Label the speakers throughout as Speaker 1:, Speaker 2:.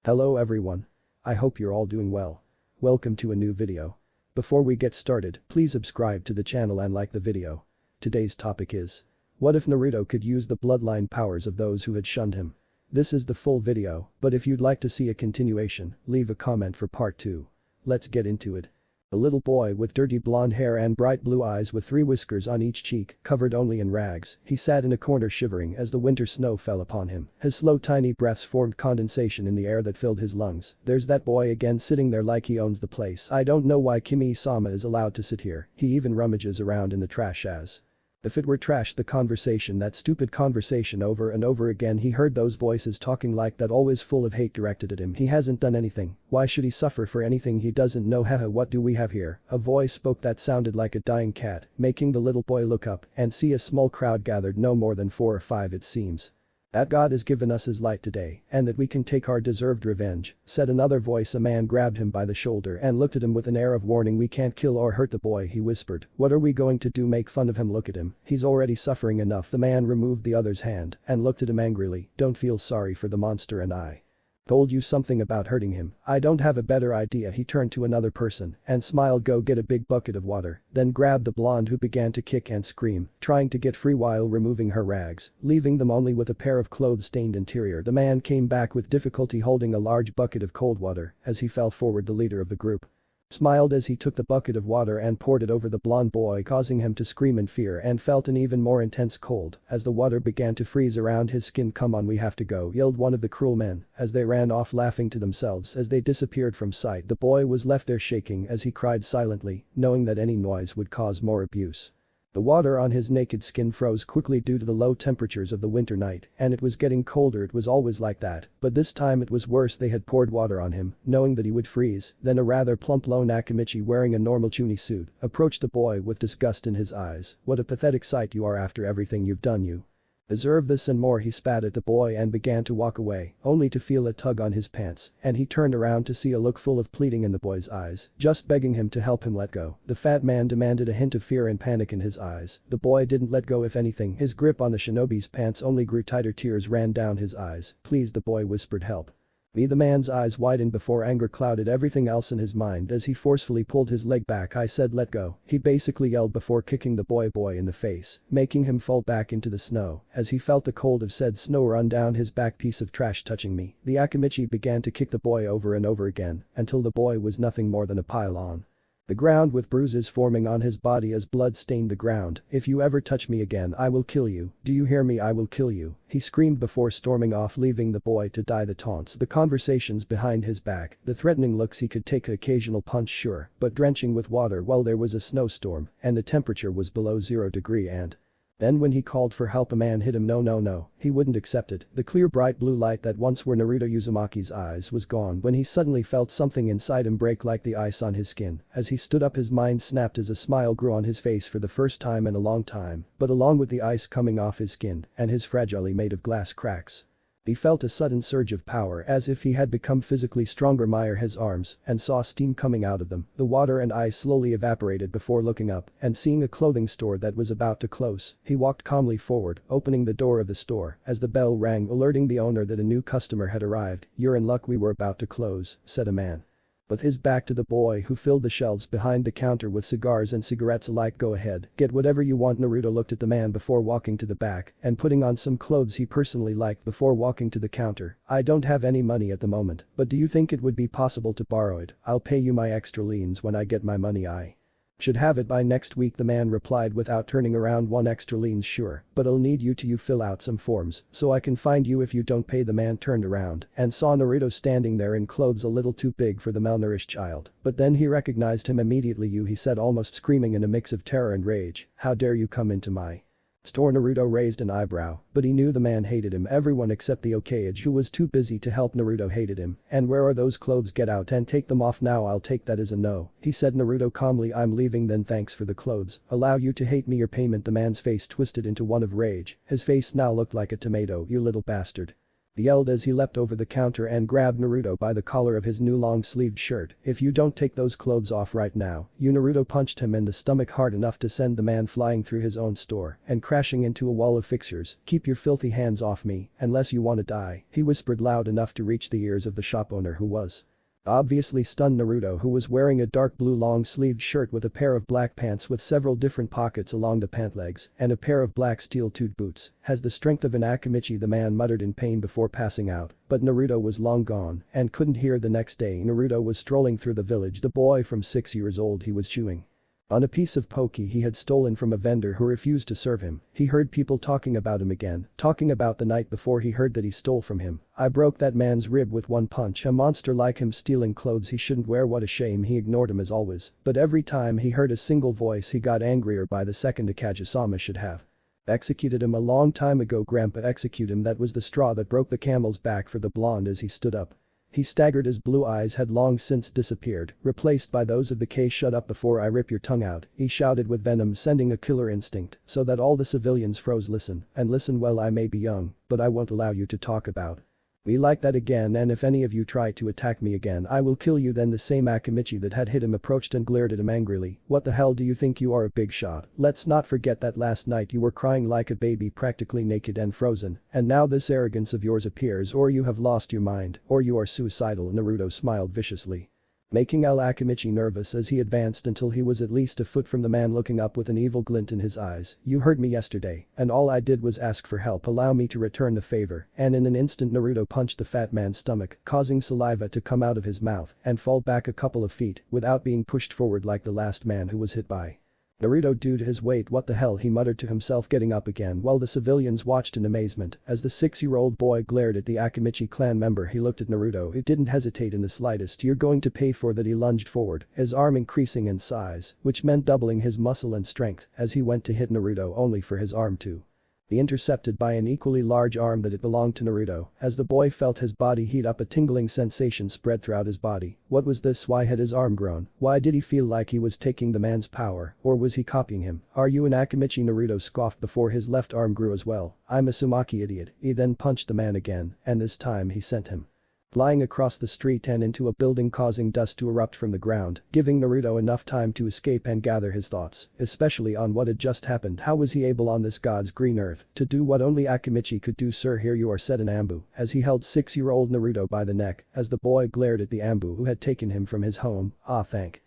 Speaker 1: Hello everyone. I hope you're all doing well. Welcome to a new video. Before we get started, please subscribe to the channel and like the video. Today's topic is: what if Naruto could use the bloodline powers of those who had shunned him? This is the full video, but if you'd like to see a continuation, leave a comment for part 2. Let's get into it. A little boy with dirty blonde hair and bright blue eyes with 3 whiskers on each cheek, covered only in rags, he sat in a corner shivering as the winter snow fell upon him. His slow tiny breaths formed condensation in the air that filled his lungs. There's that boy again sitting there like he owns the place. I don't know why Kimi-sama is allowed to sit here. He even rummages around in the trash as if it were trash. The conversation, that stupid conversation, over and over again he heard those voices talking like that, always full of hate directed at him. He hasn't done anything. Why should he suffer for anything he doesn't know? Haha, what do we have here? A voice spoke that sounded like a dying cat, making the little boy look up and see a small crowd gathered, no more than 4 or 5 it seems. That God has given us his light today, and that we can take our deserved revenge, said another voice. A man grabbed him by the shoulder and looked at him with an air of warning. We can't kill or hurt the boy, he whispered. What are we going to do? Make fun of him? Look at him, he's already suffering enough. The man removed the other's hand and looked at him angrily. Don't feel sorry for the monster, and I told you something about hurting him. I don't have a better idea. He turned to another person and smiled. Go get a big bucket of water, then grabbed the blonde, who began to kick and scream, trying to get free while removing her rags, leaving them only with a pair of clothes-stained interior. The man came back with difficulty holding a large bucket of cold water. As he fell forward, the leader of the group smiled as he took the bucket of water and poured it over the blonde boy, causing him to scream in fear, and felt an even more intense cold as the water began to freeze around his skin. Come on, we have to go, yelled one of the cruel men as they ran off, laughing to themselves as they disappeared from sight. The boy was left there shaking as he cried silently, knowing that any noise would cause more abuse. The water on his naked skin froze quickly due to the low temperatures of the winter night, and it was getting colder. It was always like that, but this time it was worse. They had poured water on him, knowing that he would freeze. Then a rather plump lone Akimichi wearing a normal chuni suit approached the boy with disgust in his eyes. What a pathetic sight you are after everything you've done. You deserve this and more. He spat at the boy and began to walk away, only to feel a tug on his pants, and he turned around to see a look full of pleading in the boy's eyes, just begging him to help him let go. The fat man demanded, a hint of fear and panic in his eyes. The boy didn't let go. If anything, his grip on the shinobi's pants only grew tighter. Tears ran down his eyes. Please, the boy whispered, help me. The man's eyes widened before anger clouded everything else in his mind as he forcefully pulled his leg back. I said let go, he basically yelled before kicking the boy in the face, making him fall back into the snow as he felt the cold of said snow run down his back. Piece of trash touching me. The Akimichi began to kick the boy over and over again until the boy was nothing more than a pile on the ground with bruises forming on his body as blood stained the ground. If you ever touch me again, I will kill you. Do you hear me? I will kill you, he screamed before storming off, leaving the boy to die. The taunts, the conversations behind his back, the threatening looks. He could take an occasional punch, sure, but drenching with water while there was a snowstorm and the temperature was below 0 degrees, and then when he called for help, a man hit him. No, he wouldn't accept it. The clear bright blue light that once were Naruto Uzumaki's eyes was gone when he suddenly felt something inside him break like the ice on his skin. As he stood up, his mind snapped as a smile grew on his face for the first time in a long time, but along with the ice coming off his skin and his fragilely made of glass cracks, he felt a sudden surge of power as if he had become physically stronger. Mire his arms and saw steam coming out of them. The water and ice slowly evaporated before looking up and seeing a clothing store that was about to close. He walked calmly forward, opening the door of the store as the bell rang, alerting the owner that a new customer had arrived. You're in luck, we were about to close, said a man with his back to the boy who filled the shelves behind the counter with cigars and cigarettes alike. Go ahead, get whatever you want. Naruto looked at the man before walking to the back and putting on some clothes he personally liked before walking to the counter. I don't have any money at the moment, but do you think it would be possible to borrow it? I'll pay you my extra liens when I get my money. I should have it by next week, the man replied without turning around. 1 extra liens, sure, but I'll need you to fill out some forms so I can find you if you don't pay. The man turned around and saw Naruto standing there in clothes a little too big for the malnourished child, but then he recognized him immediately. You, he said, almost screaming in a mix of terror and rage. How dare you come into my store? Naruto raised an eyebrow, but he knew the man hated him. Everyone except the Hokage, who was too busy to help Naruto, hated him. And where are those clothes? Get out and take them off now. I'll take that as a no, he said. Naruto calmly, I'm leaving. Then thanks for the clothes. Allow you to hate me? Your payment. The man's face twisted into one of rage. His face now looked like a tomato. You little bastard. He yelled as he leapt over the counter and grabbed Naruto by the collar of his new long-sleeved shirt. "If you don't take those clothes off right now, you." Naruto punched him in the stomach hard enough to send the man flying through his own store and crashing into a wall of fixtures. "Keep your filthy hands off me, unless you wanna die," he whispered loud enough to reach the ears of the shop owner who was obviously stunned. Naruto, who was wearing a dark blue long-sleeved shirt with a pair of black pants with several different pockets along the pant legs and a pair of black steel-toed boots, has the strength of an Akimichi. The man muttered in pain before passing out, but Naruto was long gone and couldn't hear. The next day Naruto was strolling through the village. The boy from 6 years old, he was chewing on a piece of poke he had stolen from a vendor who refused to serve him. He heard people talking about him again, talking about the night before he heard that he stole from him. "I broke that man's rib with one punch. A monster like him stealing clothes he shouldn't wear. What a shame." He ignored him as always, but every time he heard a single voice he got angrier by the second. Akage-sama should have executed him a long time ago. Grandpa execute him. That was the straw that broke the camel's back for the blonde. As he stood up, he staggered. His blue eyes had long since disappeared, replaced by those of the K. "Shut up before I rip your tongue out," he shouted with venom, sending a killer instinct so that all the civilians froze. "Listen, and listen well. I may be young, but I won't allow you to talk about me like that again, and if any of you try to attack me again I will kill you." Then the same Akimichi that had hit him approached and glared at him angrily. "What the hell do you think you are, a big shot? Let's not forget that last night you were crying like a baby, practically naked and frozen, and now this arrogance of yours appears. Or you have lost your mind, or you are suicidal." Naruto smiled viciously, making L. Akimichi nervous as he advanced until he was at least a foot from the man, looking up with an evil glint in his eyes. "You hurt me yesterday, and all I did was ask for help. Allow me to return the favor." And in an instant Naruto punched the fat man's stomach, causing saliva to come out of his mouth and fall back a couple of feet without being pushed forward like the last man who was hit by Naruto due to his weight. "What the hell," he muttered to himself, getting up again while the civilians watched in amazement as the 6-year-old boy glared at the Akimichi clan member. He looked at Naruto. He didn't hesitate in the slightest. "You're going to pay for that." He lunged forward, his arm increasing in size, which meant doubling his muscle and strength as he went to hit Naruto, only for his arm to be intercepted by an equally large arm that it belonged to Naruto. As the boy felt his body heat up, a tingling sensation spread throughout his body. What was this? Why had his arm grown? Why did he feel like he was taking the man's power, or was he copying him? "Are you an Akimichi?" Naruto scoffed before his left arm grew as well. "I'm a Sumaki, idiot." He then punched the man again, and this time he sent him flying across the street and into a building, causing dust to erupt from the ground, giving Naruto enough time to escape and gather his thoughts, especially on what had just happened. How was he able on this god's green earth to do what only Akimichi could do? "Sir, here you are," said an Ambu as he held 6-year-old Naruto by the neck as the boy glared at the Ambu who had taken him from his home. "Ah, thank you."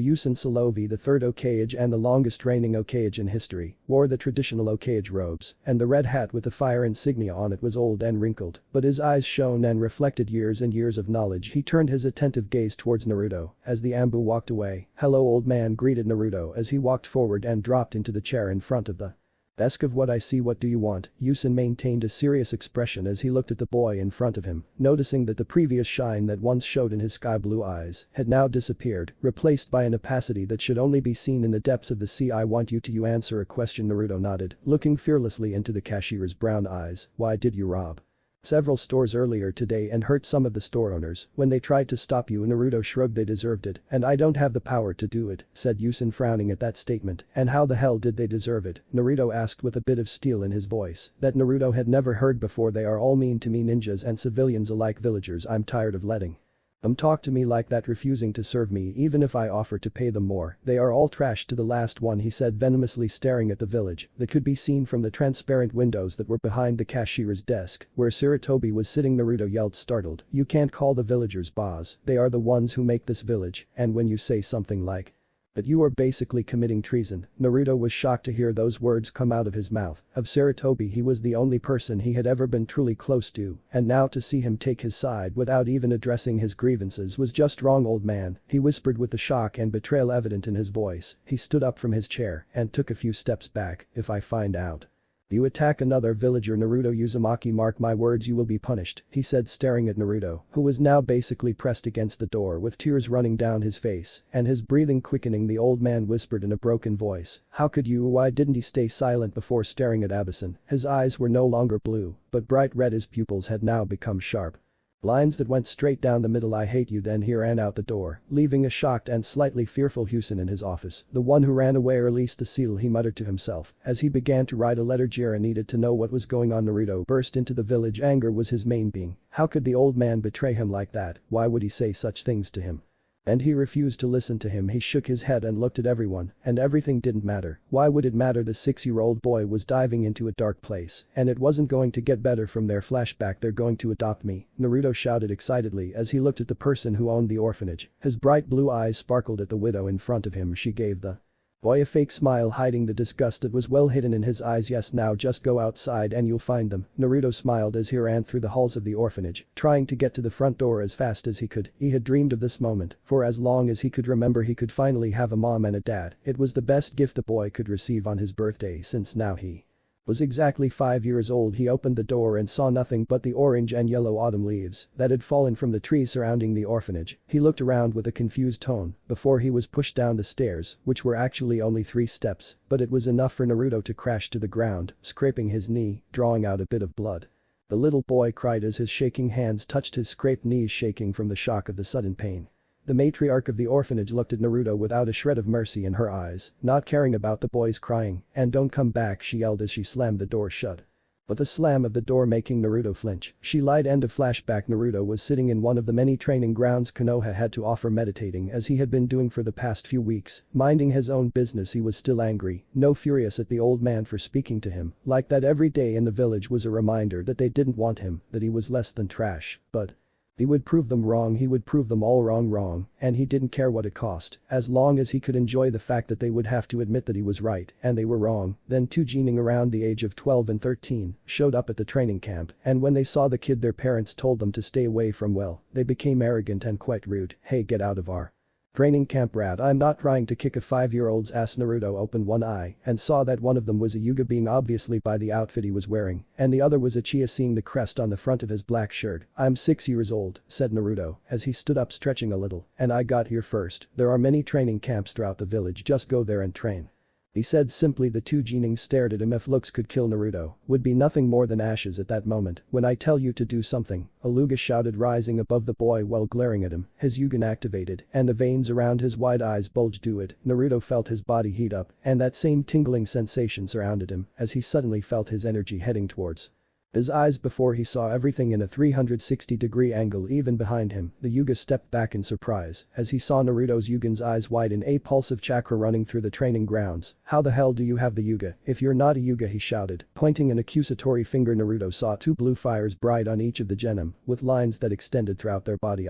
Speaker 1: Yusen Salovi, the third Hokage and the longest reigning Hokage in history, wore the traditional Hokage robes, and the red hat with the fire insignia on it was old and wrinkled, but his eyes shone and reflected years and years of knowledge. He turned his attentive gaze towards Naruto as the Ambu walked away. "Hello, old man," greeted Naruto as he walked forward and dropped into the chair in front of the desk. "Of what I see, what do you want?" Yusen maintained a serious expression as he looked at the boy in front of him, noticing that the previous shine that once showed in his sky blue eyes had now disappeared, replaced by an opacity that should only be seen in the depths of the sea. "I want you to answer a question." Naruto nodded, looking fearlessly into the cashier's brown eyes. "Why did you rob several stores earlier today and hurt some of the store owners when they tried to stop you?" Naruto shrugged. "They deserved it, and I don't have the power to do it," said Yusen, frowning at that statement. "And how the hell did they deserve it?" Naruto asked with a bit of steel in his voice that Naruto had never heard before. "They are all mean to me, ninjas and civilians alike, villagers. I'm tired of letting them talk to me like that, refusing to serve me even if I offer to pay them more. They are all trash to the last one," he said, venomously staring at the village that could be seen from the transparent windows that were behind the cashier's desk where Sarutobi was sitting. Naruto yelled, startled. "You can't call the villagers boss. They are the ones who make this village, and when you say something like that you are basically committing treason." Naruto was shocked to hear those words come out of his mouth. Of Sarutobi, he was the only person he had ever been truly close to, and now to see him take his side without even addressing his grievances was just wrong. "Old man," he whispered with the shock and betrayal evident in his voice. He stood up from his chair and took a few steps back. "If I find out you attack another villager, Naruto Uzumaki, mark my words, you will be punished," he said, staring at Naruto, who was now basically pressed against the door with tears running down his face and his breathing quickening. The old man whispered in a broken voice, "How could you?" Why didn't he stay silent before staring at Abison? His eyes were no longer blue, but bright red. His pupils had now become sharp. Lines that went straight down the middle. I hate you. Then he ran out the door, leaving a shocked and slightly fearful Houston in his office. The one who ran away, or at least the seal, he muttered to himself as he began to write a letter. Jiraiya needed to know what was going on. Naruto burst into the village. Anger was his main being. How could the old man betray him like that? Why would he say such things to him? And he refused to listen to him. He shook his head and looked at everyone, and everything didn't matter. Why would it matter? The 6-year-old boy was diving into a dark place, and it wasn't going to get better from their flashback. They're going to adopt me, Naruto shouted excitedly as he looked at the person who owned the orphanage. His bright blue eyes sparkled at the widow in front of him. She gave the boy a fake smile, hiding the disgust that was well hidden in his eyes. Yes, now just go outside and you'll find them. Naruto smiled as he ran through the halls of the orphanage, trying to get to the front door as fast as he could. He had dreamed of this moment for as long as he could remember. He could finally have a mom and a dad. It was the best gift the boy could receive on his birthday since now he was exactly 5 years old. He opened the door and saw nothing but the orange and yellow autumn leaves that had fallen from the trees surrounding the orphanage. He looked around with a confused tone before he was pushed down the stairs, which were actually only 3 steps, but it was enough for Naruto to crash to the ground, scraping his knee, drawing out a bit of blood. The little boy cried as his shaking hands touched his scraped knees, shaking from the shock of the sudden pain. The matriarch of the orphanage looked at Naruto without a shred of mercy in her eyes, not caring about the boy's crying. And don't come back, she yelled as she slammed the door shut. But the slam of the door making Naruto flinch. She lied. End of flashback. Naruto was sitting in one of the many training grounds Konoha had to offer, meditating as he had been doing for the past few weeks, minding his own business. He was still angry, no furious at the old man for speaking to him like that. Every day in the village was a reminder that they didn't want him, that he was less than trash, but he would prove them wrong. He would prove them all wrong, and he didn't care what it cost, as long as he could enjoy the fact that they would have to admit that he was right and they were wrong. Then 2 Jining around the age of 12 and 13 showed up at the training camp, and when they saw the kid their parents told them to stay away from. Well, they became arrogant and quite rude. Hey, get out of our training camp, rat. I'm not trying to kick a 5-year-old's ass. Naruto opened one eye and saw that one of them was a Hyuga being, obviously by the outfit he was wearing, and the other was a Uchiha, seeing the crest on the front of his black shirt. I'm 6 years old, said Naruto as he stood up, stretching a little, and I got here first. There are many training camps throughout the village, just go there and train, he said simply. The 2 Jinings stared at him. If looks could kill, Naruto would be nothing more than ashes at that moment. When I tell you to do something, Aluga shouted, rising above the boy while glaring at him. His Yugen activated, and the veins around his wide eyes bulged. Do it. Naruto felt his body heat up, and that same tingling sensation surrounded him as he suddenly felt his energy heading towards his eyes. Before he saw everything in a 360-degree angle even behind him. The Hyuga stepped back in surprise as he saw Naruto's Yugen's eyes widen, a pulse of chakra running through the training grounds. How the hell do you have the Hyuga if you're not a Hyuga, he shouted, pointing an accusatory finger. Naruto saw 2 blue fires bright on each of the genin, with lines that extended throughout their body.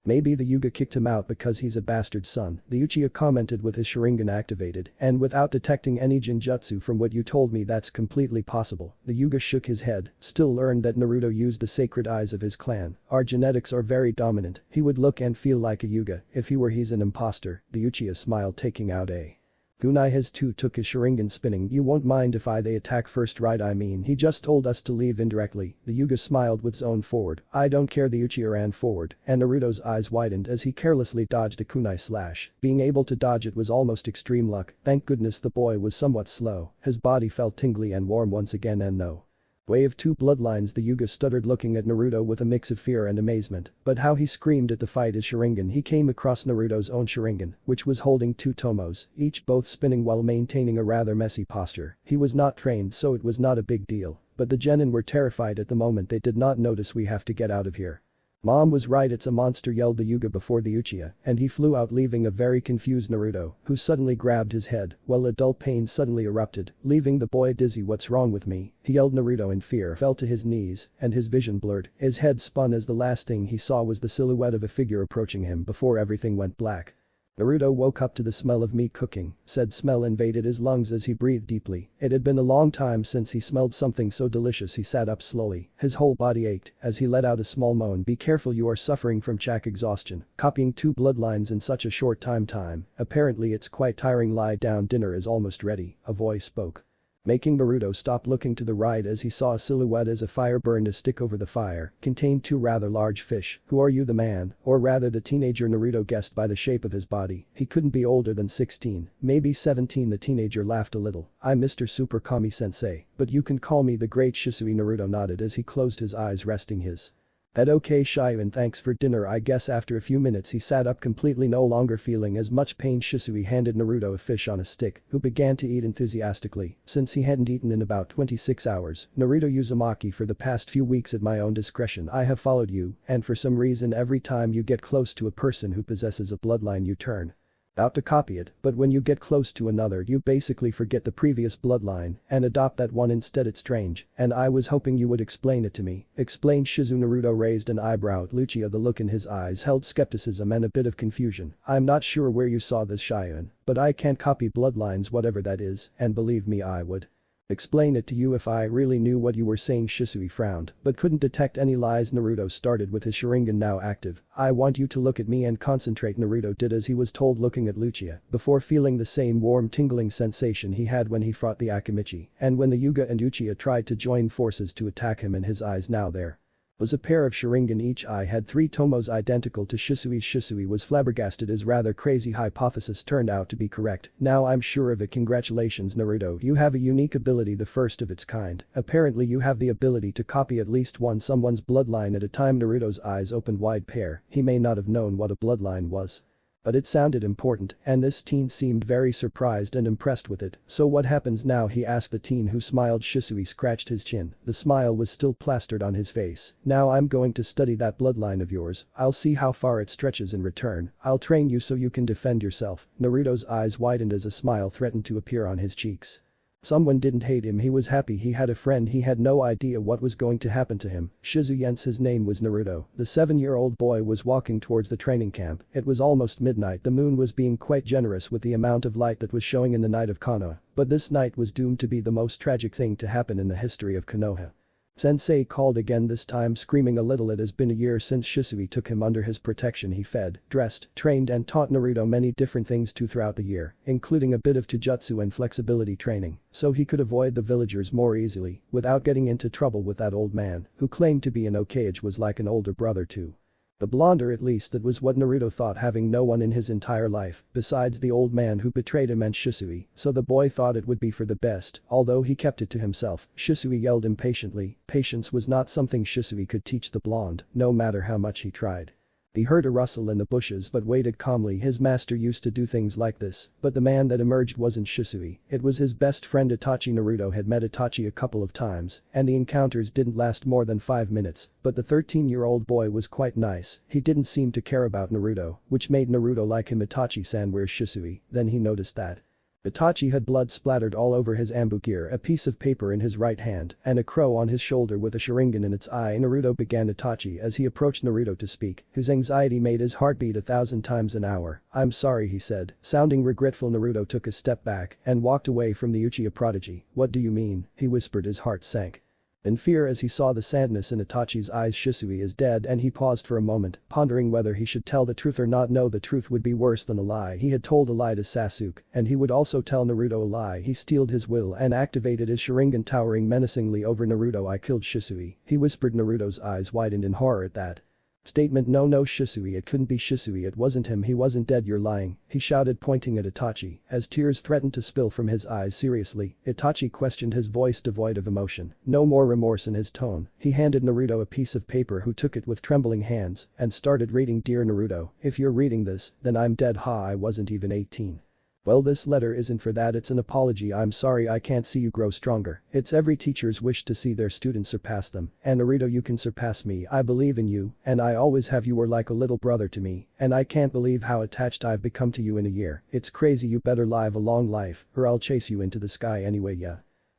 Speaker 1: Maybe the Hyuga kicked him out because he's a bastard son, the Uchiha commented with his Sharingan activated, and without detecting any Genjutsu. From what you told me, that's completely possible. The Hyuga shook his head, still learned that Naruto used the sacred eyes of his clan. Our genetics are very dominant. He would look and feel like a Hyuga if he were. He's an imposter, the Uchiha smiled, taking out a kunai. His too took his Sharingan spinning. You won't mind if they attack first, right? I mean, he just told us to leave indirectly. The Hyuga smiled with zone forward. I don't care. The Uchiha ran forward, and Naruto's eyes widened as he carelessly dodged a kunai slash. Being able to dodge it was almost extreme luck. Thank goodness the boy was somewhat slow. His body felt tingly and warm once again, and no way of 2 bloodlines. The Hyuga stuttered, looking at Naruto with a mix of fear and amazement. But how he screamed at the fight his Sharingan. He came across Naruto's own Sharingan, which was holding 2 tomos, each both spinning while maintaining a rather messy posture. He was not trained, so it was not a big deal, but the genin were terrified at the moment. They did not notice. We have to get out of here. Mom was right, it's a monster, yelled the Hyuga before the Uchiha, and he flew out, leaving a very confused Naruto, who suddenly grabbed his head while a dull pain suddenly erupted, leaving the boy dizzy. What's wrong with me? He yelled. Naruto in fear fell to his knees and his vision blurred. His head spun as the last thing he saw was the silhouette of a figure approaching him before everything went black. Naruto woke up to the smell of meat cooking. Said smell invaded his lungs as he breathed deeply. It had been a long time since he smelled something so delicious. He sat up slowly. His whole body ached as he let out a small moan. Be careful, you are suffering from chak exhaustion. Copying 2 bloodlines in such a short time. Apparently it's quite tiring. Lie down, dinner is almost ready, a voice spoke, making Naruto stop, looking to the right as he saw a silhouette as a fire burned. A stick over the fire contained 2 rather large fish. Who are you? The man, or rather the teenager, Naruto guessed by the shape of his body. He couldn't be older than 16, maybe 17. The teenager laughed a little. I'm Mr. Super Kami Sensei, but you can call me the Great Shisui. Naruto nodded as he closed his eyes, resting his That okay Shion, thanks for dinner I guess. After a few minutes he sat up completely, no longer feeling as much pain. Shisui handed Naruto a fish on a stick, who began to eat enthusiastically, since he hadn't eaten in about 26 hours. Naruto Uzumaki, for the past few weeks at my own discretion I have followed you, and for some reason every time you get close to a person who possesses a bloodline you turn out to copy it, but when you get close to another you basically forget the previous bloodline and adopt that one instead. It's strange, and I was hoping you would explain it to me. Explain Shizu. Naruto raised an eyebrow at Lucia. The look in his eyes held skepticism and a bit of confusion. I'm not sure where you saw this, Shion, but I can't copy bloodlines, whatever that is, and believe me I would explain it to you if I really knew what you were saying. Shisui frowned, but couldn't detect any lies. Naruto started with his Sharingan now active. I want you to look at me and concentrate. Naruto did as he was told, looking at Lucia, before feeling the same warm tingling sensation he had when he fought the Akimichi, and when the Yuga and Uchiha tried to join forces to attack him. In his eyes now there was a pair of Sharingan. Each eye had 3 tomos identical to Shisui's. Shisui was flabbergasted. His rather crazy hypothesis turned out to be correct. Now I'm sure of it. Congratulations Naruto, you have a unique ability, the first of its kind. Apparently you have the ability to copy at least someone's bloodline at a time. Naruto's eyes opened wide. He may not have known what a bloodline was, but it sounded important, and this teen seemed very surprised and impressed with it. So what happens now, he asked the teen, who smiled. Shisui scratched his chin. The smile was still plastered on his face. Now I'm going to study that bloodline of yours. I'll see how far it stretches. In return, I'll train you so you can defend yourself. Naruto's eyes widened as a smile threatened to appear on his cheeks. Someone didn't hate him, he was happy he had a friend. He had no idea what was going to happen to him. Shizu his name was Naruto. The 7-year-old boy was walking towards the training camp. It was almost midnight. The moon was being quite generous with the amount of light that was showing in the night of Konoha, but this night was doomed to be the most tragic thing to happen in the history of Konoha. Sensei called again, this time screaming a little. It has been a year since Shisui took him under his protection. He fed, dressed, trained and taught Naruto many different things too throughout the year, including a bit of Taijutsu and flexibility training, so he could avoid the villagers more easily without getting into trouble with that old man, who claimed to be an Hokage, was like an older brother to the blonder. At least that was what Naruto thought, having no one in his entire life besides the old man who betrayed him and Shisui, so the boy thought it would be for the best, although he kept it to himself. Shisui yelled impatiently. Patience was not something Shisui could teach the blonde, no matter how much he tried. He heard a rustle in the bushes but waited calmly. His master used to do things like this, but the man that emerged wasn't Shisui, it was his best friend Itachi. Naruto had met Itachi a couple of times, and the encounters didn't last more than 5 minutes, but the 13-year-old boy was quite nice. He didn't seem to care about Naruto, which made Naruto like him. Itachi-san, where's Shisui? Then he noticed that Itachi had blood splattered all over his ambu gear, a piece of paper in his right hand, and a crow on his shoulder with a Sharingan in its eye. Naruto began. Itachi, as he approached Naruto to speak, his anxiety made his heart beat 1,000 times an hour. I'm sorry, he said, sounding regretful. Naruto took a step back and walked away from the Uchiha prodigy. What do you mean? He whispered. His heart sank in fear as he saw the sadness in Itachi's eyes. Shisui is dead, and he paused for a moment, pondering whether he should tell the truth or not. No, the truth would be worse than a lie. He had told a lie to Sasuke, and he would also tell Naruto a lie. He steeled his will and activated his Sharingan, towering menacingly over Naruto. I killed Shisui, he whispered. Naruto's eyes widened in horror at that statement. No, Shisui, it couldn't be Shisui, it wasn't him, he wasn't dead, you're lying, he shouted, pointing at Itachi, as tears threatened to spill from his eyes. Seriously? Itachi questioned, his voice devoid of emotion, no more remorse in his tone. He handed Naruto a piece of paper, who took it with trembling hands and started reading. Dear Naruto, if you're reading this, then I'm dead. I wasn't even 18. Well, this letter isn't for that, it's an apology. I'm sorry I can't see you grow stronger. It's every teacher's wish to see their students surpass them. And Naruto, you can surpass me. I believe in you, and I always have. You were like a little brother to me, and I can't believe how attached I've become to you in a year. It's crazy. You better live a long life, or I'll chase you into the sky anyway. Yeah.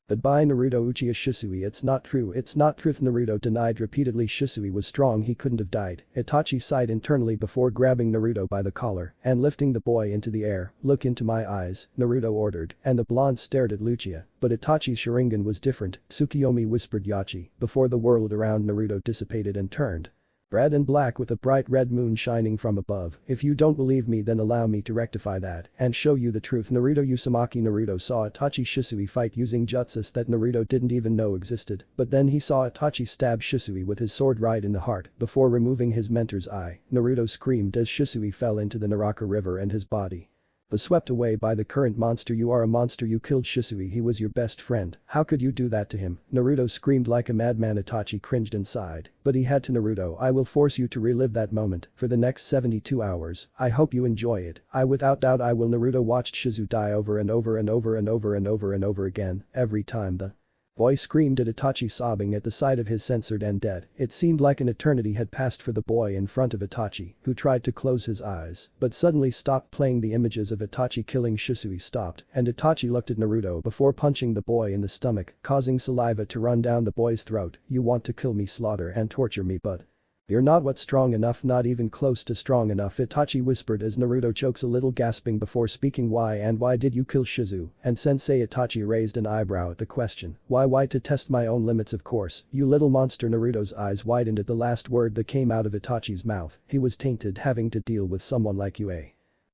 Speaker 1: Goodbye Naruto. Uchiha Shisui, it's not true, it's not truth. Naruto denied repeatedly. Shisui was strong, he couldn't have died. Itachi sighed internally before grabbing Naruto by the collar and lifting the boy into the air. Look into my eyes, Naruto ordered, and the blonde stared at Lucia, but Itachi's Sharingan was different. Tsukiyomi, whispered Yachi, before the world around Naruto dissipated and turned red and black with a bright red moon shining from above. If you don't believe me, then allow me to rectify that and show you the truth. Naruto Uzumaki. Naruto saw Itachi Shisui fight using jutsus that Naruto didn't even know existed, but then he saw Itachi stab Shisui with his sword right in the heart before removing his mentor's eye. Naruto screamed as Shisui fell into the Naraka River and his body But swept away by the current monster. You are a monster. You killed Shisui. He was your best friend. How could you do that to him? Naruto screamed like a madman. Itachi cringed inside. But he had to. Naruto, I will force you to relive that moment for the next 72 hours. I hope you enjoy it. Without doubt I will. Naruto watched Shisui die over and over and over and over and over and over again. Every time the boy screamed at Itachi, sobbing at the sight of his censored and dead. It seemed like an eternity had passed for the boy in front of Itachi, who tried to close his eyes, but suddenly stopped playing. The images of Itachi killing Shisui stopped, and Itachi looked at Naruto before punching the boy in the stomach, causing saliva to run down the boy's throat. You want to kill me, slaughter and torture me, but you're not strong enough, not even close to strong enough, Itachi whispered as Naruto chokes a little, gasping before speaking. Why did you kill Shisui? And Sensei? Itachi raised an eyebrow at the question. Why to test my own limits, of course, you little monster. Naruto's eyes widened at the last word that came out of Itachi's mouth. He was tainted having to deal with someone like you,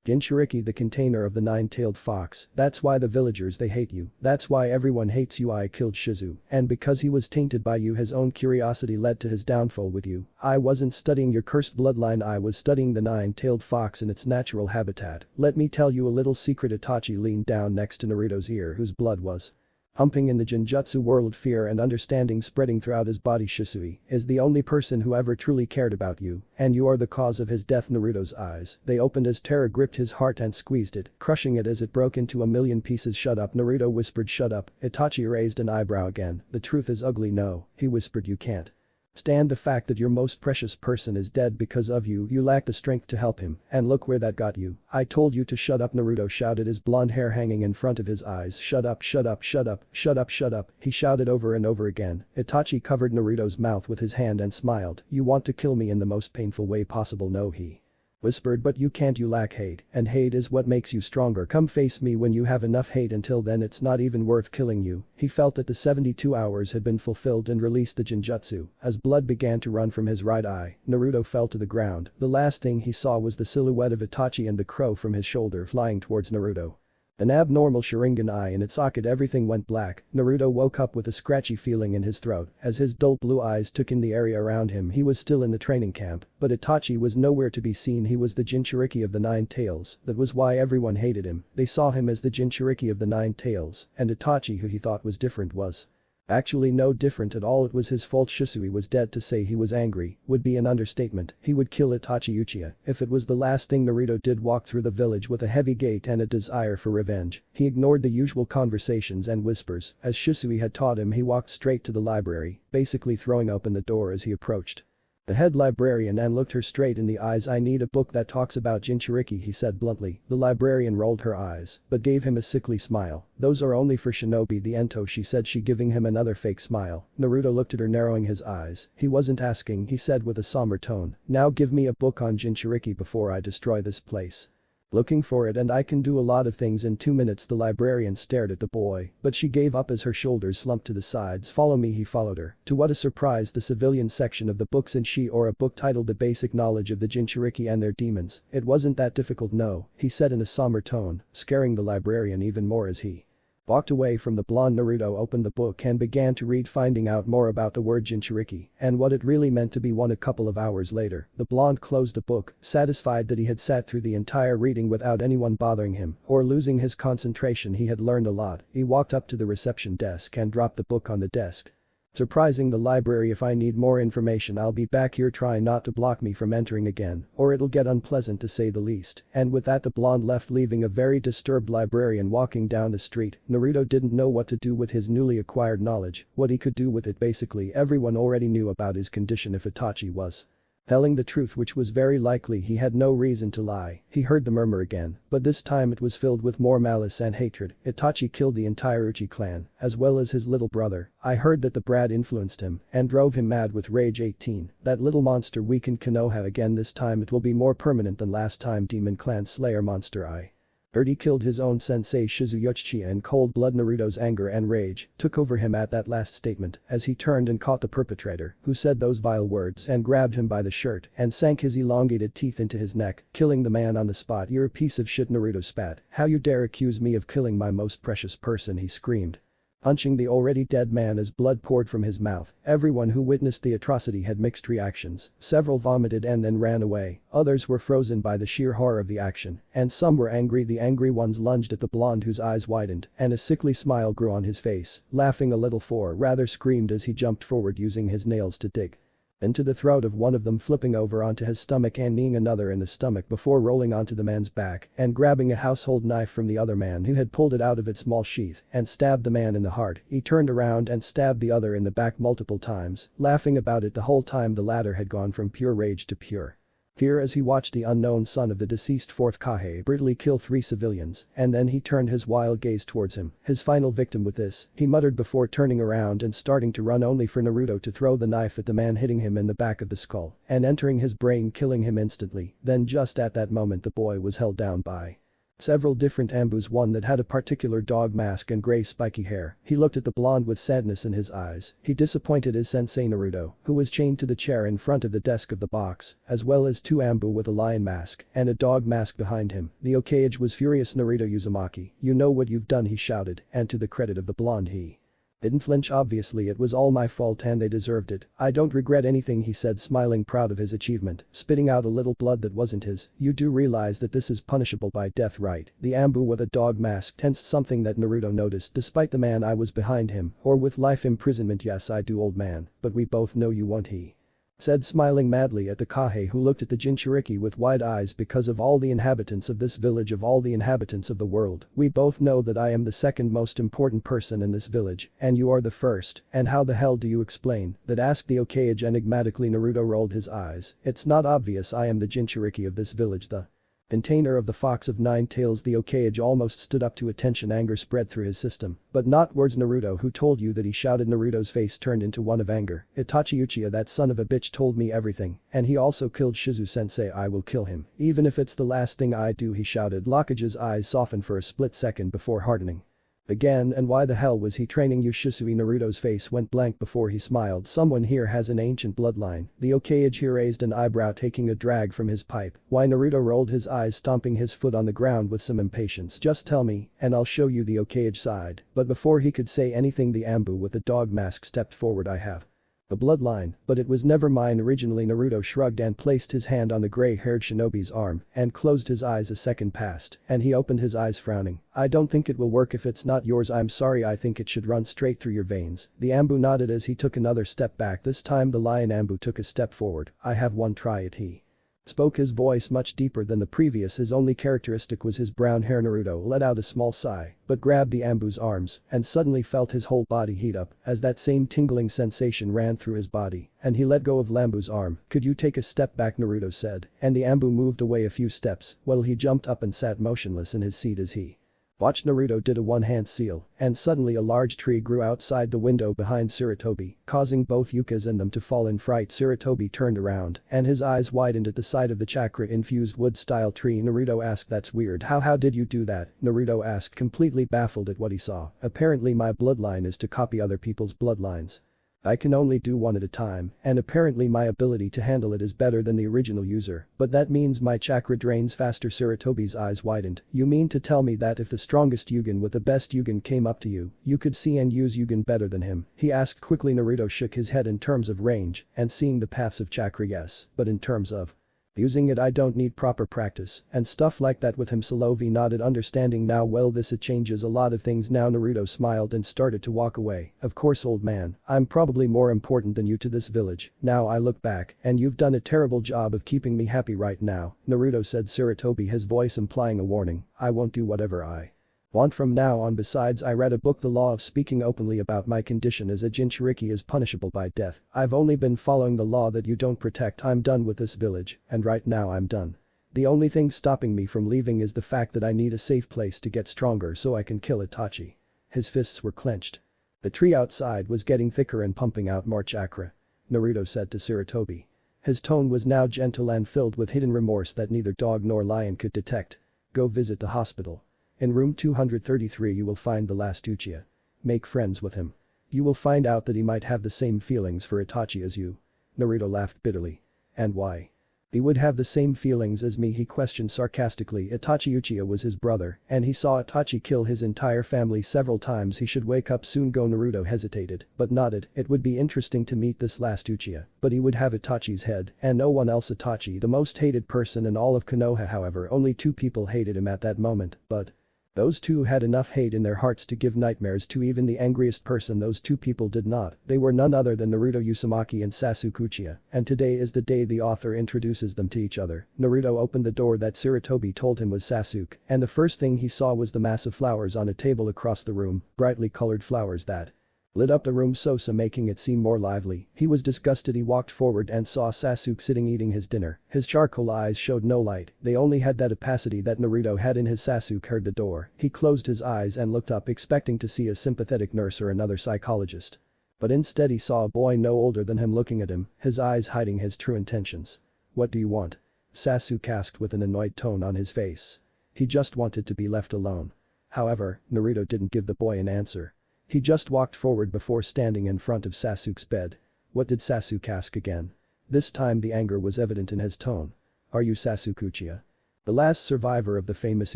Speaker 1: Jinchuriki, the container of the nine-tailed fox. That's why the villagers, they hate you. That's why everyone hates you. I killed Shisui. And because he was tainted by you, his own curiosity led to his downfall with you. I wasn't studying your cursed bloodline. I was studying the nine-tailed fox in its natural habitat. Let me tell you a little secret. Itachi leaned down next to Naruto's ear, whose blood was pumping in the Genjutsu world. Fear and understanding spreading throughout his body. Shisui is the only person who ever truly cared about you, and you are the cause of his death. Naruto's eyes, they opened as terror gripped his heart and squeezed it, crushing it as it broke into a million pieces. Shut up, Naruto whispered. Shut up. Itachi raised an eyebrow again. The truth is ugly. No, he whispered. You can't stand the fact that your most precious person is dead because of you. You lack the strength to help him, and look where that got you. I told you to shut up, Naruto shouted, his blonde hair hanging in front of his eyes. Shut up, shut up, shut up, shut up, shut up, he shouted over and over again. Itachi covered Naruto's mouth with his hand and smiled. You want to kill me in the most painful way possible? No, he whispered, but you can't. You lack hate, and hate is what makes you stronger. Come face me when you have enough hate. Until then it's not even worth killing you. He felt that the 72 hours had been fulfilled and released the Genjutsu. As blood began to run from his right eye, Naruto fell to the ground. The last thing he saw was the silhouette of Itachi and the crow from his shoulder flying towards Naruto. An abnormal Sharingan eye in its socket. Everything went black. Naruto woke up with a scratchy feeling in his throat as his dull blue eyes took in the area around him. He was still in the training camp, but Itachi was nowhere to be seen. He was the Jinchuriki of the Nine Tails. That was why everyone hated him. They saw him as the Jinchuriki of the Nine Tails, and Itachi, who he thought was different, was actually no different at all. It was his fault. Shisui was dead. To say he was angry would be an understatement. He would kill Itachi Uchiha if it was the last thing Naruto did. Walk through the village with a heavy gait and a desire for revenge. He ignored the usual conversations and whispers. As Shisui had taught him, he walked straight to the library, basically throwing open the door as he approached the head librarian and looked her straight in the eyes. I need a book that talks about Jinchuriki, he said bluntly. The librarian rolled her eyes, but gave him a sickly smile. Those are only for shinobi, the Ento, she said, she giving him another fake smile. Naruto looked at her, narrowing his eyes. He wasn't asking, he said with a somber tone. Now give me a book on Jinchuriki before I destroy this place. Looking for it, and I can do a lot of things in 2 minutes. The librarian stared at the boy, but she gave up as her shoulders slumped to the sides. Follow me, he followed her. To what a surprise, the civilian section of the books, and she or a book titled The Basic Knowledge of the Jinchuriki and Their Demons. It wasn't that difficult, no, he said in a somber tone, scaring the librarian even more as he walked away from the blonde. Naruto opened the book and began to read, finding out more about the word Jinchuriki and what it really meant to be one. A couple of hours later, the blonde closed the book, satisfied that he had sat through the entire reading without anyone bothering him or losing his concentration. He had learned a lot. He walked up to the reception desk and dropped the book on the desk. Surprising the library. If I need more information, I'll be back here. Try not to block me from entering again, or it'll get unpleasant to say the least. And with that the blonde left, leaving a very disturbed librarian walking down the street. Naruto didn't know what to do with his newly acquired knowledge, what he could do with it. Basically everyone already knew about his condition. If Itachi was telling the truth, which was very likely, he had no reason to lie. He heard the murmur again, but this time it was filled with more malice and hatred. Itachi killed the entire Uchi clan, as well as his little brother. I heard that the brat influenced him and drove him mad with rage. 18. That little monster weakened Konoha again. This time it will be more permanent than last time. Demon Clan Slayer monster. I heard he killed his own sensei Shizuyoshi in cold blood. Naruto's anger and rage took over him at that last statement as he turned and caught the perpetrator who said those vile words and grabbed him by the shirt and sank his elongated teeth into his neck, killing the man on the spot. You're a piece of shit, Naruto spat. How you dare accuse me of killing my most precious person, he screamed. Punching the already dead man as blood poured from his mouth. Everyone who witnessed the atrocity had mixed reactions. Several vomited and then ran away, others were frozen by the sheer horror of the action, and some were angry. The angry ones lunged at the blonde whose eyes widened, and a sickly smile grew on his face, laughing a little for rather screamed as he jumped forward using his nails to dig into the throat of one of them, flipping over onto his stomach and kneeing another in the stomach before rolling onto the man's back and grabbing a household knife from the other man who had pulled it out of its small sheath and stabbed the man in the heart. He turned around and stabbed the other in the back multiple times, laughing about it the whole time. The latter had gone from pure rage to pure fear as he watched the unknown son of the deceased fourth Kage brutally kill 3 civilians, and then he turned his wild gaze towards him, his final victim. With this, he muttered before turning around and starting to run, only for Naruto to throw the knife at the man, hitting him in the back of the skull and entering his brain, killing him instantly. Then just at that moment the boy was held down by several different ambus, one that had a particular dog mask and grey spiky hair. He looked at the blonde with sadness in his eyes. He disappointed his sensei Naruto, who was chained to the chair in front of the desk of the box, as well as 2 ambu with a lion mask and a dog mask behind him. The Hokage was furious. "Naruto Uzumaki, you know what you've done," he shouted, and to the credit of the blonde he didn't flinch. "Obviously it was all my fault and they deserved it. I don't regret anything," he said, smiling, proud of his achievement, spitting out a little blood that wasn't his. "You do realize that this is punishable by death, right?" The ambu with a dog mask tensed, something that Naruto noticed despite the man I was behind him, "or with life imprisonment." "Yes I do, old man, but we both know you won't," he said, smiling madly at the Kage, who looked at the Jinchuriki with wide eyes. "Because of all the inhabitants of this village, of all the inhabitants of the world, we both know that I am the second most important person in this village, and you are the first. And how the hell do you explain that?" asked the Hokage enigmatically. Naruto rolled his eyes. "It's not obvious. I am the Jinchuriki of this village, the container of the Fox of 9 Tails." The Hokage almost stood up to attention. Anger spread through his system. "But not words." "Naruto, who told you that?" he shouted. Naruto's face turned into one of anger. "Itachi Uchiha, that son of a bitch, told me everything, and he also killed Shizu sensei. I will kill him, even if it's the last thing I do," he shouted. Hokage's eyes softened for a split second before hardening again. "And why the hell was he training you, Shisui?" Naruto's face went blank before he smiled. "Someone here has an ancient bloodline." The Hokage here raised an eyebrow, taking a drag from his pipe. "Why?" Naruto rolled his eyes, stomping his foot on the ground with some impatience. "Just tell me, and I'll show you." The Hokage sighed. But before he could say anything, the ambu with the dog mask stepped forward. "I have the bloodline, but it was never mine originally." Naruto shrugged and placed his hand on the gray-haired shinobi's arm and closed his eyes. A second passed, and he opened his eyes, frowning. "I don't think it will work if it's not yours." "I'm sorry, I think it should run straight through your veins." The ambu nodded as he took another step back. This time the lion ambu took a step forward. "I have one, try it," he spoke, his voice much deeper than the previous. His only characteristic was his brown hair. Naruto let out a small sigh, but grabbed the ambu's arms and suddenly felt his whole body heat up as that same tingling sensation ran through his body, and he let go of Lambu's arm. "Could you take a step back?" Naruto said, and the ambu moved away a few steps while he jumped up and sat motionless in his seat as he watched. Naruto did a one-hand seal, and suddenly a large tree grew outside the window behind Sarutobi, causing both Yukas and them to fall in fright. Sarutobi turned around, and his eyes widened at the sight of the chakra-infused wood-style tree. Naruto asked, "That's weird. How did you do that?" Naruto asked, completely baffled at what he saw. "Apparently my bloodline is to copy other people's bloodlines. I can only do one at a time, and apparently my ability to handle it is better than the original user, but that means my chakra drains faster." Sarutobi's eyes widened. "You mean to tell me that if the strongest Yugen with the best Yugen came up to you, you could see and use Yugen better than him?" he asked quickly. Naruto shook his head. "In terms of range and seeing the paths of chakra, yes, but in terms of using it, I don't need proper practice and stuff like that with him." Solovey nodded, understanding now. "Well, this it changes a lot of things now." Naruto smiled and started to walk away. "Of course, old man, I'm probably more important than you to this village. Now I look back, and you've done a terrible job of keeping me happy right now," Naruto said. Sarutobi, his voice implying a warning. "I won't do whatever I want from now on. Besides, I read a book, The Law of Speaking Openly About My Condition as a Jinchuriki is punishable by death. I've only been following the law that you don't protect. I'm done with this village, and right now I'm done. The only thing stopping me from leaving is the fact that I need a safe place to get stronger so I can kill Itachi." His fists were clenched. The tree outside was getting thicker and pumping out more chakra, Naruto said to Sarutobi. His tone was now gentle and filled with hidden remorse that neither dog nor lion could detect. "Go visit the hospital. In room 233 you will find the last Uchiha. Make friends with him. You will find out that he might have the same feelings for Itachi as you." Naruto laughed bitterly. "And why?" He would have the same feelings as me, he questioned sarcastically. Itachi Uchiha was his brother, and he saw Itachi kill his entire family several times. He should wake up soon. Go. Naruto hesitated, but nodded. It would be interesting to meet this last Uchiha, but he would have Itachi's head, and no one else. Itachi, the most hated person in all of Konoha. However, only two people hated him at that moment, but those two had enough hate in their hearts to give nightmares to even the angriest person. Those two people did not. They were none other than Naruto Uzumaki and Sasuke Uchiha, and today is the day the author introduces them to each other. Naruto opened the door that Sarutobi told him was Sasuke, and the first thing he saw was the massive flowers on a table across the room, brightly colored flowers that lit up the room so making it seem more lively. He was disgusted. He walked forward and saw Sasuke sitting eating his dinner. His charcoal eyes showed no light, they only had that opacity that Naruto had in his. Sasuke heard the door. He closed his eyes and looked up, expecting to see a sympathetic nurse or another psychologist. But instead he saw a boy no older than him looking at him, his eyes hiding his true intentions. "What do you want?" Sasuke asked with an annoyed tone on his face. He just wanted to be left alone. However, Naruto didn't give the boy an answer. He just walked forward before standing in front of Sasuke's bed. "What did Sasuke ask again?" This time the anger was evident in his tone. "Are you Sasuke Uchiha? The last survivor of the famous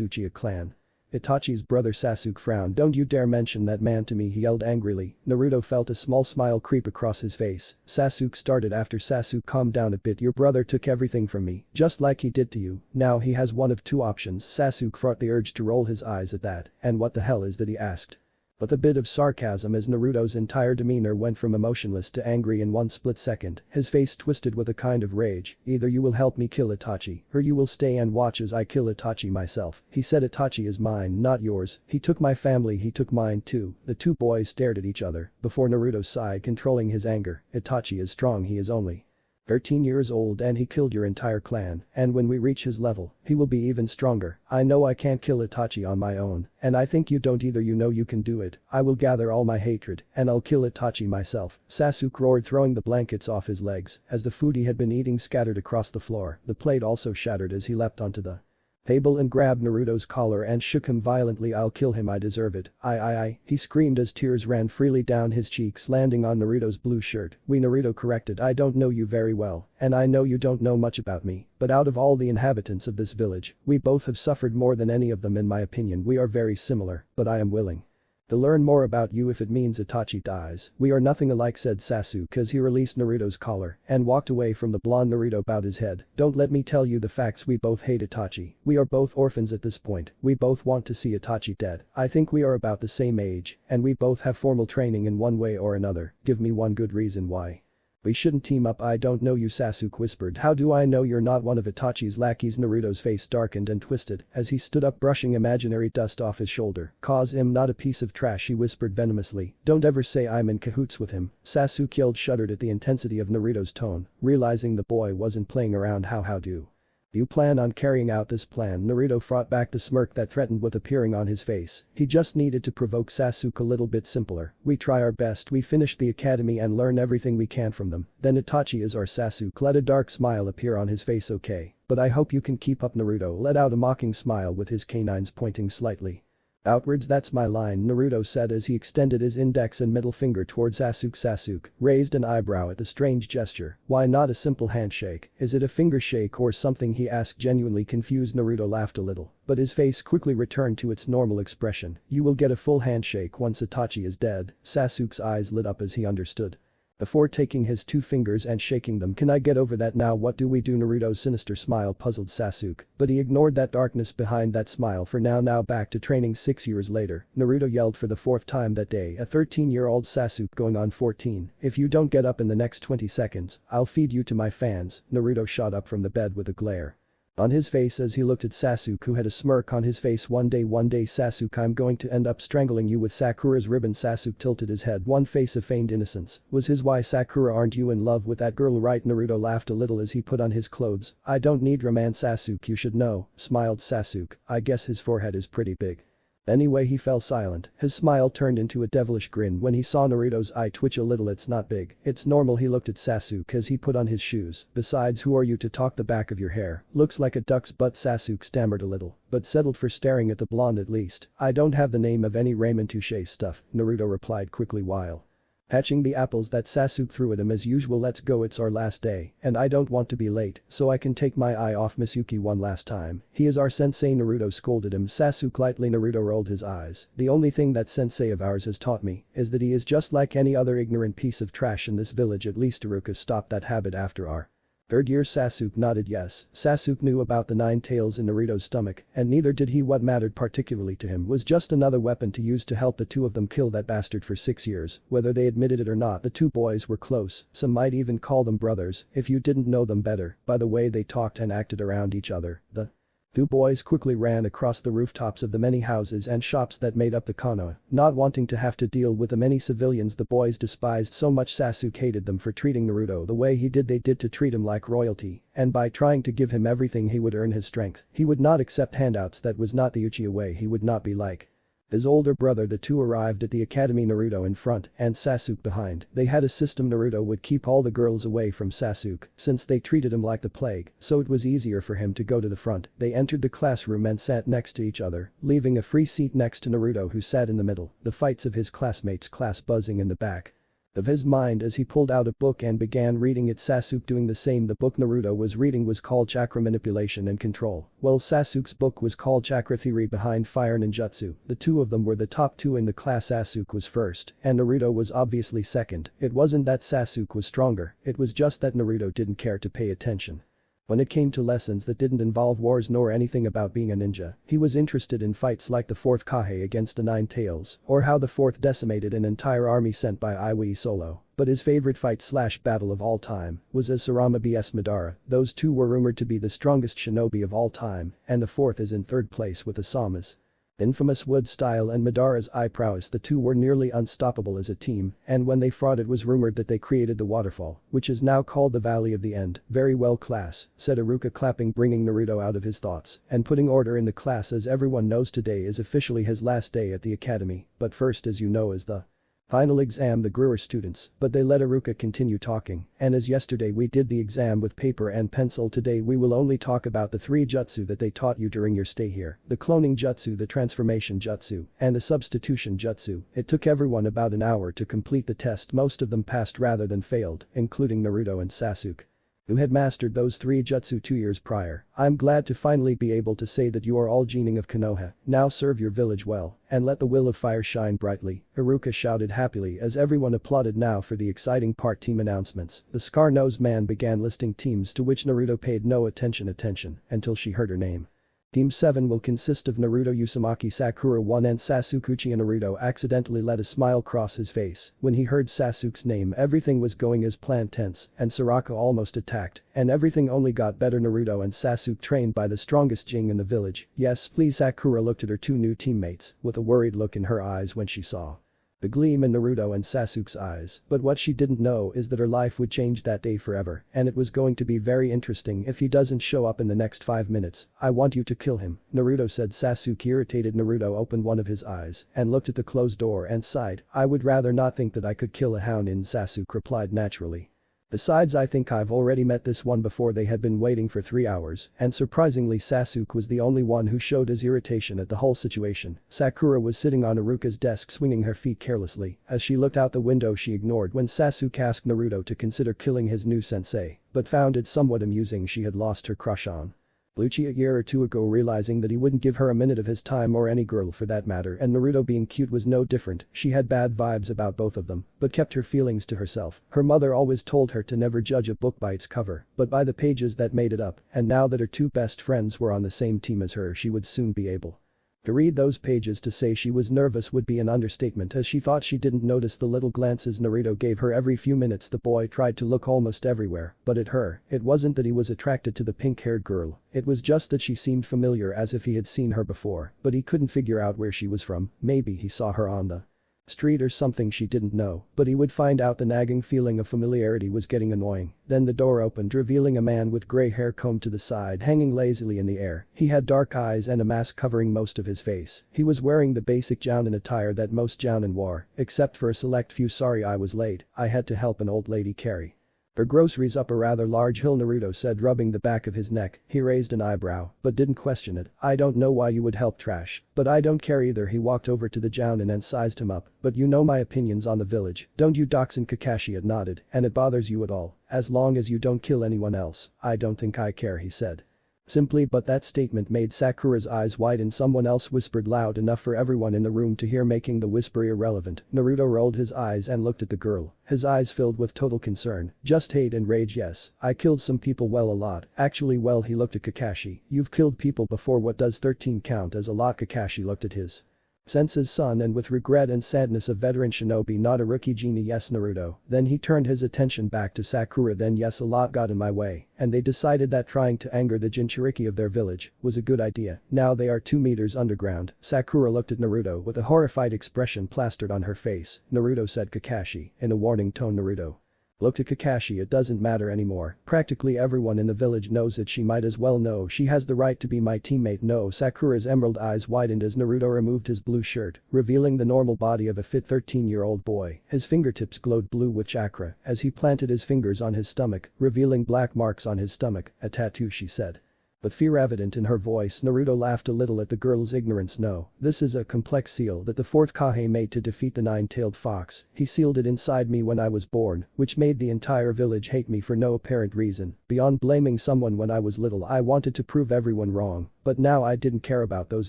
Speaker 1: Uchiha clan?" Itachi's brother Sasuke frowned. "Don't you dare mention that man to me," he yelled angrily. Naruto felt a small smile creep across his face. Sasuke started. After Sasuke calmed down a bit, "Your brother took everything from me, just like he did to you. Now he has one of two options." Sasuke fought the urge to roll his eyes at that. "And what the hell is that?" he asked. With a bit of sarcasm as Naruto's entire demeanor went from emotionless to angry in one split second, his face twisted with a kind of rage. "Either you will help me kill Itachi, or you will stay and watch as I kill Itachi myself." He said, "Itachi is mine, not yours. He took my family, he took mine too." The two boys stared at each other before Naruto sighed, controlling his anger. "Itachi is strong, he is only 13 years old and he killed your entire clan, and when we reach his level, he will be even stronger. I know I can't kill Itachi on my own, and I think you don't either. You know you can do it. I will gather all my hatred, and I'll kill Itachi myself." Sasuke roared, throwing the blankets off his legs as the food he had been eating scattered across the floor. The plate also shattered as he leapt onto the table and grabbed Naruto's collar and shook him violently. "I'll kill him, I deserve it. I," he screamed as tears ran freely down his cheeks, landing on Naruto's blue shirt. Naruto corrected, "I don't know you very well, and I know you don't know much about me, but out of all the inhabitants of this village, we both have suffered more than any of them. In my opinion, we are very similar, but I am willing to learn more about you if it means Itachi dies." "We are nothing alike," said Sasuke as he released Naruto's collar and walked away from the blonde. Naruto bowed his head. "Don't let me tell you the facts. We both hate Itachi. We are both orphans at this point. We both want to see Itachi dead. I think we are about the same age, and we both have formal training in one way or another. Give me one good reason why we shouldn't team up." "I don't know you," Sasuke whispered. "How do I know you're not one of Itachi's lackeys?" Naruto's face darkened and twisted as he stood up, brushing imaginary dust off his shoulder. "Cause him not a piece of trash," he whispered venomously. "Don't ever say I'm in cahoots with him." Sasuke yelled, shuddered at the intensity of Naruto's tone, realizing the boy wasn't playing around. How do you plan on carrying out this plan?" Naruto fought back the smirk that threatened with appearing on his face. He just needed to provoke Sasuke a little bit simpler. "We try our best. We finish the academy and learn everything we can from them. Then Itachi is our." Sasuke let a dark smile appear on his face. "Okay, but I hope you can keep up." Naruto let out a mocking smile with his canines pointing slightly outwards. "That's my line," Naruto said as he extended his index and middle finger towards Sasuke. Sasuke raised an eyebrow at the strange gesture. "Why not a simple handshake? Is it a finger shake or something?" he asked, genuinely confused. Naruto laughed a little, but his face quickly returned to its normal expression. "You will get a full handshake once Itachi is dead." Sasuke's eyes lit up as he understood. Before taking his two fingers and shaking them, "Can I get over that now? What do we do?" Naruto's sinister smile puzzled Sasuke, but he ignored that darkness behind that smile for now. Now back to training. 6 years later, Naruto yelled for the fourth time that day. A 13-year-old Sasuke going on 14. "If you don't get up in the next 20 seconds, I'll feed you to my fans." Naruto shot up from the bed with a glare on his face as he looked at Sasuke, who had a smirk on his face. One day Sasuke, I'm going to end up strangling you with Sakura's ribbon." Sasuke tilted his head, one face of feigned innocence. "Was his why Sakura? Aren't you in love with that girl, right?" Naruto laughed a little as he put on his clothes. "I don't need romance, Sasuke, you should know," smiled Sasuke. "I guess his forehead is pretty big." Anyway, he fell silent. His smile turned into a devilish grin when he saw Naruto's eye twitch a little. "It's not big. It's normal." He looked at Sasuke as he put on his shoes. "Besides, who are you to talk? The back of your hair looks like a duck's butt." Sasuke stammered a little, but settled for staring at the blonde. "At least, I don't have the name of any Raymond Touche stuff," Naruto replied quickly while Hatching the apples that Sasuke threw at him as usual. Let's go, it's our last day, and I don't want to be late, so I can take my eye off Misuki one last time. He is our sensei, Naruto scolded him. Sasuke lightly. Naruto rolled his eyes. The only thing that sensei of ours has taught me is that he is just like any other ignorant piece of trash in this village. At least Iruka stopped that habit after our third year. Sasuke nodded yes. Sasuke knew about the 9 tails in Naruto's stomach, and neither did he. What mattered particularly to him was just another weapon to use to help the two of them kill that bastard for 6 years. Whether they admitted it or not, the two boys were close, some might even call them brothers if you didn't know them better by the way they talked and acted around each other. The two boys quickly ran across the rooftops of the many houses and shops that made up the Konoha, not wanting to have to deal with the many civilians the boys despised so much. Sasuke hated them for treating Naruto the way he did. They did to treat him like royalty, and by trying to give him everything he would earn his strength. He would not accept handouts. That was not the Uchiha way. He would not be like his older brother. The two arrived at the academy, Naruto in front and Sasuke behind. They had a system. Naruto would keep all the girls away from Sasuke since they treated him like the plague, so it was easier for him to go to the front. They entered the classroom and sat next to each other, leaving a free seat next to Naruto, who sat in the middle, the fights of his classmates' class buzzing in the back of his mind as he pulled out a book and began reading it. Sasuke doing the same. The book Naruto was reading was called Chakra Manipulation and Control, while Sasuke's book was called Chakra Theory Behind Fire Ninjutsu. The two of them were the top 2 in the class. Sasuke was first, and Naruto was obviously second. It wasn't that Sasuke was stronger, it was just that Naruto didn't care to pay attention. When it came to lessons that didn't involve wars nor anything about being a ninja, he was interested in fights like the 4th Kage against the 9 tails, or how the 4th decimated an entire army sent by Iwai Solo. But his favorite fight/battle of all time was as Sarama vs Madara. Those two were rumored to be the strongest shinobi of all time, and the 4th is in 3rd place with Asama's infamous wood style and Madara's eye prowess. The two were nearly unstoppable as a team, and when they fought it was rumored that they created the waterfall, which is now called the Valley of the End. Very well, class, said Iruka, clapping, bringing Naruto out of his thoughts and putting order in the class. As everyone knows, today is officially his last day at the academy, but first, as you know, is the final exam. The Gruer students, but they let Iruka continue talking, and as yesterday we did the exam with paper and pencil, today we will only talk about the 3 jutsu that they taught you during your stay here: the cloning jutsu, the transformation jutsu, and the substitution jutsu. It took everyone about an hour to complete the test. Most of them passed rather than failed, including Naruto and Sasuke, who had mastered those 3 jutsu 2 years prior. I'm glad to finally be able to say that you are all genin of Konoha. Now serve your village well, and let the will of fire shine brightly, Iruka shouted happily as everyone applauded. Now for the exciting part: team announcements. The scar-nosed man began listing teams, to which Naruto paid no attention until she heard her name. Team 7 will consist of Naruto, Uzumaki, Sakura 1 and Sasuke. Uchiha Naruto accidentally let a smile cross his face when he heard Sasuke's name. Everything was going as planned. Tense and Soraka almost attacked, and everything only got better. Naruto and Sasuke trained by the strongest Jin in the village. Yes, please. Sakura looked at her 2 new teammates with a worried look in her eyes when she saw the gleam in Naruto and Sasuke's eyes, but what she didn't know is that her life would change that day forever, and it was going to be very interesting if he doesn't show up in the next 5 minutes. I want you to kill him, Naruto said. Sasuke, irritated. Naruto opened one of his eyes and looked at the closed door and sighed. I would rather not think that I could kill a Hounin, Sasuke replied naturally. Besides, I think I've already met this one before. They had been waiting for 3 hours, and surprisingly Sasuke was the only one who showed his irritation at the whole situation. Sakura was sitting on Iruka's desk swinging her feet carelessly. As she looked out the window, she ignored when Sasuke asked Naruto to consider killing his new sensei, but found it somewhat amusing. She had lost her crush on Lucci a year or 2 ago, realizing that he wouldn't give her a minute of his time, or any girl for that matter, and Naruto being cute was no different. She had bad vibes about both of them, but kept her feelings to herself. Her mother always told her to never judge a book by its cover, but by the pages that made it up, and now that her 2 best friends were on the same team as her, she would soon be able to read those pages. To say she was nervous would be an understatement, as she thought she didn't notice the little glances Naruto gave her every few minutes. The boy tried to look almost everywhere, but at her. It wasn't that he was attracted to the pink-haired girl, it was just that she seemed familiar, as if he had seen her before, but he couldn't figure out where she was from. Maybe he saw her on the street or something she didn't know, but he would find out. The nagging feeling of familiarity was getting annoying. Then the door opened, revealing a man with gray hair combed to the side, hanging lazily in the air. He had dark eyes and a mask covering most of his face. He was wearing the basic Jounin attire that most Jounin wore, except for a select few. Sorry I was late, I had to help an old lady carry "Her groceries up a rather large hill," Naruto said, rubbing the back of his neck. He raised an eyebrow, but didn't question it. "I don't know why you would help trash, but I don't care either." He walked over to the Jounin and sized him up. "But you know my opinions on the village, don't you?" Doxin Kakashi had nodded. "And it bothers you at all. As long as you don't kill anyone else, I don't think I care," he said. Simply, but that statement made Sakura's eyes widen. Someone else whispered loud enough for everyone in the room to hear, making the whisper irrelevant. Naruto rolled his eyes and looked at the girl, his eyes filled with total concern. "Just hate and rage? Yes, I killed some people, well, a lot. Actually, well." He looked at Kakashi. "You've killed people before, what does 13 count as a lot?" Kakashi looked at his Sensei's son and with regret and sadness, "A veteran shinobi, not a rookie genie." "Yes, Naruto." Then he turned his attention back to Sakura. "Then yes, a lot got in my way, and they decided that trying to anger the Jinchuriki of their village was a good idea. Now they are 2 meters underground." Sakura looked at Naruto with a horrified expression plastered on her face. "Naruto," said Kakashi in a warning tone. Naruto looked at Kakashi. "It doesn't matter anymore. Practically everyone in the village knows it. She might as well know she has the right to be my teammate." "No." Sakura's emerald eyes widened as Naruto removed his blue shirt, revealing the normal body of a fit 13-year-old boy. His fingertips glowed blue with chakra as he planted his fingers on his stomach, revealing black marks on his stomach. "A tattoo," she said, with fear evident in her voice. Naruto laughed a little at the girl's ignorance. "No, this is a complex seal that the 4th Kage made to defeat the 9-tailed fox. He sealed it inside me when I was born, which made the entire village hate me for no apparent reason. Beyond blaming someone when I was little, I wanted to prove everyone wrong, but now I didn't care about those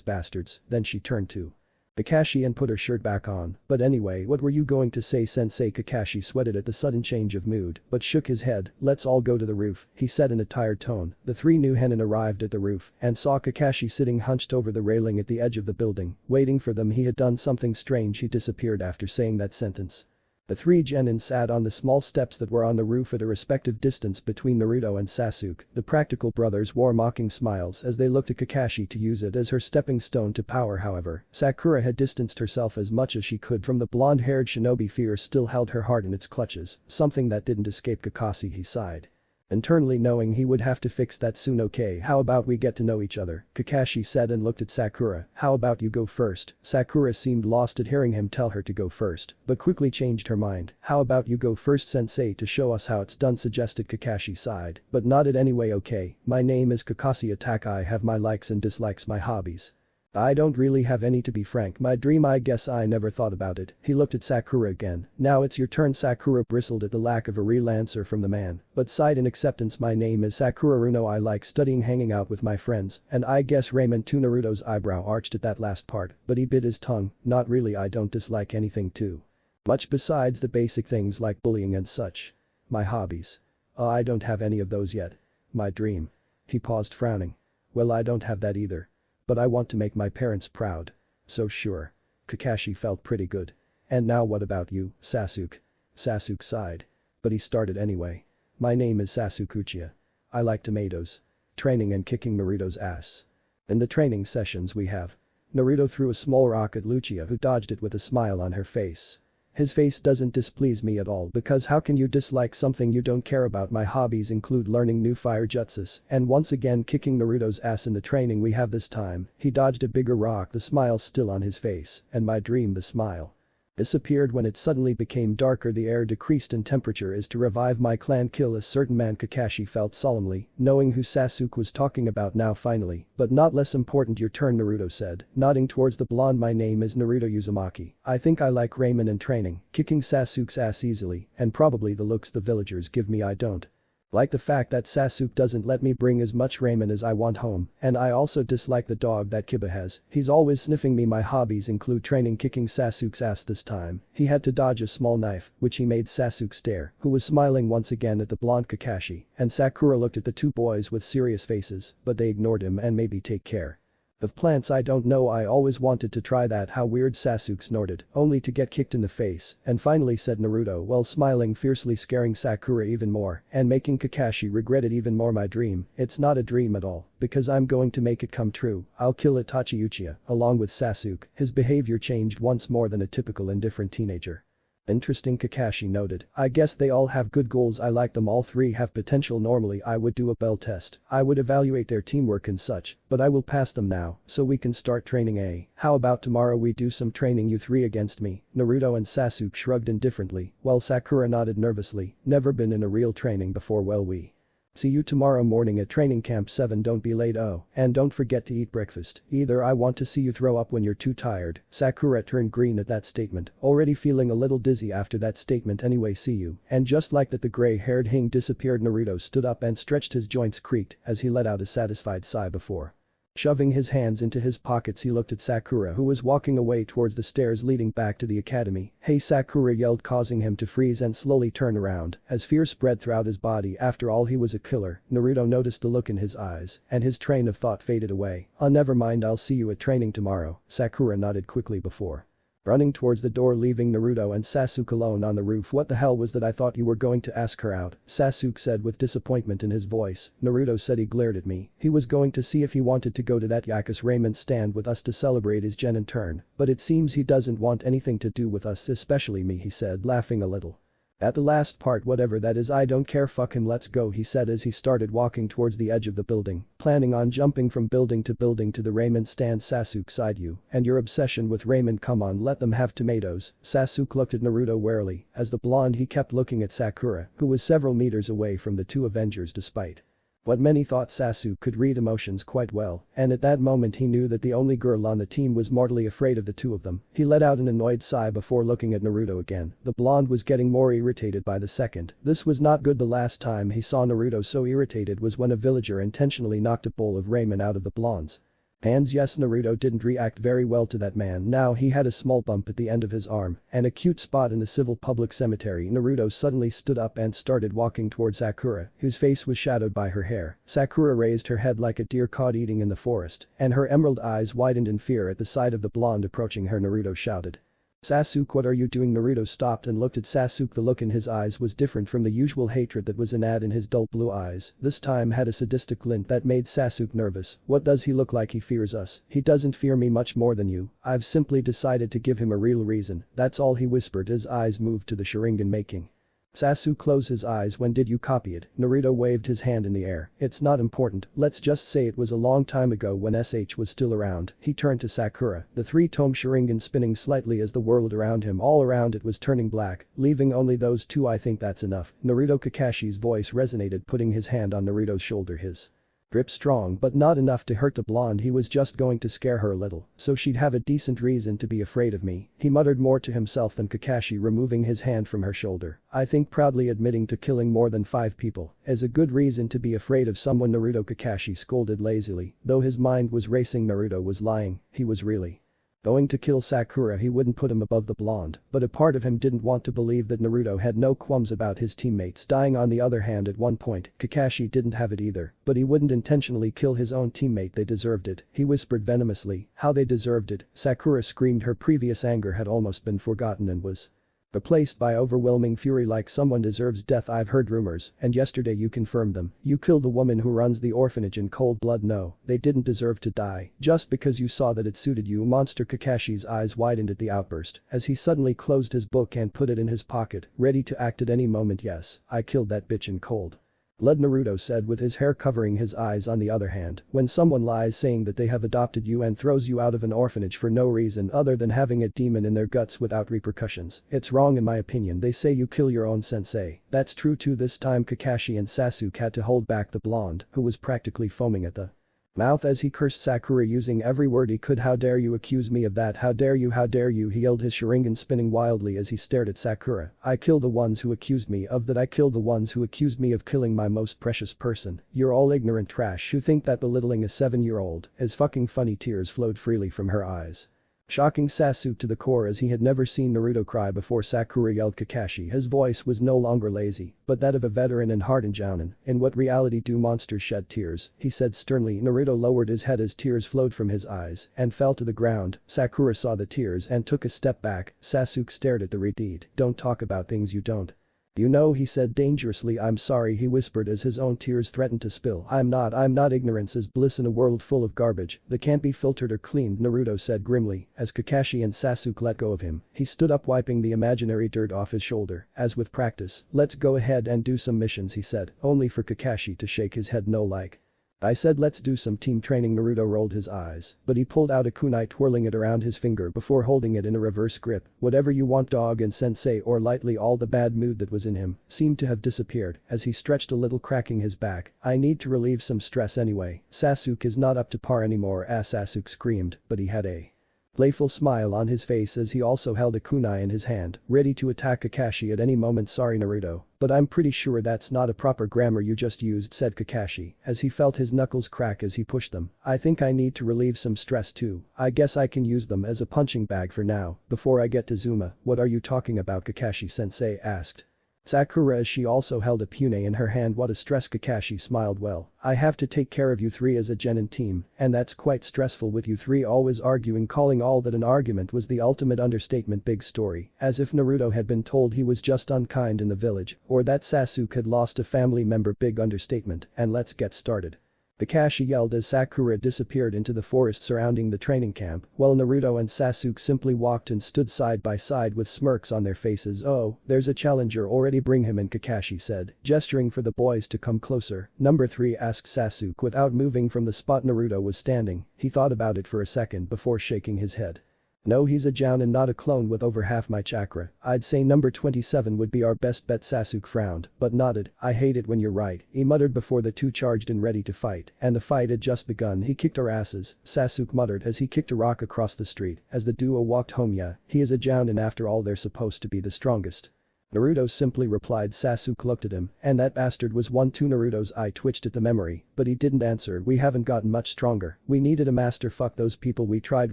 Speaker 1: bastards." Then she turned to Kakashi and put her shirt back on. "But anyway, what were you going to say, sensei?" Kakashi sweated at the sudden change of mood, but shook his head. "Let's all go to the roof," he said in a tired tone. The 3 new Henin arrived at the roof and saw Kakashi sitting hunched over the railing at the edge of the building, waiting for them. He had done something strange. He disappeared after saying that sentence. The 3 genin sat on the small steps that were on the roof at a respective distance between Naruto and Sasuke. The practical brothers wore mocking smiles as they looked at Kakashi to use it as her stepping stone to power. However, Sakura had distanced herself as much as she could from the blonde-haired shinobi. Fear still held her heart in its clutches, something that didn't escape Kakashi. He sighed internally, knowing he would have to fix that soon. "Okay, how about we get to know each other?" Kakashi said and looked at Sakura. "How about you go first?" Sakura seemed lost at hearing him tell her to go first, but quickly changed her mind. "How about you go first, sensei, to show us how it's done?" suggested. Kakashi sighed, but nodded anyway. "Okay, my name is Kakashi Attack. I have my likes and dislikes, my hobbies. I don't really have any, to be frank. My dream, I guess I never thought about it." He looked at Sakura again. "Now it's your turn." Sakura bristled at the lack of a real answer from the man, but sighed in acceptance. "My name is Sakura Runo. I like studying, hanging out with my friends, and I guess ramen too." Naruto's eyebrow arched at that last part, but he bit his tongue. "Not really, I don't dislike anything too much besides the basic things like bullying and such. My hobbies? I don't have any of those yet. My dream?" He paused, frowning. "Well, I don't have that either. But I want to make my parents proud." "So sure." Kakashi felt pretty good. "And now what about you, Sasuke?" Sasuke sighed. But he started anyway. "My name is Sasuke Uchiha. I like tomatoes. Training and kicking Naruto's ass. In the training sessions we have." Naruto threw a small rock at Lucia, who dodged it with a smile on her face. "His face doesn't displease me at all, because how can you dislike something you don't care about? My hobbies include learning new fire jutsus and once again kicking Naruto's ass in the training we have this time." He dodged a bigger rock, the smile still on his face. "And my dream," the smile disappeared when it suddenly became darker. "The air decreased in temperature is to revive my clan, kill a certain man." Kakashi felt solemnly, knowing who Sasuke was talking about now. "Finally, but not less important, your turn," Naruto said, nodding towards the blonde. "My name is Naruto Uzumaki. I think I like ramen and training, kicking Sasuke's ass easily, and probably the looks the villagers give me. I don't like the fact that Sasuke doesn't let me bring as much ramen as I want home, and I also dislike the dog that Kiba has. He's always sniffing me." "My hobbies include training, kicking Sasuke's ass." This time, he had to dodge a small knife, which he made Sasuke stare, who was smiling once again at the blonde Kakashi, and Sakura looked at the 2 boys with serious faces, but they ignored him. "And maybe take care of plants." "I don't know, I always wanted to try that." "How weird." Sasuke snorted, only to get kicked in the face, and finally said Naruto while smiling fiercely, scaring Sakura even more and making Kakashi regret it even more. "My dream? It's not a dream at all, because I'm going to make it come true. I'll kill Itachi Uchiha along with Sasuke." His behavior changed once more than a typical indifferent teenager. Interesting, Kakashi noted. I guess they all have good goals. I like them. All three have potential. Normally I would do a bell test. I would evaluate their teamwork and such, but I will pass them now, so we can start training. How about tomorrow we do some training, you three against me? Naruto and Sasuke shrugged indifferently, while Sakura nodded nervously. Never been in a real training before. Well, we see you tomorrow morning at training camp 7. Don't be late. Oh, and don't forget to eat breakfast. Either. I want to see you throw up when you're too tired. Sakura turned green at that statement, already feeling a little dizzy after that statement. Anyway, see you. And just like that, the gray-haired Hing disappeared. Naruto stood up and stretched. His joints creaked as he let out a satisfied sigh before shoving his hands into his pockets. He looked at Sakura, who was walking away towards the stairs leading back to the academy. Hey, Sakura yelled, causing him to freeze and slowly turn around as fear spread throughout his body. After all, he was a killer. Naruto noticed the look in his eyes and his train of thought faded away. Oh, never mind, I'll see you at training tomorrow. Sakura nodded quickly before running towards the door, leaving Naruto and Sasuke alone on the roof. What the hell was that? I thought you were going to ask her out, Sasuke said with disappointment in his voice. Naruto said he glared at me. He was going to see if he wanted to go to that Yaku's ramen stand with us to celebrate his genin turn, but it seems he doesn't want anything to do with us, especially me, he said, laughing a little at the last part. Whatever that is, I don't care. Fuck him, let's go, he said as he started walking towards the edge of the building, planning on jumping from building to the ramen stand. Sasuke sighed. You and your obsession with ramen, come on, let them have tomatoes. Sasuke looked at Naruto warily. As the blonde, he kept looking at Sakura, who was several meters away from the two Avengers. Despite what many thought, Sasuke could read emotions quite well, and at that moment he knew that the only girl on the team was mortally afraid of the two of them. He let out an annoyed sigh before looking at Naruto again. The blonde was getting more irritated by the second. This was not good. The last time he saw Naruto so irritated was when a villager intentionally knocked a bowl of ramen out of the blonde's hands. Yes, Naruto didn't react very well to that man. Now he had a small bump at the end of his arm and a cute spot in the civil public cemetery. Naruto suddenly stood up and started walking towards Sakura, whose face was shadowed by her hair. Sakura raised her head like a deer caught eating in the forest, and her emerald eyes widened in fear at the sight of the blonde approaching her. Naruto shouted, Sasuke, what are you doing? Naruto stopped and looked at Sasuke. The look in his eyes was different from the usual hatred that was in his dull blue eyes. This time had a sadistic glint that made Sasuke nervous. What does he look like? He fears us. He doesn't fear me much more than you. I've simply decided to give him a real reason. That's all, he whispered. His eyes moved to the Sharingan, making Sasuke close his eyes. When did you copy it? Naruto waved his hand in the air. It's not important. Let's just say it was a long time ago when SH was still around. He turned to Sakura, the three-tome Sharingan spinning slightly as the world around him, all around it, was turning black, leaving only those two. I think that's enough. Naruto. Kakashi's voice resonated, putting his hand on Naruto's shoulder. His grip strong but not enough to hurt the blonde. He was just going to scare her a little, so she'd have a decent reason to be afraid of me. He muttered more to himself than Kakashi, removing his hand from her shoulder. I think proudly admitting to killing more than 5 people is a good reason to be afraid of someone. Naruto. Kakashi scolded lazily, though his mind was racing. Naruto was lying. He was really going to kill Sakura. He wouldn't put him above the blonde, but a part of him didn't want to believe that Naruto had no qualms about his teammates dying. On the other hand, at one point, Kakashi didn't have it either, but he wouldn't intentionally kill his own teammate. They deserved it, he whispered venomously. How they deserved it? Sakura screamed. Her previous anger had almost been forgotten and was replaced by overwhelming fury, like someone deserves death. I've heard rumors, and yesterday you confirmed them. You killed the woman who runs the orphanage in cold blood. No, they didn't deserve to die, just because you saw that it suited you. Monster. Kakashi's eyes widened at the outburst as he suddenly closed his book and put it in his pocket, ready to act at any moment. Yes, I killed that bitch in cold blood, Naruto said with his hair covering his eyes. On the other hand, when someone lies saying that they have adopted you and throws you out of an orphanage for no reason other than having a demon in their guts without repercussions, it's wrong in my opinion. They say you kill your own sensei. That's true too. This time Kakashi and Sasuke had to hold back the blonde, who was practically foaming at the mouth as he cursed Sakura using every word he could. How dare you accuse me of that? How dare you? How dare you? He yelled, his Sharingan spinning wildly as he stared at Sakura. I killed the ones who accused me of that. I killed the ones who accused me of killing my most precious person. You're all ignorant trash who think that belittling a 7-year-old is fucking funny. Tears flowed freely from her eyes, shocking Sasuke to the core as he had never seen Naruto cry before. Sakura yelled Kakashi. His voice was no longer lazy, but that of a veteran and hardened jounin. In what reality do monsters shed tears? He said sternly. Naruto lowered his head as tears flowed from his eyes and fell to the ground. Sakura saw the tears and took a step back. Sasuke stared at the deed. Don't talk about things you don't You know, he said dangerously. I'm sorry, he whispered as his own tears threatened to spill. I'm not. Ignorance is bliss in a world full of garbage that can't be filtered or cleaned, Naruto said grimly as Kakashi and Sasuke let go of him. He stood up wiping the imaginary dirt off his shoulder. As with practice, let's go ahead and do some missions, he said, only for Kakashi to shake his head no like. I said let's do some team training. Naruto rolled his eyes, but he pulled out a kunai, twirling it around his finger before holding it in a reverse grip. Whatever you want, dog, and sensei, or lightly, all the bad mood that was in him seemed to have disappeared as he stretched a little, cracking his back. I need to relieve some stress anyway. Sasuke is not up to par anymore, Sasuke screamed, but he had a playful smile on his face as he also held a kunai in his hand, ready to attack Kakashi at any moment. Sorry Naruto, but I'm pretty sure that's not a proper grammar you just used, said Kakashi as he felt his knuckles crack as he pushed them. I think I need to relieve some stress too. I guess I can use them as a punching bag for now, before I get to Zuma. What are you talking about, Kakashi-sensei asked Sakura as she also held a pune in her hand. What a stress, Kakashi smiled. Well, I have to take care of you three as a genin team, and that's quite stressful with you three always arguing. Calling all that an argument was the ultimate understatement. Big story, as if Naruto had been told he was just unkind in the village, or that Sasuke had lost a family member. Big understatement, and let's get started. Kakashi yelled as Sakura disappeared into the forest surrounding the training camp, while Naruto and Sasuke simply walked and stood side by side with smirks on their faces. Oh, there's a challenger already, bring him in, Kakashi said, gesturing for the boys to come closer. Number 3, asked Sasuke without moving from the spot Naruto was standing. He thought about it for a second before shaking his head. No, he's a Jounin, not a clone with over half my chakra. I'd say number 27 would be our best bet. Sasuke frowned, but nodded. I hate it when you're right, he muttered before the two charged in ready to fight, and the fight had just begun. He kicked our asses, Sasuke muttered as he kicked a rock across the street as the duo walked home. Yeah, he is a Jounin after all, they're supposed to be the strongest. Naruto simply replied. Sasuke looked at him, and that bastard was one too. Naruto's eye twitched at the memory, but he didn't answer. We haven't gotten much stronger. We needed a master. Fuck those people we tried,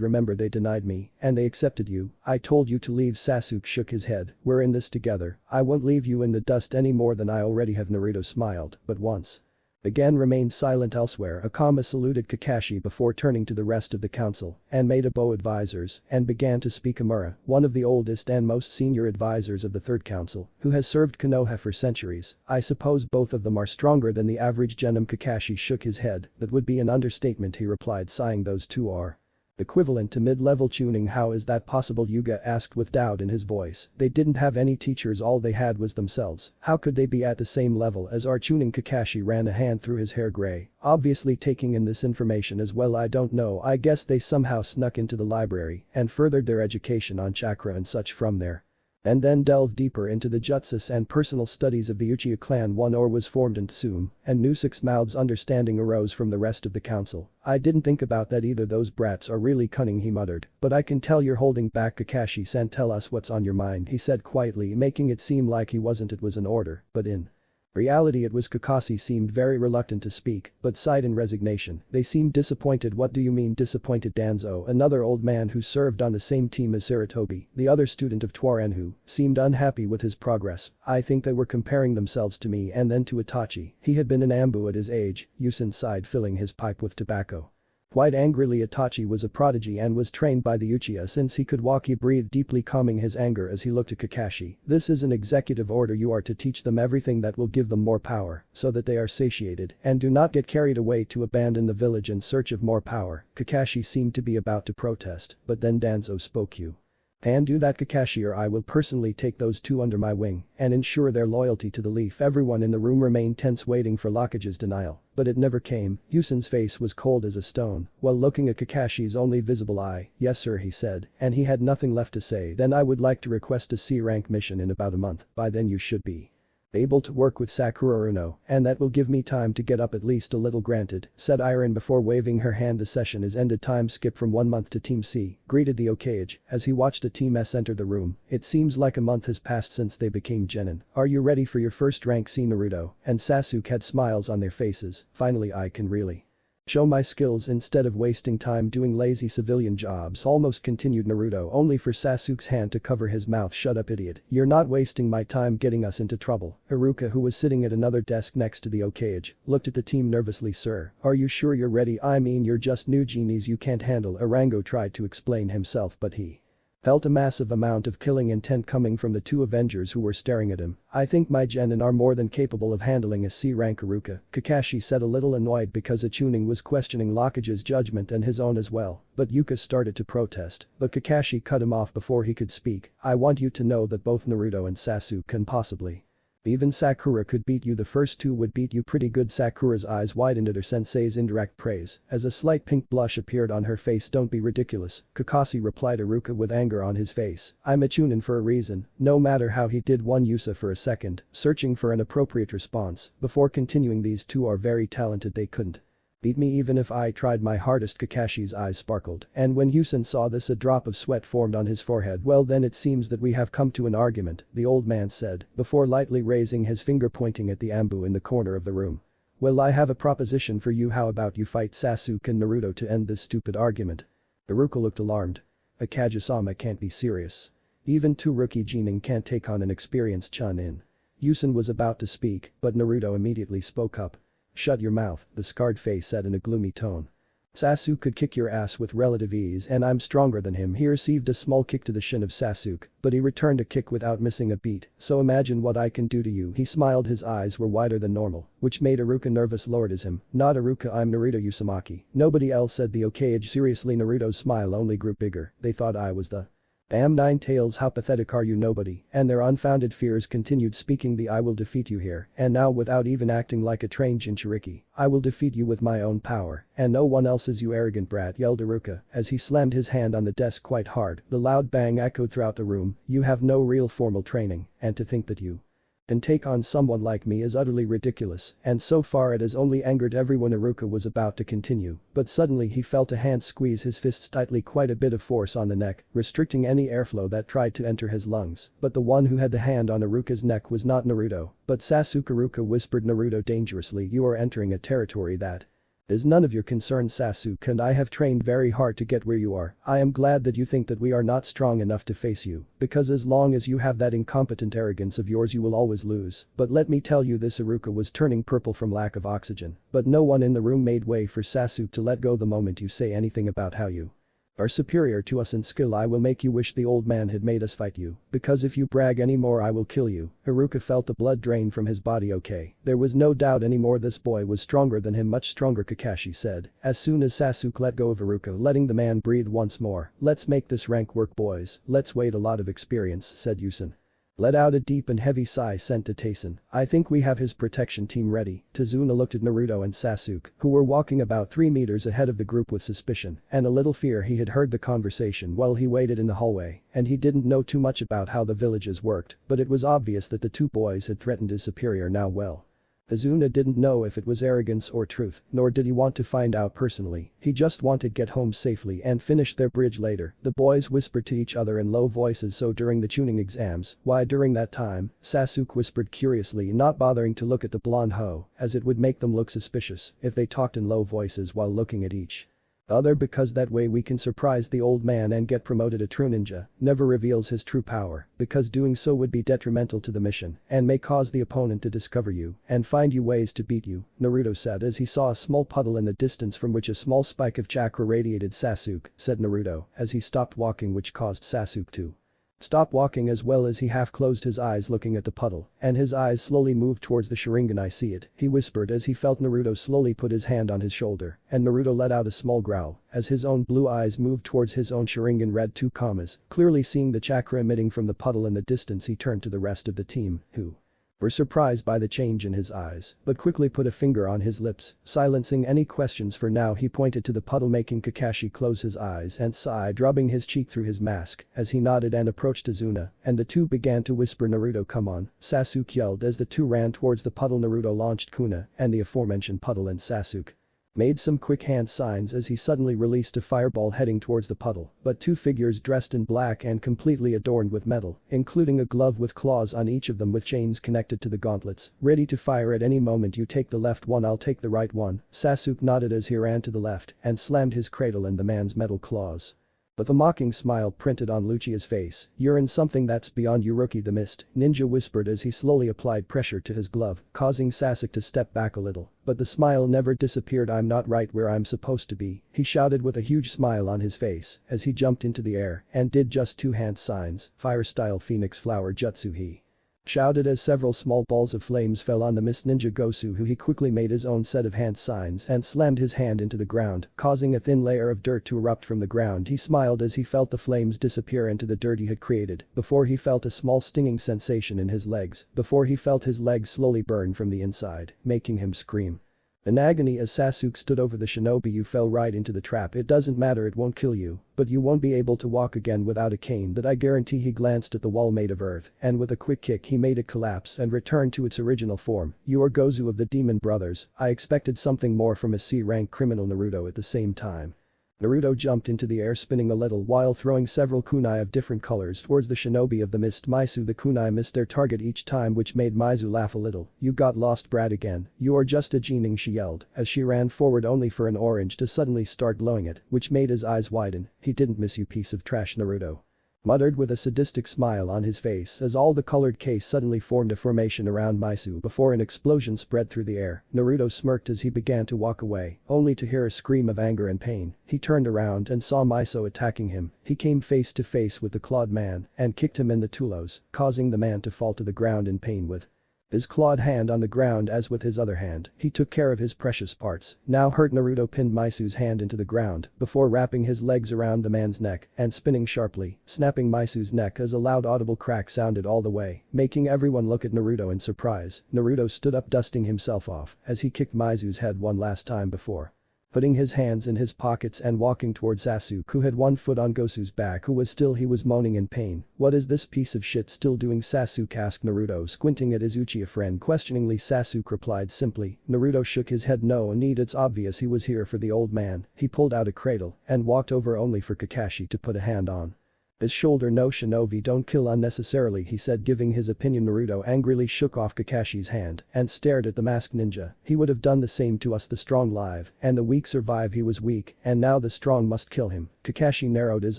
Speaker 1: remember they denied me, and they accepted you. I told you to leave. Sasuke shook his head. We're in this together. I won't leave you in the dust any more than I already have. Naruto smiled, but once again remained silent. Elsewhere, Akama saluted Kakashi before turning to the rest of the council and made a bow advisors and began to speak. Amura, one of the oldest and most senior advisors of the third council, who has served Konoha for centuries. I suppose both of them are stronger than the average genin. Kakashi shook his head. That would be an understatement, he replied, sighing. Those two are equivalent to mid-level tuning. How is that possible? Yuga asked with doubt in his voice. They didn't have any teachers, all they had was themselves. How could they be at the same level as our tuning? Kakashi ran a hand through his hair, gray, obviously taking in this information as well. I don't know, I guess they somehow snuck into the library and furthered their education on chakra and such from there. And then delved deeper into the jutsus and personal studies of the Uchiha clan. One or was formed in Tsum, and new 6 mouths understanding arose from the rest of the council. I didn't think about that either. Those brats are really cunning, he muttered. But I can tell you're holding back. Kakashi-san, tell us what's on your mind, he said quietly, making it seem like he wasn't. It was an order, but in reality it was. Kakashi seemed very reluctant to speak, but sighed in resignation. They seemed disappointed. What do you mean disappointed? Danzo, another old man who served on the same team as Sarutobi, the other student of Twarenhu, seemed unhappy with his progress. I think they were comparing themselves to me and then to Itachi. He had been an Ambu at his age, Yusin sighed, filling his pipe with tobacco. Quite angrily, Itachi was a prodigy and was trained by the Uchiha since he could walk. He breathed deeply, calming his anger as he looked at Kakashi. This is an executive order. You are to teach them everything that will give them more power, so that they are satiated and do not get carried away to abandon the village in search of more power. Kakashi seemed to be about to protest, but then Danzo spoke. You and do that, Kakashi, or I will personally take those two under my wing and ensure their loyalty to the leaf. Everyone in the room remained tense, waiting for Hokage's denial, but it never came. Yusin's face was cold as a stone while looking at Kakashi's only visible eye. Yes sir, he said, and he had nothing left to say. Then I would like to request a C-rank mission in about a month. By then you should be able to work with Sakura Uno, and that will give me time to get up at least a little. Granted, said Iron before waving her hand. The session is ended. Time skip from 1 month to Team C, greeted the Hokage as he watched the Team S enter the room. It seems like a month has passed since they became genin. Are you ready for your first rank? See, Naruto and Sasuke had smiles on their faces. Finally I can really show my skills instead of wasting time doing lazy civilian jobs, almost continued Naruto, only for Sasuke's hand to cover his mouth. Shut up, idiot. You're not wasting my time getting us into trouble. Haruka, who was sitting at another desk next to the Hokage, looked at the team nervously. Sir, are you sure you're ready? I mean, you're just new genies you can't handle. Arango tried to explain himself, but he Felt a massive amount of killing intent coming from the two Avengers who were staring at him. I think my genin are more than capable of handling a C-rank Iruka, Kakashi said, a little annoyed because Chunin was questioning Hokage's judgment and his own as well, but Yuka started to protest, but Kakashi cut him off before he could speak. I want you to know that both Naruto and Sasuke can possibly. Even Sakura could beat you, the first two would beat you pretty good. Sakura's eyes widened at her sensei's indirect praise as a slight pink blush appeared on her face. Don't be ridiculous, Kakashi replied Iruka with anger on his face. I'm a Chunin for a reason, no matter how he did. One Yusa for a second, searching for an appropriate response, before continuing. These two are very talented, they couldn't beat me even if I tried my hardest. Kakashi's eyes sparkled, and when Yusen saw this a drop of sweat formed on his forehead. Well then it seems that we have come to an argument, the old man said, before lightly raising his finger pointing at the ambu in the corner of the room. Well, I have a proposition for you. How about you fight Sasuke and Naruto to end this stupid argument? Iruka looked alarmed. Akage-sama can't be serious. Even two rookie genin can't take on an experienced Chunin. Yusen was about to speak, but Naruto immediately spoke up. Shut your mouth, the scarred face said in a gloomy tone. Sasuke could kick your ass with relative ease and I'm stronger than him. He received a small kick to the shin of Sasuke, but he returned a kick without missing a beat, so imagine what I can do to you. He smiled, his eyes were wider than normal, which made Iruka nervous. Lord is him, not Iruka, I'm Naruto Uzumaki. Nobody else, said the Hokage seriously. Naruto's smile only grew bigger. They thought I was the damn Nine Tails, how pathetic are you? Nobody, and their unfounded fears continued speaking. I will defeat you here, and now without even acting like a trained Jinchuriki. I will defeat you with my own power, and no one else's, you arrogant brat, yelled Iruka as he slammed his hand on the desk quite hard. The loud bang echoed throughout the room. You have no real formal training, and to think that you and take on someone like me is utterly ridiculous, and so far it has only angered everyone. Iruka was about to continue, but suddenly he felt a hand squeeze his fists tightly, quite a bit of force on the neck, restricting any airflow that tried to enter his lungs. But the one who had the hand on Iruka's neck was not Naruto, but Sasuke. Iruka whispered Naruto dangerously, you are entering a territory that is none of your concern, Sasuke, and I have trained very hard to get where you are. I am glad that you think that we are not strong enough to face you, because as long as you have that incompetent arrogance of yours you will always lose. But let me tell you this, Iruka was turning purple from lack of oxygen, but no one in the room made way for Sasuke to let go. The moment you say anything about how you are superior to us in skill, I will make you wish the old man had made us fight you, because if you brag anymore I will kill you. Iruka felt the blood drain from his body. Okay, there was no doubt anymore, this boy was stronger than him, much stronger, Kakashi said, as soon as Sasuke let go of Iruka, letting the man breathe once more. Let's make this rank work, boys, let's wait. A lot of experience, said Yusen. Let out a deep and heavy sigh sent to Tayson. I think we have his protection team ready. Tazuna looked at Naruto and Sasuke, who were walking about 3 meters ahead of the group with suspicion and a little fear. He had heard the conversation while he waited in the hallway, and he didn't know too much about how the villages worked, but it was obvious that the two boys had threatened his superior now. Well, Azuna didn't know if it was arrogance or truth, nor did he want to find out personally. He just wanted to get home safely and finish their bridge later. The boys whispered to each other in low voices. So during the tuning exams, why during that time, Sasuke whispered curiously, not bothering to look at the blonde hoe, as it would make them look suspicious if they talked in low voices while looking at each other, because that way we can surprise the old man and get promoted. A true ninja never reveals his true power, because doing so would be detrimental to the mission and may cause the opponent to discover you and find you ways to beat you, Naruto said as he saw a small puddle in the distance from which a small spike of chakra radiated. Sasuke, said Naruto as he stopped walking, which caused Sasuke to stop walking as well as he half closed his eyes looking at the puddle, and his eyes slowly moved towards the Sharingan. I see it, he whispered as he felt Naruto slowly put his hand on his shoulder, and Naruto let out a small growl as his own blue eyes moved towards his own Sharingan. Read 2 commas, clearly seeing the chakra emitting from the puddle in the distance. He turned to the rest of the team, who were surprised by the change in his eyes, but quickly put a finger on his lips, silencing any questions for now. He pointed to the puddle, making Kakashi close his eyes and sigh, rubbing his cheek through his mask as he nodded and approached Azuna, and the two began to whisper. Naruto, come on, Sasuke yelled as the two ran towards the puddle. Naruto launched Kuna and the aforementioned puddle, and Sasuke made some quick hand signs as he suddenly released a fireball heading towards the puddle, but 2 figures dressed in black and completely adorned with metal, including a glove with claws on each of them with chains connected to the gauntlets, ready to fire at any moment. You take the left one, I'll take the right one. Sasuke nodded as he ran to the left and slammed his cradle in the man's metal claws. With a mocking smile printed on Lucia's face, "You're in something that's beyond you, rookie," the mist ninja whispered as he slowly applied pressure to his glove, causing Sasuke to step back a little. But the smile never disappeared. "I'm not right where I'm supposed to be," he shouted with a huge smile on his face as he jumped into the air and did just two hand signs, fire-style phoenix flower jutsu he shouted as several small balls of flames fell on the mist ninja Gosu, who he quickly made his own set of hand signs and slammed his hand into the ground, causing a thin layer of dirt to erupt from the ground. He smiled as he felt the flames disappear into the dirt he had created, before he felt a small stinging sensation in his legs, before he felt his legs slowly burn from the inside, making him scream. In agony as Sasuke stood over the shinobi, "You fell right into the trap. It doesn't matter, it won't kill you, but you won't be able to walk again without a cane, that I guarantee." He glanced at the wall made of earth and with a quick kick he made it collapse and return to its original form. "You are Gozu of the Demon Brothers. I expected something more from a C-rank criminal." Naruto at the same time. Naruto jumped into the air, spinning a little while throwing several kunai of different colors towards the shinobi of the mist Maizu. The kunai missed their target each time, which made Maizu laugh a little. "You got lost, brat, again. You are just a gening," she yelled as she ran forward, only for an orange to suddenly start glowing it, which made his eyes widen. "He didn't miss you, piece of trash," Naruto muttered with a sadistic smile on his face as all the colored case suddenly formed a formation around Maizu before an explosion spread through the air. Naruto smirked as he began to walk away, only to hear a scream of anger and pain. He turned around and saw Maizu attacking him. He came face to face with the clawed man and kicked him in the tulos, causing the man to fall to the ground in pain with his clawed hand on the ground. As with his other hand, he took care of his precious parts. Now hurt. Naruto pinned Maizu's hand into the ground before wrapping his legs around the man's neck and spinning sharply, snapping Maizu's neck as a loud audible crack sounded all the way, making everyone look at Naruto in surprise. Naruto stood up, dusting himself off as he kicked Maizu's head one last time before putting his hands in his pockets and walking towards Sasuke, who had one foot on Gosu's back, who was still he was moaning in pain. "What is this piece of shit still doing?" Sasuke asked Naruto, squinting at his Uchiha friend questioningly. Sasuke replied simply. Naruto shook his head. "No need, it's obvious he was here for the old man." He pulled out a cradle and walked over, only for Kakashi to put a hand on his shoulder. "No, shinobi, don't kill unnecessarily," he said, giving his opinion. Naruto angrily shook off Kakashi's hand and stared at the masked ninja. "He would have done the same to us. The strong live and the weak survive. He was weak and now the strong must kill him." Kakashi narrowed his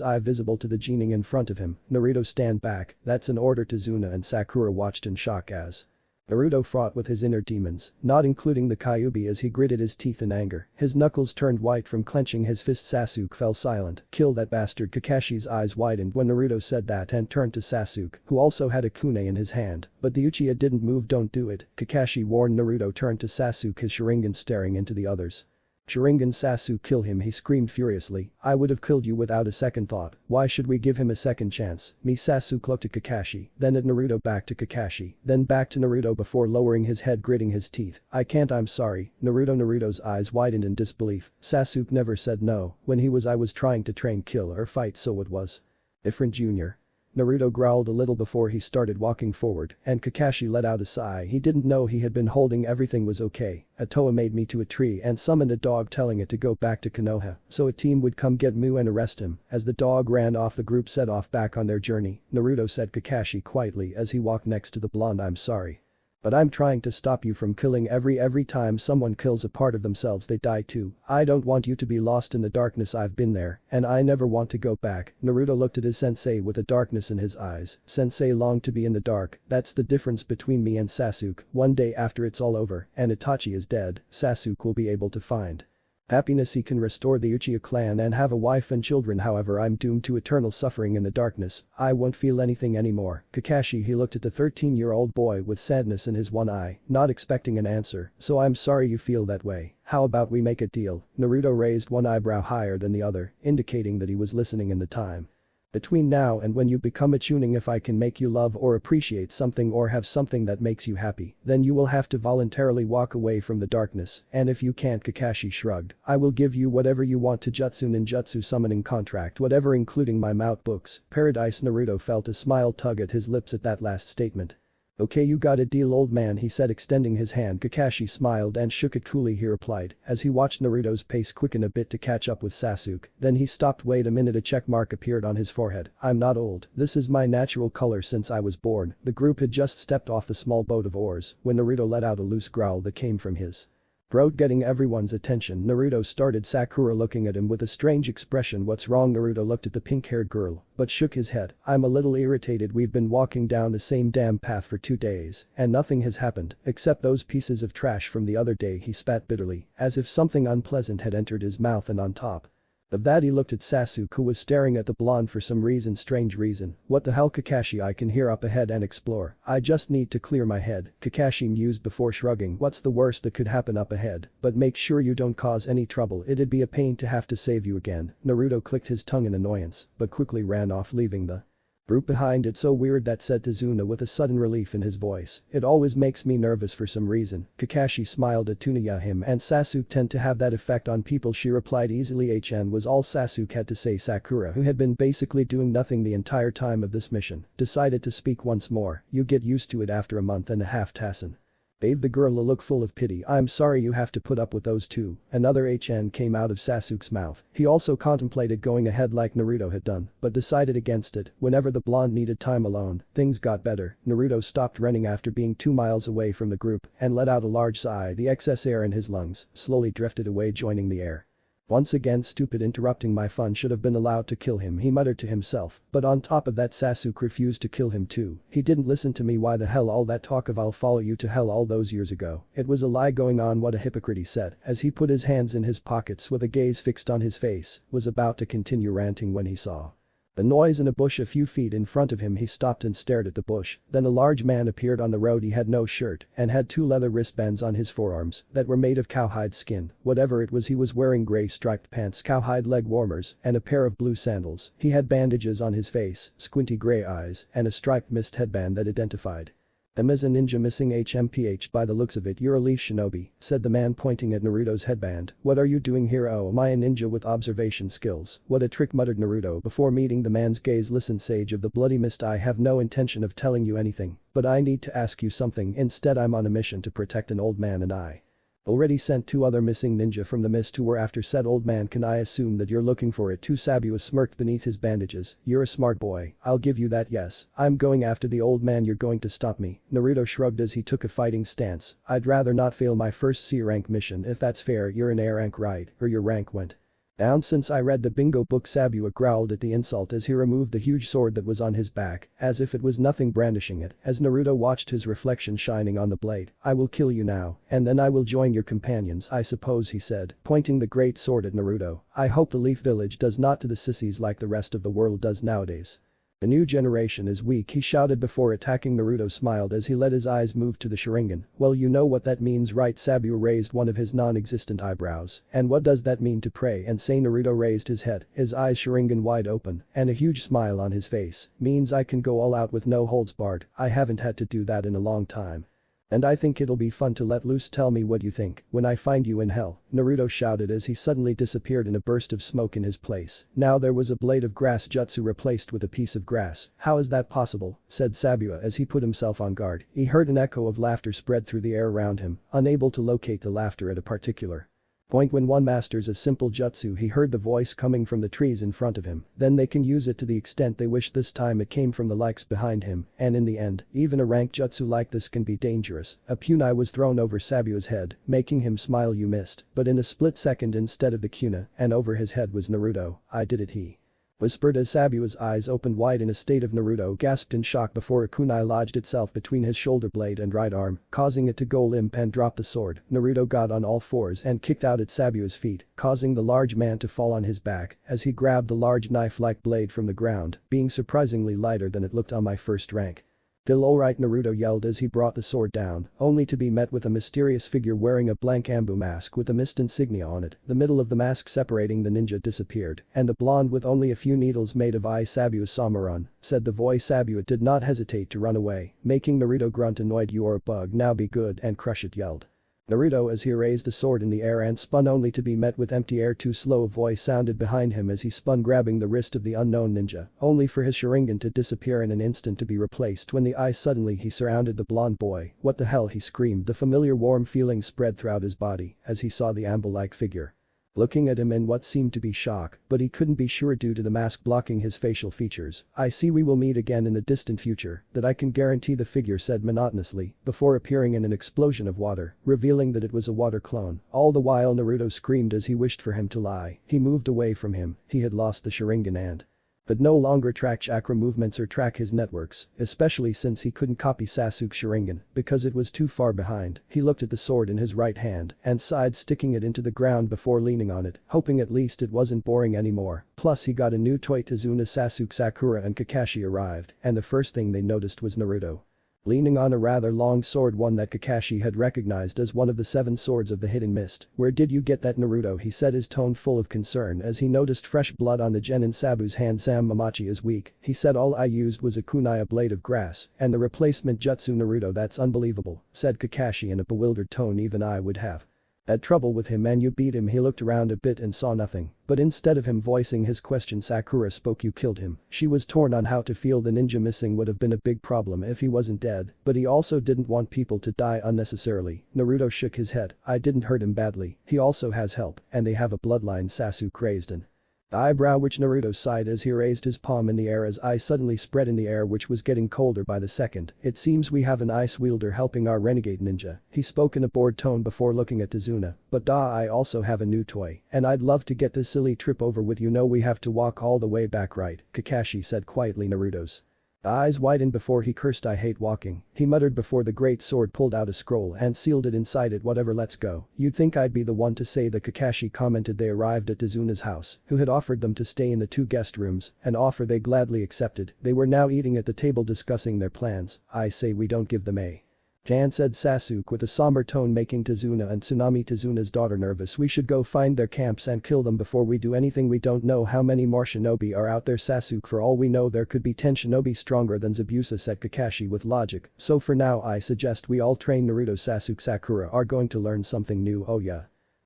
Speaker 1: eye, visible to the gening in front of him. "Naruto, stand back. That's an order." Tazuna and Sakura watched in shock as Naruto fought with his inner demons, not including the Kyuubi, as he gritted his teeth in anger. His knuckles turned white from clenching his fist. Sasuke fell silent. "Kill that bastard." Kakashi's eyes widened when Naruto said that and turned to Sasuke, who also had a kunai in his hand, but the Uchiha didn't move. "Don't do it," Kakashi warned. Naruto turned to Sasuke, his Sharingan staring into the others. "Sharingan, Sasuke, kill him," he screamed furiously. "I would have killed you without a second thought. Why should we give him a second chance?" Me. Sasuke looked at Kakashi, then at Naruto, back to Kakashi, then back to Naruto before lowering his head, gritting his teeth. "I can't, I'm sorry." Naruto's eyes widened in disbelief. Sasuke never said no when I was trying to train, kill or fight, so it was different, Junior. Naruto growled a little before he started walking forward, and Kakashi let out a sigh. He didn't know he had been holding everything was okay. Atoa made me to a tree and summoned a dog, telling it to go back to Konoha so a team would come get Mu and arrest him. As the dog ran off, the group set off back on their journey. Naruto said Kakashi quietly as he walked next to the blonde, "I'm sorry, but I'm trying to stop you from killing every time someone kills a part of themselves they die too. I don't want you to be lost in the darkness. I've been there and I never want to go back." Naruto looked at his sensei with a darkness in his eyes. Sensei longed to be in the dark. "That's the difference between me and Sasuke. One day after it's all over and Itachi is dead, Sasuke will be able to find happiness. He can restore the Uchiha clan and have a wife and children. However, I'm doomed to eternal suffering in the darkness. I won't feel anything anymore." Kakashi, he looked at the 13-year-old boy with sadness in his one eye, not expecting an answer. "So I'm sorry you feel that way. How about we make a deal?" Naruto raised one eyebrow higher than the other, indicating that he was listening. "In the time between now and when you become a Chunin, if I can make you love or appreciate something or have something that makes you happy, then you will have to voluntarily walk away from the darkness, and if you can't," Kakashi shrugged, "I will give you whatever you want. To Jutsu ninjutsu summoning contract, whatever, including my mouth books, paradise." Naruto felt a smile tug at his lips at that last statement. "Okay, you got a deal, old man," he said, extending his hand. Kakashi smiled and shook it coolly. He replied as he watched Naruto's pace quicken a bit to catch up with Sasuke. Then he stopped. "Wait a minute." A check mark appeared on his forehead. "I'm not old. This is my natural color since I was born." The group had just stepped off the small boat of oars when Naruto let out a loose growl that came from his Bro, getting everyone's attention, Naruto started. Sakura looking at him with a strange expression. What's wrong? Naruto looked at the pink-haired girl, but shook his head. I'm a little irritated. We've been walking down the same damn path for 2 days, and nothing has happened, except those pieces of trash from the other day. He spat bitterly, as if something unpleasant had entered his mouth, and on top of that he looked at Sasuke, who was staring at the blonde for some reason. Strange reason. What the hell? Kakashi, I can hear up ahead and explore. I just need to clear my head, Kakashi mused before shrugging. What's the worst that could happen up ahead? But make sure you don't cause any trouble. It'd be a pain to have to save you again. Naruto clicked his tongue in annoyance, but quickly ran off, leaving the group behind. It's so weird, that said Tazuna with a sudden relief in his voice. It always makes me nervous for some reason. Kakashi smiled at Tsunoya. Him and Sasuke tend to have that effect on people, she replied easily. HN was all Sasuke had to say. Sakura, who had been basically doing nothing the entire time of this mission, decided to speak once more. You get used to it after a month and a half, Tassen gave the girl a look full of pity. I'm sorry you have to put up with those two. Another HN came out of Sasuke's mouth. He also contemplated going ahead like Naruto had done, but decided against it. Whenever the blonde needed time alone, things got better. Naruto stopped running after being 2 miles away from the group and let out a large sigh. The excess air in his lungs slowly drifted away, joining the air. Once again, stupid, interrupting my fun. Should have been allowed to kill him, he muttered to himself, but on top of that Sasuke refused to kill him too. He didn't listen to me. Why the hell all that talk of I'll follow you to hell all those years ago? It was a lie going on. What a hypocrite, he said as he put his hands in his pockets with a gaze fixed on his face, was about to continue ranting when he saw the noise in a bush a few feet in front of him. He stopped and stared at the bush. Then a large man appeared on the road. He had no shirt and had 2 leather wristbands on his forearms that were made of cowhide skin. Whatever it was, he was wearing gray striped pants, cowhide leg warmers, and a pair of blue sandals. He had bandages on his face, squinty gray eyes, and a striped mist headband that identified him as a ninja. Missing HMPH by the looks of it. You're a leaf shinobi, said the man pointing at Naruto's headband. What are you doing here? Oh, am I a ninja with observation skills? What a trick, muttered Naruto before meeting the man's gaze. Listen, sage of the bloody mist, I have no intention of telling you anything, but I need to ask you something instead. I'm on a mission to protect an old man, and I already sent 2 other missing ninja from the mist who were after said old man. Can I assume that you're looking for it too? Sabua smirked beneath his bandages. You're a smart boy, I'll give you that. Yes, I'm going after the old man. You're going to stop me? Naruto shrugged as he took a fighting stance. I'd rather not fail my first C rank mission if that's fair. You're an A rank, right? Or your rank went down since I read the bingo book. Sabua growled at the insult as he removed the huge sword that was on his back, as if it was nothing, brandishing it as Naruto watched his reflection shining on the blade. I will kill you now, and then I will join your companions, I suppose, he said, pointing the great sword at Naruto. I hope the Leaf Village does not to the sissies like the rest of the world does nowadays. The new generation is weak, he shouted before attacking. Naruto smiled as he let his eyes move to the Sharingan. Well, you know what that means, right? Sabua raised one of his non-existent eyebrows. And what does that mean to pray and say? Naruto raised his head, his eyes Sharingan wide open, and a huge smile on his face. Means I can go all out with no holds barred. I haven't had to do that in a long time. And I think it'll be fun to let loose. Tell me what you think when I find you in hell, Naruto shouted as he suddenly disappeared in a burst of smoke in his place. Now there was a blade of grass jutsu replaced with a piece of grass. How is that possible? Said Sabua as he put himself on guard. He heard an echo of laughter spread through the air around him, unable to locate the laughter at a particular point. When one masters a simple jutsu, he heard the voice coming from the trees in front of him, then they can use it to the extent they wish. This time it came from the likes behind him, and in the end, even a rank jutsu like this can be dangerous. A kunai was thrown over Sabua's head, making him smile. You missed, but in a split second instead of the kunai, and over his head was Naruto. I did it, he whispered as Sabua's eyes opened wide in a state of. Naruto gasped in shock before a kunai lodged itself between his shoulder blade and right arm, causing it to go limp and drop the sword. Naruto got on all fours and kicked out at Sabua's feet, causing the large man to fall on his back as he grabbed the large knife-like blade from the ground, being surprisingly lighter than it looked on my first rank. Still alright, Naruto yelled as he brought the sword down, only to be met with a mysterious figure wearing a blank ambu mask with a mist insignia on it. The middle of the mask separating the ninja disappeared, and the blonde with only a few needles made of eye. Sabua saw me run, said the voice. Sabua did not hesitate to run away, making Naruto grunt annoyed. You're a bug, now be good and crush it, yelled Naruto as he raised the sword in the air and spun, only to be met with empty air. Too slow a voice sounded behind him as he spun, grabbing the wrist of the unknown ninja, only for his Sharingan to disappear in an instant to be replaced when the eye suddenly he surrounded the blonde boy. What the hell, he screamed. The familiar warm feeling spread throughout his body as he saw the amble-like figure looking at him in what seemed to be shock, but he couldn't be sure due to the mask blocking his facial features. "I see we will meet again in the distant future, that I can guarantee," the figure said monotonously, before appearing in an explosion of water, revealing that it was a water clone. All the while Naruto screamed as he wished for him to lie. He moved away from him, he had lost the Sharingan and but no longer track chakra movements or track his networks, especially since he couldn't copy Sasuke's Sharingan because it was too far behind. He looked at the sword in his right hand and sighed, sticking it into the ground before leaning on it, hoping at least it wasn't boring anymore. Plus he got a new toy. Tazuna, Sasuke, Sakura and Kakashi arrived, and the first thing they noticed was Naruto leaning on a rather long sword, one that Kakashi had recognized as one of the 7 swords of the hidden mist. "Where did you get that, Naruto?" he said, his tone full of concern as he noticed fresh blood on the Genin Sabu's hand. "Sam Mamachi is weak," he said. "All I used was a kunai, a blade of grass, and the replacement jutsu." "Naruto, that's unbelievable," said Kakashi in a bewildered tone. "Even I would have had trouble with him and you beat him." He looked around a bit and saw nothing, but instead of him voicing his question, Sakura spoke. "You killed him." She was torn on how to feel. The ninja missing would have been a big problem if he wasn't dead, but he also didn't want people to die unnecessarily. Naruto shook his head. "I didn't hurt him badly, he also has help, and they have a bloodline." Sasuke raised an eyebrow, which Naruto sighed as he raised his palm in the air. His eyes suddenly spread in the air, which was getting colder by the second. "It seems we have an ice wielder helping our renegade ninja," he spoke in a bored tone before looking at Tazuna. "But I also have a new toy, and I'd love to get this silly trip over with. You know we have to walk all the way back, right?" Kakashi said quietly. Naruto's eyes widened before he cursed. "I hate walking," he muttered before the great sword pulled out a scroll and sealed it inside it. "Whatever, let's go." "You'd think I'd be the one to say that," Kakashi commented. They arrived at Tazuna's house, who had offered them to stay in the 2 guest rooms, an offer they gladly accepted. They were now eating at the table discussing their plans. "I say we don't give them a chance," said Sasuke with a somber tone, making Tazuna and Tsunami, Tazuna's daughter, nervous. "We should go find their camps and kill them before we do anything. We don't know how many more shinobi are out there, Sasuke. For all we know there could be 10 shinobi stronger than Zabuza," said Kakashi with logic. "So for now I suggest we all train." Naruto, Sasuke, Sakura are going to learn something new. "Oh yeah."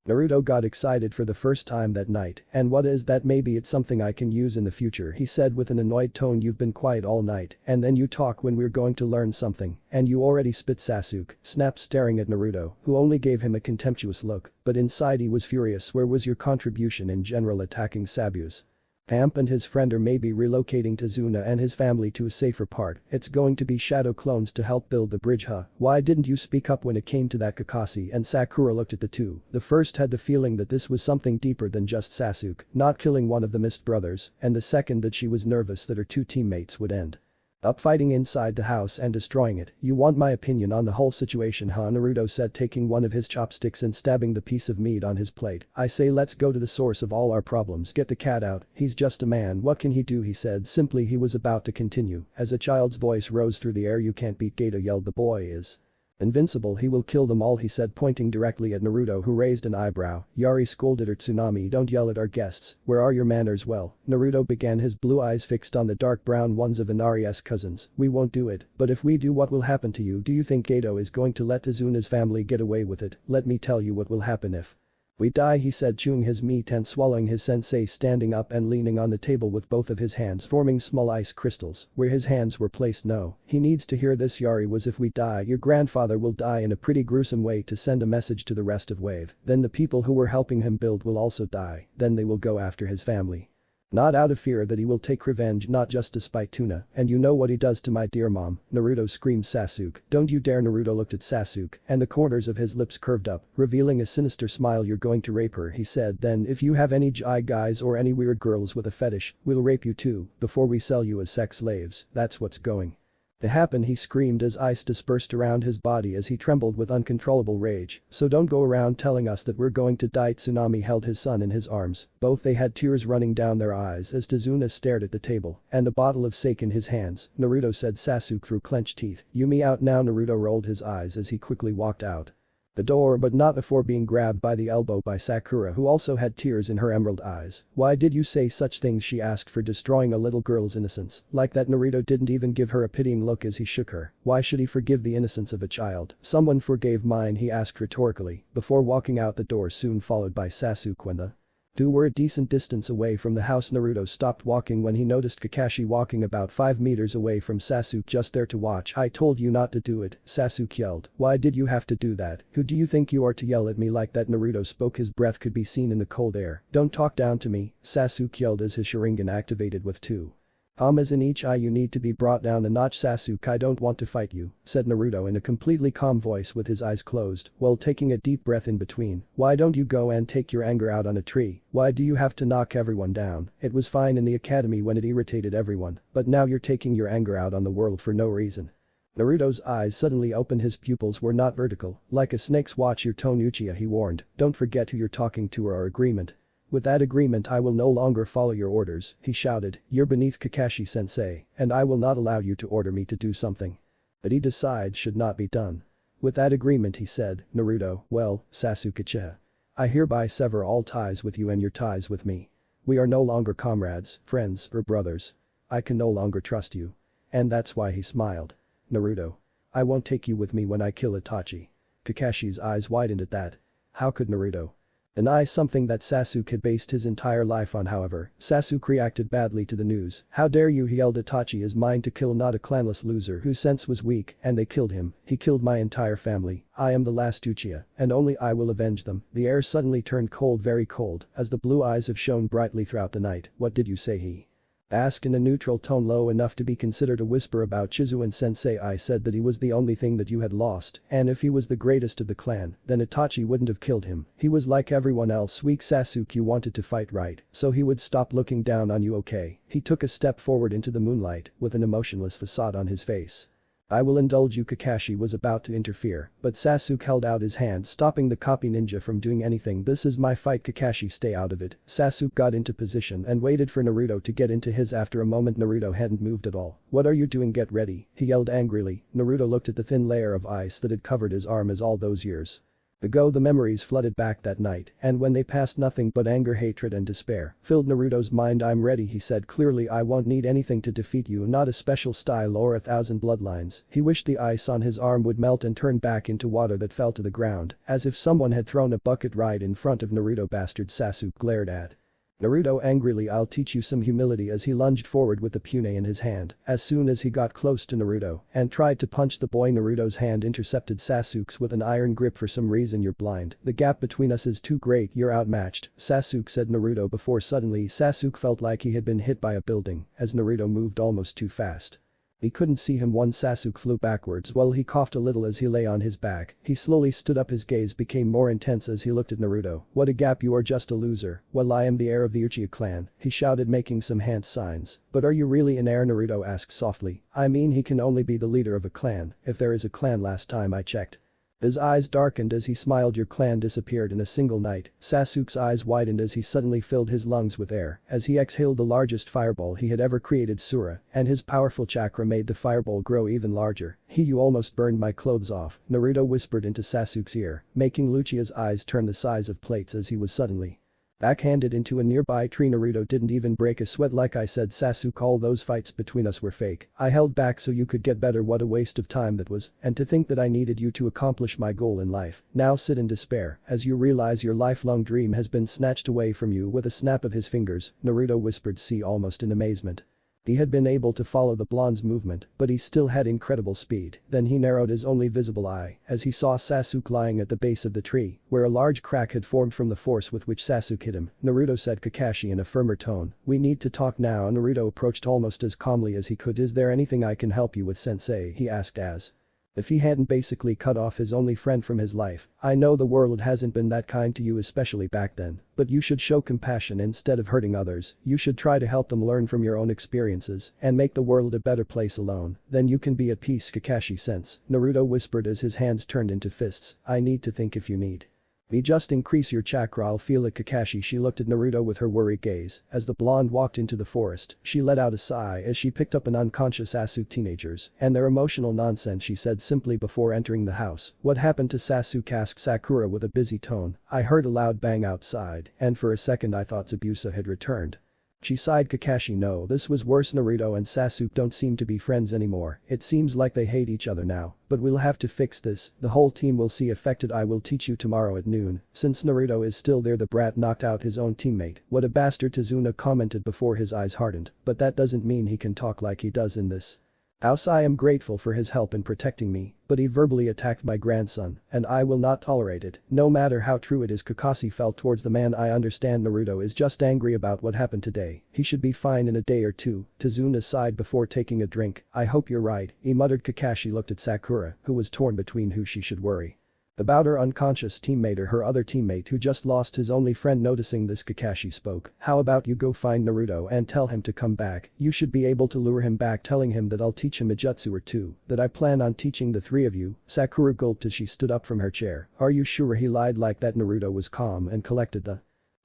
Speaker 1: Naruto got excited for the first time that night. "And what is that?" "Maybe it's something I can use in the future," he said with an annoyed tone. "You've been quiet all night, and then you talk when we're going to learn something, and you already spit." Sasuke snapped, staring at Naruto, who only gave him a contemptuous look, but inside he was furious. "Where was your contribution in general attacking Sabu's camp and his friend, or maybe relocating Tazuna and his family to a safer part? It's going to be shadow clones to help build the bridge, huh? Why didn't you speak up when it came to that?" Kakashi and Sakura looked at the two. The first had the feeling that this was something deeper than just Sasuke not killing one of the Mist brothers, and the second that she was nervous that her 2 teammates would end up fighting inside the house and destroying it. "You want my opinion on the whole situation, huh?" Naruto said, taking one of his chopsticks and stabbing the piece of meat on his plate. "I say let's go to the source of all our problems. Get the cat out. He's just a man. What can he do?" he said simply. He was about to continue as a child's voice rose through the air. "You can't beat Gato," yelled the boy. "Is invincible. He will kill them all," he said, pointing directly at Naruto, who raised an eyebrow. Yari scolded her. "Tsunami, don't yell at our guests. Where are your manners?" "Well," Naruto began, his blue eyes fixed on the dark brown ones of Inari's cousins, "we won't do it, but if we do, what will happen to you? Do you think Gato is going to let Tazuna's family get away with it? Let me tell you what will happen if we die," he said, chewing his meat and swallowing his sensei, standing up and leaning on the table with both of his hands forming small ice crystals where his hands were placed. "No. He needs to hear this, Yari. Was if we die, your grandfather will die in a pretty gruesome way to send a message to the rest of Wave. Then the people who were helping him build will also die. Then they will go after his family. Not out of fear that he will take revenge, not just to spite Tuna, and you know what he does to my dear mom." Naruto screamed. "Sasuke, don't you dare." Naruto looked at Sasuke, and the corners of his lips curved up, revealing a sinister smile. "You're going to rape her," he said. "Then if you have any guys or any weird girls with a fetish, we'll rape you too, before we sell you as sex slaves. That's what's going to happen," he screamed as ice dispersed around his body as he trembled with uncontrollable rage. "So don't go around telling us that we're going to die." Tsunami held his son in his arms. Both they had tears running down their eyes as Tazuna stared at the table and the bottle of sake in his hands. "Naruto," said Sasuke through clenched teeth. "You me out now." Naruto rolled his eyes as he quickly walked out the door, but not before being grabbed by the elbow by Sakura, who also had tears in her emerald eyes. "Why did you say such things?" she asked. "For destroying a little girl's innocence like that?" Naruto didn't even give her a pitying look as he shook her. "Why should he forgive the innocence of a child?" "Someone forgave mine," he asked rhetorically, before walking out the door, soon followed by Sasuke. When the They were a decent distance away from the house. Naruto stopped walking when he noticed Kakashi walking about 5 meters away from Sasuke, just there to watch. "I told you not to do it," Sasuke yelled. "Why did you have to do that? Who do you think you are to yell at me like that?" Naruto spoke, his breath could be seen in the cold air. "Don't talk down to me," Sasuke yelled as his Sharingan activated with two as in each eye. "You need to be brought down a notch, Sasuke. I don't want to fight you," said Naruto in a completely calm voice with his eyes closed, while taking a deep breath in between. "Why don't you go and take your anger out on a tree? Why do you have to knock everyone down? It was fine in the academy when it irritated everyone, but now you're taking your anger out on the world for no reason." Naruto's eyes suddenly opened. His pupils were not vertical, like a snake's. "Watch your tone, Uchiha," he warned. "Don't forget who you're talking to or our agreement." "With that agreement I will no longer follow your orders," he shouted. "You're beneath Kakashi-sensei, and I will not allow you to order me to do something that he decides should not be done." "With that agreement," he said, "Naruto, well, Sasuke-Uchiha, I hereby sever all ties with you and your ties with me. We are no longer comrades, friends, or brothers. I can no longer trust you. And that's why," he smiled. "Naruto, I won't take you with me when I kill Itachi." Kakashi's eyes widened at that. How could Naruto deny something that Sasuke had based his entire life on? However, Sasuke reacted badly to the news. "How dare you!" he yelled. "Itachi is mine to kill, not a clanless loser whose sense was weak, and they killed him. He killed my entire family. I am the last Uchiha, and only I will avenge them." The air suddenly turned cold, very cold, as the blue eyes have shone brightly throughout the night. "What did you say?" he asked in a neutral tone, low enough to be considered a whisper. "About Shisui and sensei. I said that he was the only thing that you had lost, and if he was the greatest of the clan, then Itachi wouldn't have killed him. He was like everyone else, weak." "Sasuke, you wanted to fight, right? So he would stop looking down on you, okay?" He took a step forward into the moonlight with an emotionless facade on his face. "I will indulge you." Kakashi was about to interfere, but Sasuke held out his hand, stopping the copy ninja from doing anything. "This is my fight, Kakashi, stay out of it." Sasuke got into position and waited for Naruto to get into his. After a moment Naruto hadn't moved at all. "What are you doing? Get ready," he yelled angrily. Naruto looked at the thin layer of ice that had covered his arm as all those years ago. The memories flooded back that night, and when they passed, nothing but anger, hatred and despair filled Naruto's mind. "I'm ready," he said clearly. "I won't need anything to defeat you, not a special style or 1,000 bloodlines." He wished the ice on his arm would melt and turn back into water that fell to the ground, as if someone had thrown a bucket right in front of Naruto. "Bastard," Sasuke glared at Naruto angrily. "I'll teach you some humility," as he lunged forward with the pune in his hand. As soon as he got close to Naruto and tried to punch the boy, Naruto's hand intercepted Sasuke's with an iron grip. "For some reason you're blind. The gap between us is too great. You're outmatched," Sasuke said Naruto before suddenly Sasuke felt like he had been hit by a building as Naruto moved almost too fast. He couldn't see him. Once Sasuke flew backwards while he coughed a little as he lay on his back. He slowly stood up, his gaze became more intense as he looked at Naruto. "What a gap, you are just a loser." "Well, I am the heir of the Uchiha clan," he shouted, making some hand signs. "But are you really an heir?" Naruto asked softly. "I mean, he can only be the leader of a clan, if there is a clan. Last time I checked." His eyes darkened as he smiled. "Your clan disappeared in a single night." Sasuke's eyes widened as he suddenly filled his lungs with air as he exhaled the largest fireball he had ever created. "Sura," and his powerful chakra made the fireball grow even larger. You almost burned my clothes off," Naruto whispered into Sasuke's ear, making Uchiha's eyes turn the size of plates as he was suddenly backhanded into a nearby tree. "Naruto didn't even break a sweat. Like I said, Sasuke, all those fights between us were fake. I held back so you could get better. What a waste of time that was, and to think that I needed you to accomplish my goal in life. Now sit in despair as you realize your lifelong dream has been snatched away from you." With a snap of his fingers, Naruto whispered, "See," almost in amazement. He had been able to follow the blonde's movement, but he still had incredible speed. Then he narrowed his only visible eye as he saw Sasuke lying at the base of the tree, where a large crack had formed from the force with which Sasuke hit him. "Naruto," said Kakashi in a firmer tone, "we need to talk now." Naruto approached almost as calmly as he could. "Is there anything I can help you with, sensei?" he asked as if he hadn't basically cut off his only friend from his life. "I know the world hasn't been that kind to you, especially back then, but you should show compassion instead of hurting others. You should try to help them learn from your own experiences and make the world a better place alone. Then you can be at peace." "Kakashi-sense," Naruto whispered as his hands turned into fists. "I need to think. If you need me just increase your chakra, I'll feel it." Kakashi, she looked at Naruto with her worried gaze. As the blonde walked into the forest, she let out a sigh as she picked up an unconscious Sasuke. "Teenagers and their emotional nonsense," she said simply before entering the house. "What happened to Sasuke?" asked Sakura with a busy tone. "I heard a loud bang outside, and for a second I thought Zabusa had returned." She sighed. Kakashi, no, this was worse. Naruto and Sasuke don't seem to be friends anymore, it seems like they hate each other now, but we'll have to fix this, the whole team will see affected. I will teach you tomorrow at noon. Since Naruto is still there, the brat knocked out his own teammate. What a bastard, Tazuna commented before his eyes hardened, but that doesn't mean he can talk like he does in this house. I am grateful for his help in protecting me, but he verbally attacked my grandson, and I will not tolerate it, no matter how true it is. Kakashi felt towards the man. I understand Naruto is just angry about what happened today, he should be fine in a day or two. Tazuna sighed before taking a drink. I hope you're right, he muttered. Kakashi looked at Sakura, who was torn between who she should worry about, her unconscious teammate or her other teammate who just lost his only friend. Noticing this, Kakashi spoke. How about you go find Naruto and tell him to come back, you should be able to lure him back, telling him that I'll teach him a jutsu or two, that I plan on teaching the three of you. Sakura gulped as she stood up from her chair. Are you sure he lied like that? Naruto was calm and collected.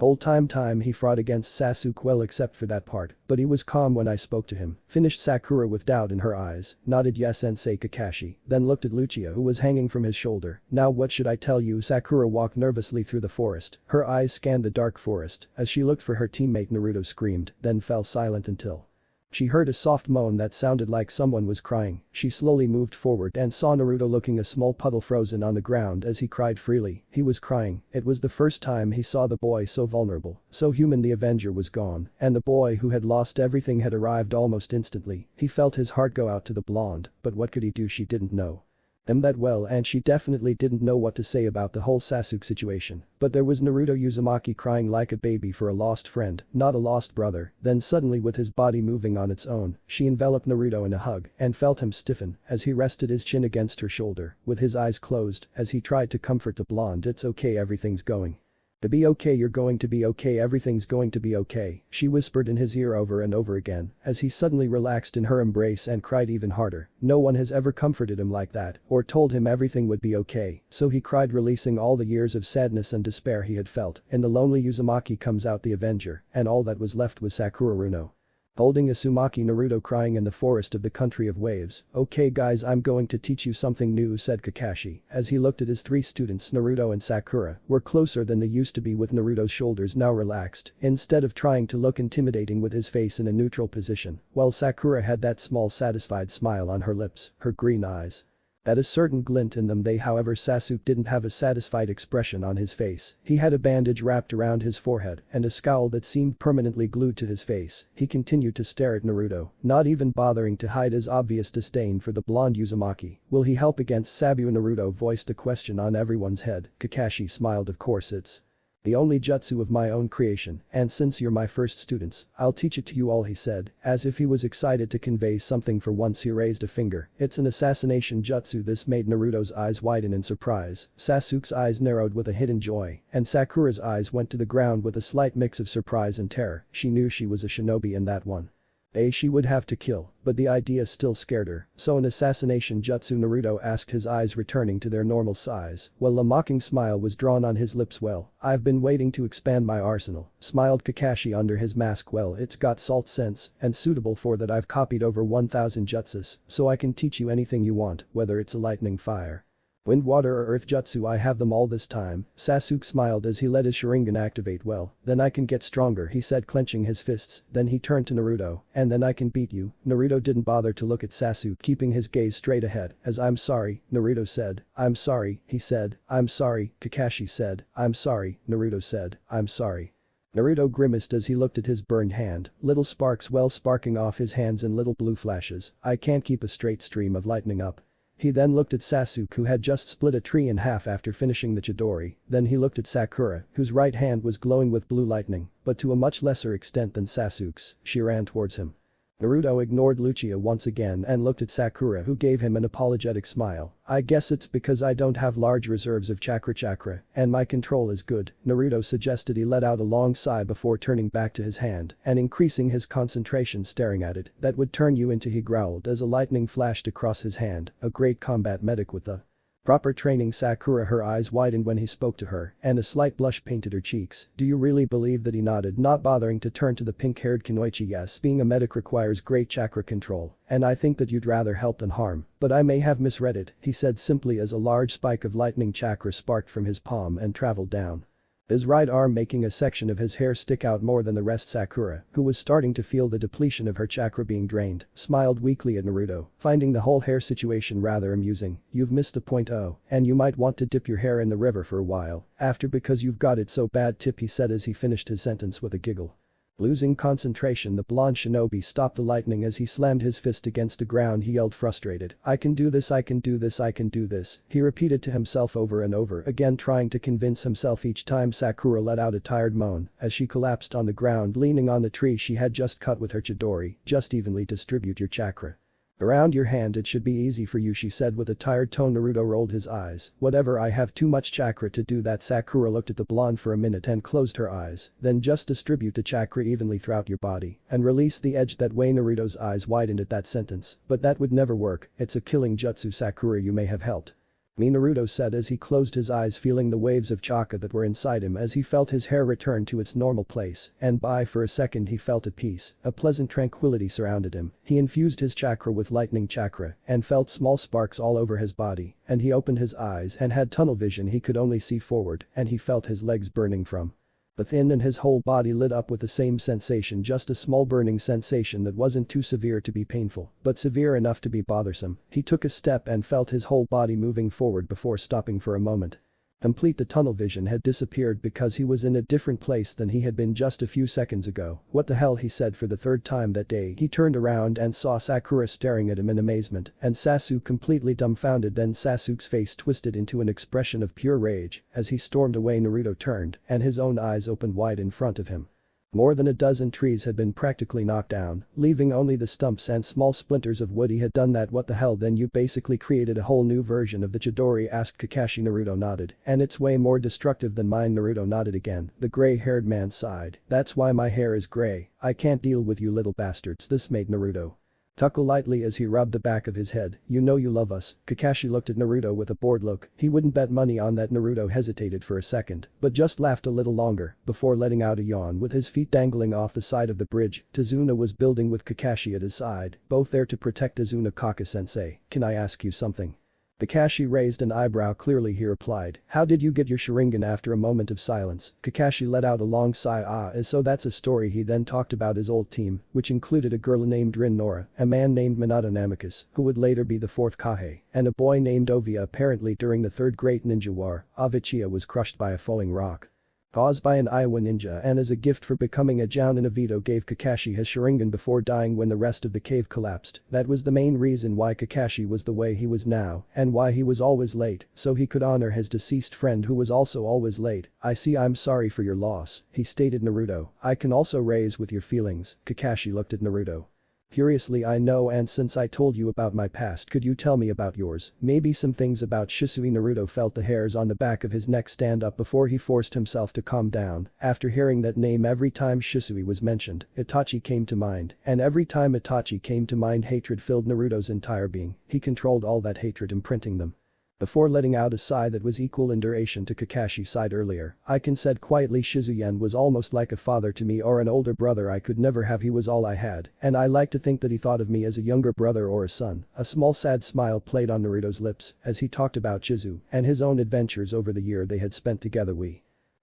Speaker 1: The whole time he fought against Sasuke, well except for that part, but he was calm when I spoke to him, finished Sakura with doubt in her eyes. Nodded yes sensei. Kakashi then looked at Lucia, who was hanging from his shoulder. Now what should I tell you? Sakura walked nervously through the forest, her eyes scanned the dark forest, as she looked for her teammate. Naruto screamed, then fell silent until she heard a soft moan that sounded like someone was crying. She slowly moved forward and saw Naruto looking a small puddle frozen on the ground as he cried freely. He was crying. It was the first time he saw the boy so vulnerable, so human. The Avenger was gone, and the boy who had lost everything had arrived almost instantly. He felt his heart go out to the blonde, but what could he do? She didn't know him that well, and she definitely didn't know what to say about the whole Sasuke situation. But there was Naruto Uzumaki crying like a baby for a lost friend, not a lost brother. Then suddenly, with his body moving on its own, she enveloped Naruto in a hug and felt him stiffen as he rested his chin against her shoulder, with his eyes closed as he tried to comfort the blonde. It's okay, everything's going to be okay, you're going to be okay, everything's going to be okay, she whispered in his ear over and over again as he suddenly relaxed in her embrace and cried even harder. No one has ever comforted him like that or told him everything would be okay, so he cried, releasing all the years of sadness and despair he had felt. In the lonely Uzumaki comes out the Avenger, and all that was left was Sakura Runo holding a Uzumaki. Naruto crying in the forest of the country of waves. Okay guys, I'm going to teach you something new, said Kakashi as he looked at his three students. Naruto and Sakura were closer than they used to be, with Naruto's shoulders now relaxed instead of trying to look intimidating with his face in a neutral position, while Sakura had that small satisfied smile on her lips, her green eyes had a certain glint in them. However, Sasuke didn't have a satisfied expression on his face. He had a bandage wrapped around his forehead and a scowl that seemed permanently glued to his face. He continued to stare at Naruto, not even bothering to hide his obvious disdain for the blonde Uzumaki. Will he help against Sabu? Naruto voiced the question on everyone's head. Kakashi smiled. Of course, it's the only jutsu of my own creation, and since you're my first students, I'll teach it to you all, he said, as if he was excited to convey something. For once he raised a finger. It's an assassination jutsu. This made Naruto's eyes widen in surprise, Sasuke's eyes narrowed with a hidden joy, and Sakura's eyes went to the ground with a slight mix of surprise and terror. She knew she was a shinobi and that one she would have to kill, but the idea still scared her. So an assassination jutsu? Naruto asked, his eyes returning to their normal size, while a mocking smile was drawn on his lips. Well, I've been waiting to expand my arsenal, smiled Kakashi under his mask. Well, it's got salt sense and suitable for that. I've copied over 1000 jutsus, so I can teach you anything you want, whether it's a lightning, fire, wind, water or earth jutsu. I have them all this time. Sasuke smiled as he let his Sharingan activate. Well, then I can get stronger, he said, clenching his fists. Then he turned to Naruto. And then I can beat you. Naruto didn't bother to look at Sasuke, keeping his gaze straight ahead. As I'm sorry, Naruto said. I'm sorry, he said. I'm sorry, Kakashi said. I'm sorry, Naruto said. I'm sorry. Naruto grimaced as he looked at his burned hand, little sparks sparking off his hands in little blue flashes. I can't keep a straight stream of lightning up. He then looked at Sasuke, who had just split a tree in half after finishing the Chidori. Then he looked at Sakura, whose right hand was glowing with blue lightning, but to a much lesser extent than Sasuke's. She ran towards him. Naruto ignored Lucia once again and looked at Sakura, who gave him an apologetic smile. I guess it's because I don't have large reserves of chakra and my control is good, Naruto suggested. He let out a long sigh before turning back to his hand and increasing his concentration, staring at it. That would turn you into, he growled as a lightning flashed across his hand. A great combat medic with the proper training. Sakura, her eyes widened when he spoke to her, and a slight blush painted her cheeks. Do you really believe that? He nodded, not bothering to turn to the pink-haired Kunoichi. Yes, being a medic requires great chakra control, and I think that you'd rather help than harm, but I may have misread it, he said simply as a large spike of lightning chakra sparked from his palm and traveled down his right arm making a section of his hair stick out more than the rest. Sakura, who was starting to feel the depletion of her chakra being drained, smiled weakly at Naruto, finding the whole hair situation rather amusing. You've missed a point, oh, and you might want to dip your hair in the river for a while, after because you've got it so bad tip, he said as he finished his sentence with a giggle. Losing concentration, the blonde shinobi stopped the lightning as he slammed his fist against the ground. He yelled frustrated, I can do this, I can do this, I can do this, he repeated to himself over and over again, trying to convince himself each time. Sakura let out a tired moan as she collapsed on the ground, leaning on the tree she had just cut with her Chidori. Just evenly distribute your chakra around your hand, it should be easy for you, she said with a tired tone. Naruto rolled his eyes. Whatever, I have too much chakra to do that. Sakura looked at the blonde for a minute and closed her eyes. Then just distribute the chakra evenly throughout your body and release the edge that way. Naruto's eyes widened at that sentence. But that would never work, it's a killing jutsu. Sakura, you may have helped me, Naruto said as he closed his eyes, feeling the waves of chakra that were inside him as he felt his hair return to its normal place, and for a second he felt at peace. A pleasant tranquility surrounded him. He infused his chakra with lightning chakra and felt small sparks all over his body, and he opened his eyes and had tunnel vision. He could only see forward and he felt his legs burning from within and his whole body lit up with the same sensation, just a small burning sensation that wasn't too severe to be painful, but severe enough to be bothersome. He took a step and felt his whole body moving forward before stopping for a moment. Complete, the tunnel vision had disappeared because he was in a different place than he had been just a few seconds ago. What the hell, he said for the third time that day. He turned around and saw Sakura staring at him in amazement and Sasuke completely dumbfounded. Then Sasuke's face twisted into an expression of pure rage as he stormed away. Naruto turned and his own eyes opened wide in front of him. More than a dozen trees had been practically knocked down, leaving only the stumps and small splinters of wood. He had done that. What the hell, then you basically created a whole new version of the Chidori, asked Kakashi. Naruto nodded. And it's way more destructive than mine. Naruto nodded again. The gray-haired man sighed. That's why my hair is gray, I can't deal with you little bastards. This made Naruto chuckle lightly as he rubbed the back of his head. You know you love us. Kakashi looked at Naruto with a bored look. He wouldn't bet money on that. Naruto hesitated for a second, but just laughed a little longer before letting out a yawn with his feet dangling off the side of the bridge. Tazuna was building with Kakashi at his side, both there to protect Tazuna. Kaka-sensei, can I ask you something? Kakashi raised an eyebrow. Clearly, he replied. How did you get your Sharingan? After a moment of silence, Kakashi let out a long sigh. So that's a story. He then talked about his old team, which included a girl named Rin Nora, a man named Minato Namikaze, who would later be the fourth Kage, and a boy named Ovia. Apparently during the third Great Ninja War, Avichia was crushed by a falling rock caused by an Iowa ninja, and as a gift for becoming a Jounin, Obito gave Kakashi his Sharingan before dying when the rest of the cave collapsed. That was the main reason why Kakashi was the way he was now and why he was always late, so he could honor his deceased friend who was also always late. I see, I'm sorry for your loss, he stated. Naruto, I can also raise with your feelings. Kakashi looked at Naruto curiously. I know, and since I told you about my past, could you tell me about yours? Maybe some things about Shisui. Naruto felt the hairs on the back of his neck stand up before he forced himself to calm down. After hearing that name every time Shisui was mentioned, Itachi came to mind, and every time Itachi came to mind, hatred filled Naruto's entire being. He controlled all that hatred, imprinting them before letting out a sigh that was equal in duration to Kakashi's sighed earlier. I can said quietly. Shizuyen was almost like a father to me, or an older brother I could never have. He was all I had, and I like to think that he thought of me as a younger brother or a son. A small sad smile played on Naruto's lips as he talked about Chizu and his own adventures over the year they had spent together. We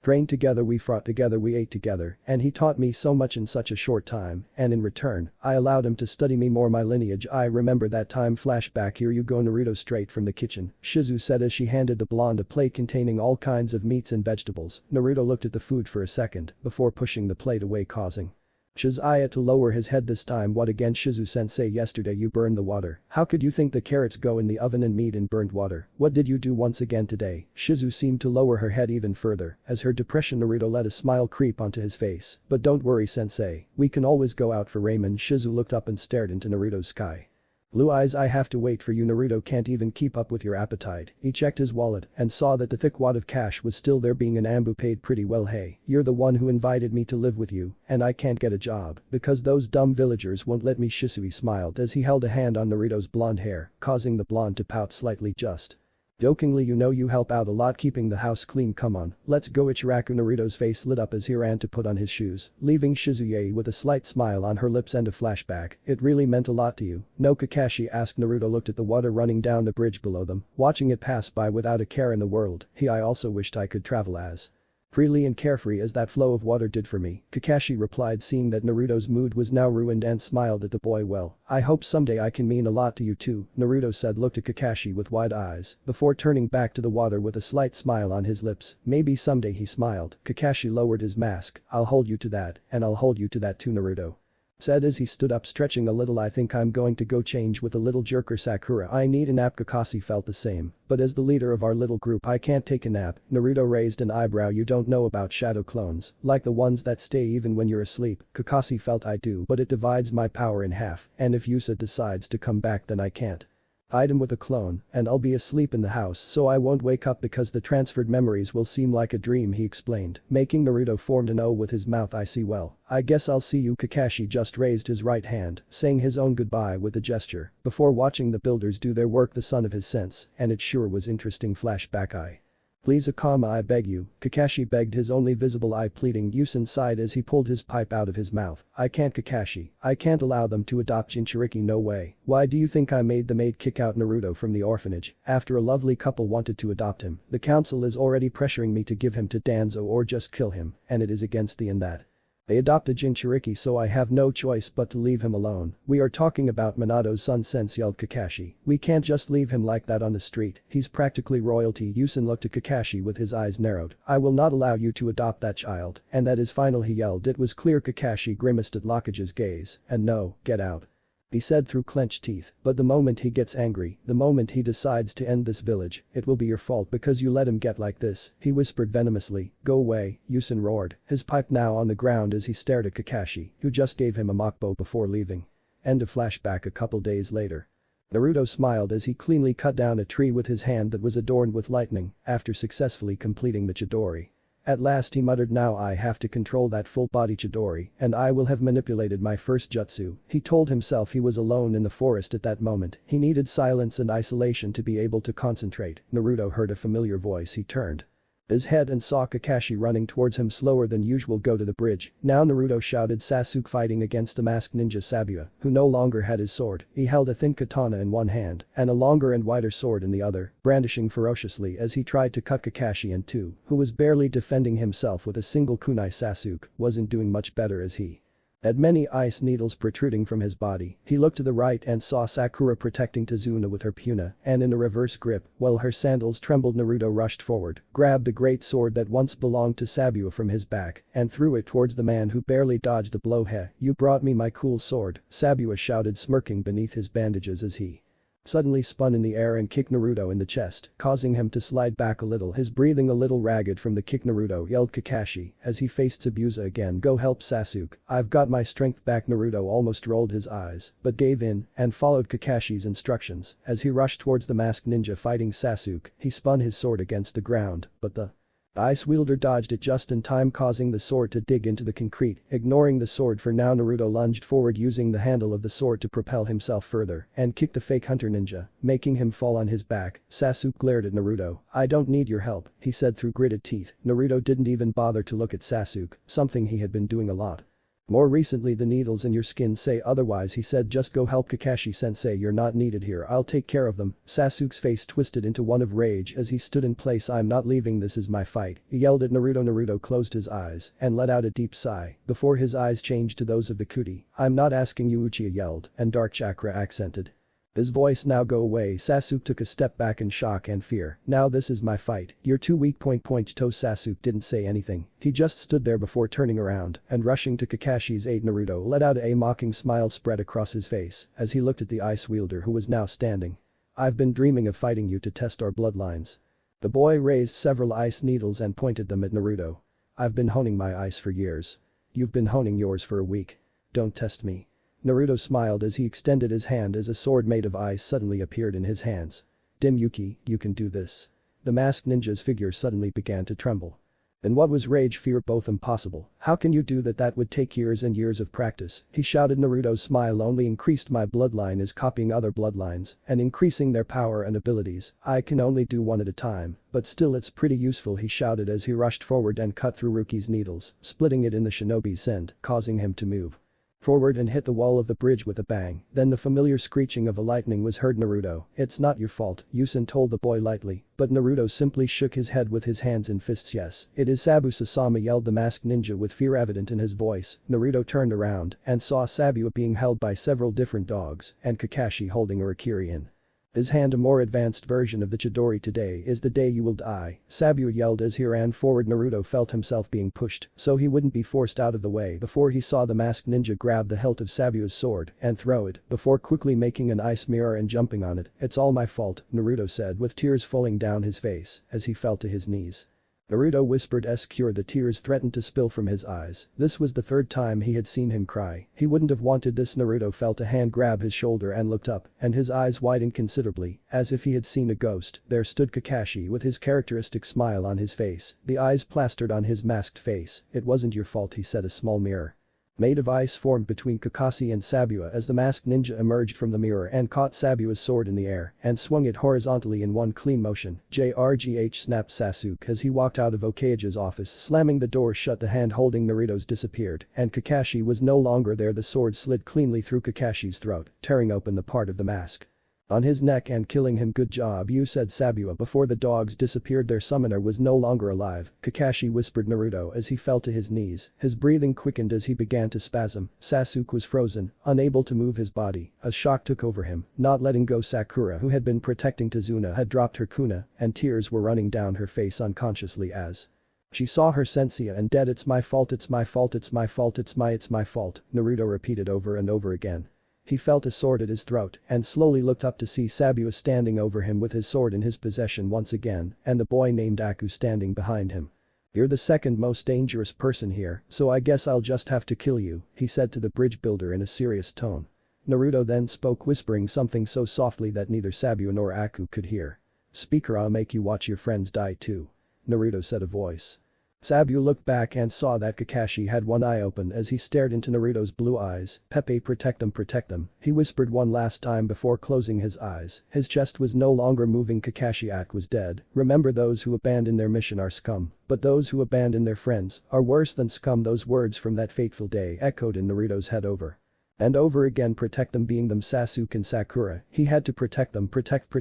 Speaker 1: trained together, we fought together, we ate together, and he taught me so much in such a short time, and in return, I allowed him to study me more, my lineage. I remember that time. Flashback. Here you go. Naruto straight from the kitchen, Shizu said as she handed the blonde a plate containing all kinds of meats and vegetables. Naruto looked at the food for a second before pushing the plate away, causing Shizuya to lower his head this time. What again? Shizu-sensei, yesterday you burned the water. How could you think the carrots go in the oven and meat in burnt water? What did you do once again today? Shizu seemed to lower her head even further as her depression. Naruto let a smile creep onto his face. But don't worry, sensei, we can always go out for ramen. Shizu looked up and stared into Naruto's sky blue eyes. I have to wait for you. Naruto can't even keep up with your appetite. He checked his wallet and saw that the thick wad of cash was still there. Being an Ambu paid pretty well. Hey, you're the one who invited me to live with you, and I can't get a job because those dumb villagers won't let me. Shisui smiled as he held a hand on Naruto's blonde hair, causing the blonde to pout slightly. Just jokingly, you know you help out a lot keeping the house clean. Come on, let's go. Ichiraku. Naruto's face lit up as he ran to put on his shoes, leaving Shizuye with a slight smile on her lips and a flashback. It really meant a lot to you? No, Kakashi asked. Naruto looked at the water running down the bridge below them, watching it pass by without a care in the world. I also wished I could travel as Freely and carefree as that flow of water did for me, Kakashi replied, seeing that Naruto's mood was now ruined, and smiled at the boy. Well, I hope someday I can mean a lot to you too, Naruto said, looked at Kakashi with wide eyes, before turning back to the water with a slight smile on his lips. Maybe someday, he smiled. Kakashi lowered his mask. I'll hold you to that, and I'll hold you to that too, Naruto said as he stood up, stretching a little. I think I'm going to go change with a little jerker Sakura. I need a nap. Kakashi felt the same, but as the leader of our little group I can't take a nap. Naruto raised an eyebrow. You don't know about shadow clones, like the ones that stay even when you're asleep. Kakashi felt I do, but it divides my power in half, and if Yusa decides to come back then I can't. Item with a clone, and I'll be asleep in the house so I won't wake up because the transferred memories will seem like a dream, he explained, making Naruto formed an O with his mouth. I see. Well, I guess I'll see you. Kakashi just raised his right hand, saying his own goodbye with a gesture, before watching the builders do their work. The son of his sense, and it sure was interesting. Flashback. Please, Akama, I beg you, Kakashi begged, his only visible eye pleading. Yusen sighed as he pulled his pipe out of his mouth. I can't, Kakashi, I can't allow them to adopt Jinchuriki, no way. Why do you think I made the maid kick out Naruto from the orphanage after a lovely couple wanted to adopt him? The council is already pressuring me to give him to Danzo or just kill him, and it is against the in that. They adopted Jinchuriki, so I have no choice but to leave him alone. We are talking about Minato's son, sense, yelled Kakashi. We can't just leave him like that on the street, he's practically royalty. Yusen looked at Kakashi with his eyes narrowed. I will not allow you to adopt that child, and that is final, he yelled. It was clear Kakashi grimaced at Hokage's gaze, and no, get out, he said through clenched teeth. But the moment he gets angry, the moment he decides to end this village, it will be your fault because you let him get like this, he whispered venomously. Go away, Yusen roared, his pipe now on the ground as he stared at Kakashi, who just gave him a mockbo before leaving. End of flashback. A couple days later. Naruto smiled as he cleanly cut down a tree with his hand that was adorned with lightning, after successfully completing the Chidori. At last, he muttered, now I have to control that full-body Chidori, and I will have manipulated my first jutsu. He told himself he was alone in the forest at that moment. He needed silence and isolation to be able to concentrate. Naruto heard a familiar voice. He turned his head and saw Kakashi running towards him slower than usual. Go to the bridge. Now, Naruto shouted. Sasuke fighting against the masked ninja Sabuya, who no longer had his sword. He held a thin katana in one hand and a longer and wider sword in the other, brandishing ferociously as he tried to cut Kakashi in two, who was barely defending himself with a single kunai. Sasuke wasn't doing much better as he had many ice needles protruding from his body. He looked to the right and saw Sakura protecting Tazuna with her puna, and in a reverse grip, while her sandals trembled, Naruto rushed forward, grabbed the great sword that once belonged to Sabuya from his back, and threw it towards the man who barely dodged the blow. Heh, you brought me my cool sword, Sabuya shouted, smirking beneath his bandages as he suddenly spun in the air and kicked Naruto in the chest, causing him to slide back a little, his breathing a little ragged from the kick. Naruto yelled Kakashi as he faced Sabuya again. Go help Sasuke, I've got my strength back. Naruto almost rolled his eyes, but gave in and followed Kakashi's instructions as he rushed towards the masked ninja fighting Sasuke. He spun his sword against the ground, but the ice wielder dodged it just in time, causing the sword to dig into the concrete. Ignoring the sword for now, Naruto lunged forward using the handle of the sword to propel himself further and kicked the fake hunter ninja, making him fall on his back. Sasuke glared at Naruto. I don't need your help, he said through gritted teeth. Naruto didn't even bother to look at Sasuke, something he had been doing a lot more recently. The needles in your skin say otherwise, he said. Just go help Kakashi-sensei, you're not needed here, I'll take care of them. Sasuke's face twisted into one of rage as he stood in place. I'm not leaving, this is my fight, he yelled at Naruto. Naruto closed his eyes and let out a deep sigh before his eyes changed to those of the Kuti. I'm not asking you, Uchiha yelled, and dark chakra accented his voice. Now go away. Sasuke took a step back in shock and fear. Now this is my fight, you're too weak. Toe. Sasuke didn't say anything, he just stood there before turning around and rushing to Kakashi's aid. Naruto let out a mocking smile spread across his face as he looked at the ice wielder who was now standing. I've been dreaming of fighting you to test our bloodlines. The boy raised several ice needles and pointed them at Naruto. I've been honing my ice for years. You've been honing yours for a week. Don't test me. Naruto smiled as he extended his hand as a sword made of ice suddenly appeared in his hands. Dim Yuki, you can do this. The masked ninja's figure suddenly began to tremble. And what was rage, fear, both impossible? How can you do that? That would take years and years of practice, he shouted. Naruto's smile only increased. My bloodline is copying other bloodlines and increasing their power and abilities. I can only do one at a time, but still it's pretty useful, he shouted as he rushed forward and cut through Ruki's needles, splitting it in the shinobi's send, causing him to move forward and hit the wall of the bridge with a bang. Then the familiar screeching of a lightning was heard. Naruto, it's not your fault, Yusin told the boy lightly, but Naruto simply shook his head with his hands in fists. Yes, it is Sabu-sama, yelled the masked ninja with fear evident in his voice. Naruto turned around and saw Sabu being held by several different dogs and Kakashi holding a Rakiri in his hand, a more advanced version of the Chidori. Today is the day you will die, Sabu yelled as he ran forward. Naruto felt himself being pushed so he wouldn't be forced out of the way before he saw the masked ninja grab the hilt of Sabu's sword and throw it before quickly making an ice mirror and jumping on it. It's all my fault, Naruto said with tears falling down his face as he fell to his knees. Naruto whispered cure. The tears threatened to spill from his eyes. This was the third time he had seen him cry. He wouldn't have wanted this. Naruto felt a hand grab his shoulder and looked up, and his eyes widened considerably, as if he had seen a ghost. There stood Kakashi with his characteristic smile on his face, the eyes plastered on his masked face. It wasn't your fault, he said. A small mirror made of ice formed between Kakashi and Sabu as the masked ninja emerged from the mirror and caught Sabu's sword in the air and swung it horizontally in one clean motion. JRGH, snapped Sasuke as he walked out of Hokage's office, slamming the door shut. The hand holding Naruto's disappeared and Kakashi was no longer there. The sword slid cleanly through Kakashi's throat, tearing open the part of the mask on his neck and killing him. Good job, you, said Sabu before the dogs disappeared. Their summoner was no longer alive, Kakashi whispered Naruto as he fell to his knees. His breathing quickened as he began to spasm. Sasuke was frozen, unable to move his body. A shock took over him, not letting go. Sakura, who had been protecting Tazuna, had dropped her kuna and tears were running down her face unconsciously as she saw her sensei and dead. It's my fault, it's my fault, it's my fault, it's my fault, Naruto repeated over and over again. He felt a sword at his throat and slowly looked up to see Sabu standing over him with his sword in his possession once again and the boy named Aku standing behind him. You're the second most dangerous person here, so I guess I'll just have to kill you, he said to the bridge builder in a serious tone. Naruto then spoke, whispering something so softly that neither Sabu nor Aku could hear. Speaker, I'll make you watch your friends die too, Naruto said, a voice. Sabu looked back and saw that Kakashi had one eye open as he stared into Naruto's blue eyes. Pepe, protect them, he whispered one last time before closing his eyes. His chest was no longer moving. Kakashi Ak was dead. Remember, those who abandon their mission are scum, but those who abandon their friends are worse than scum. Those words from that fateful day echoed in Naruto's head over and over again. Protect them, being them Sasuke and Sakura. He had to protect them. Protect.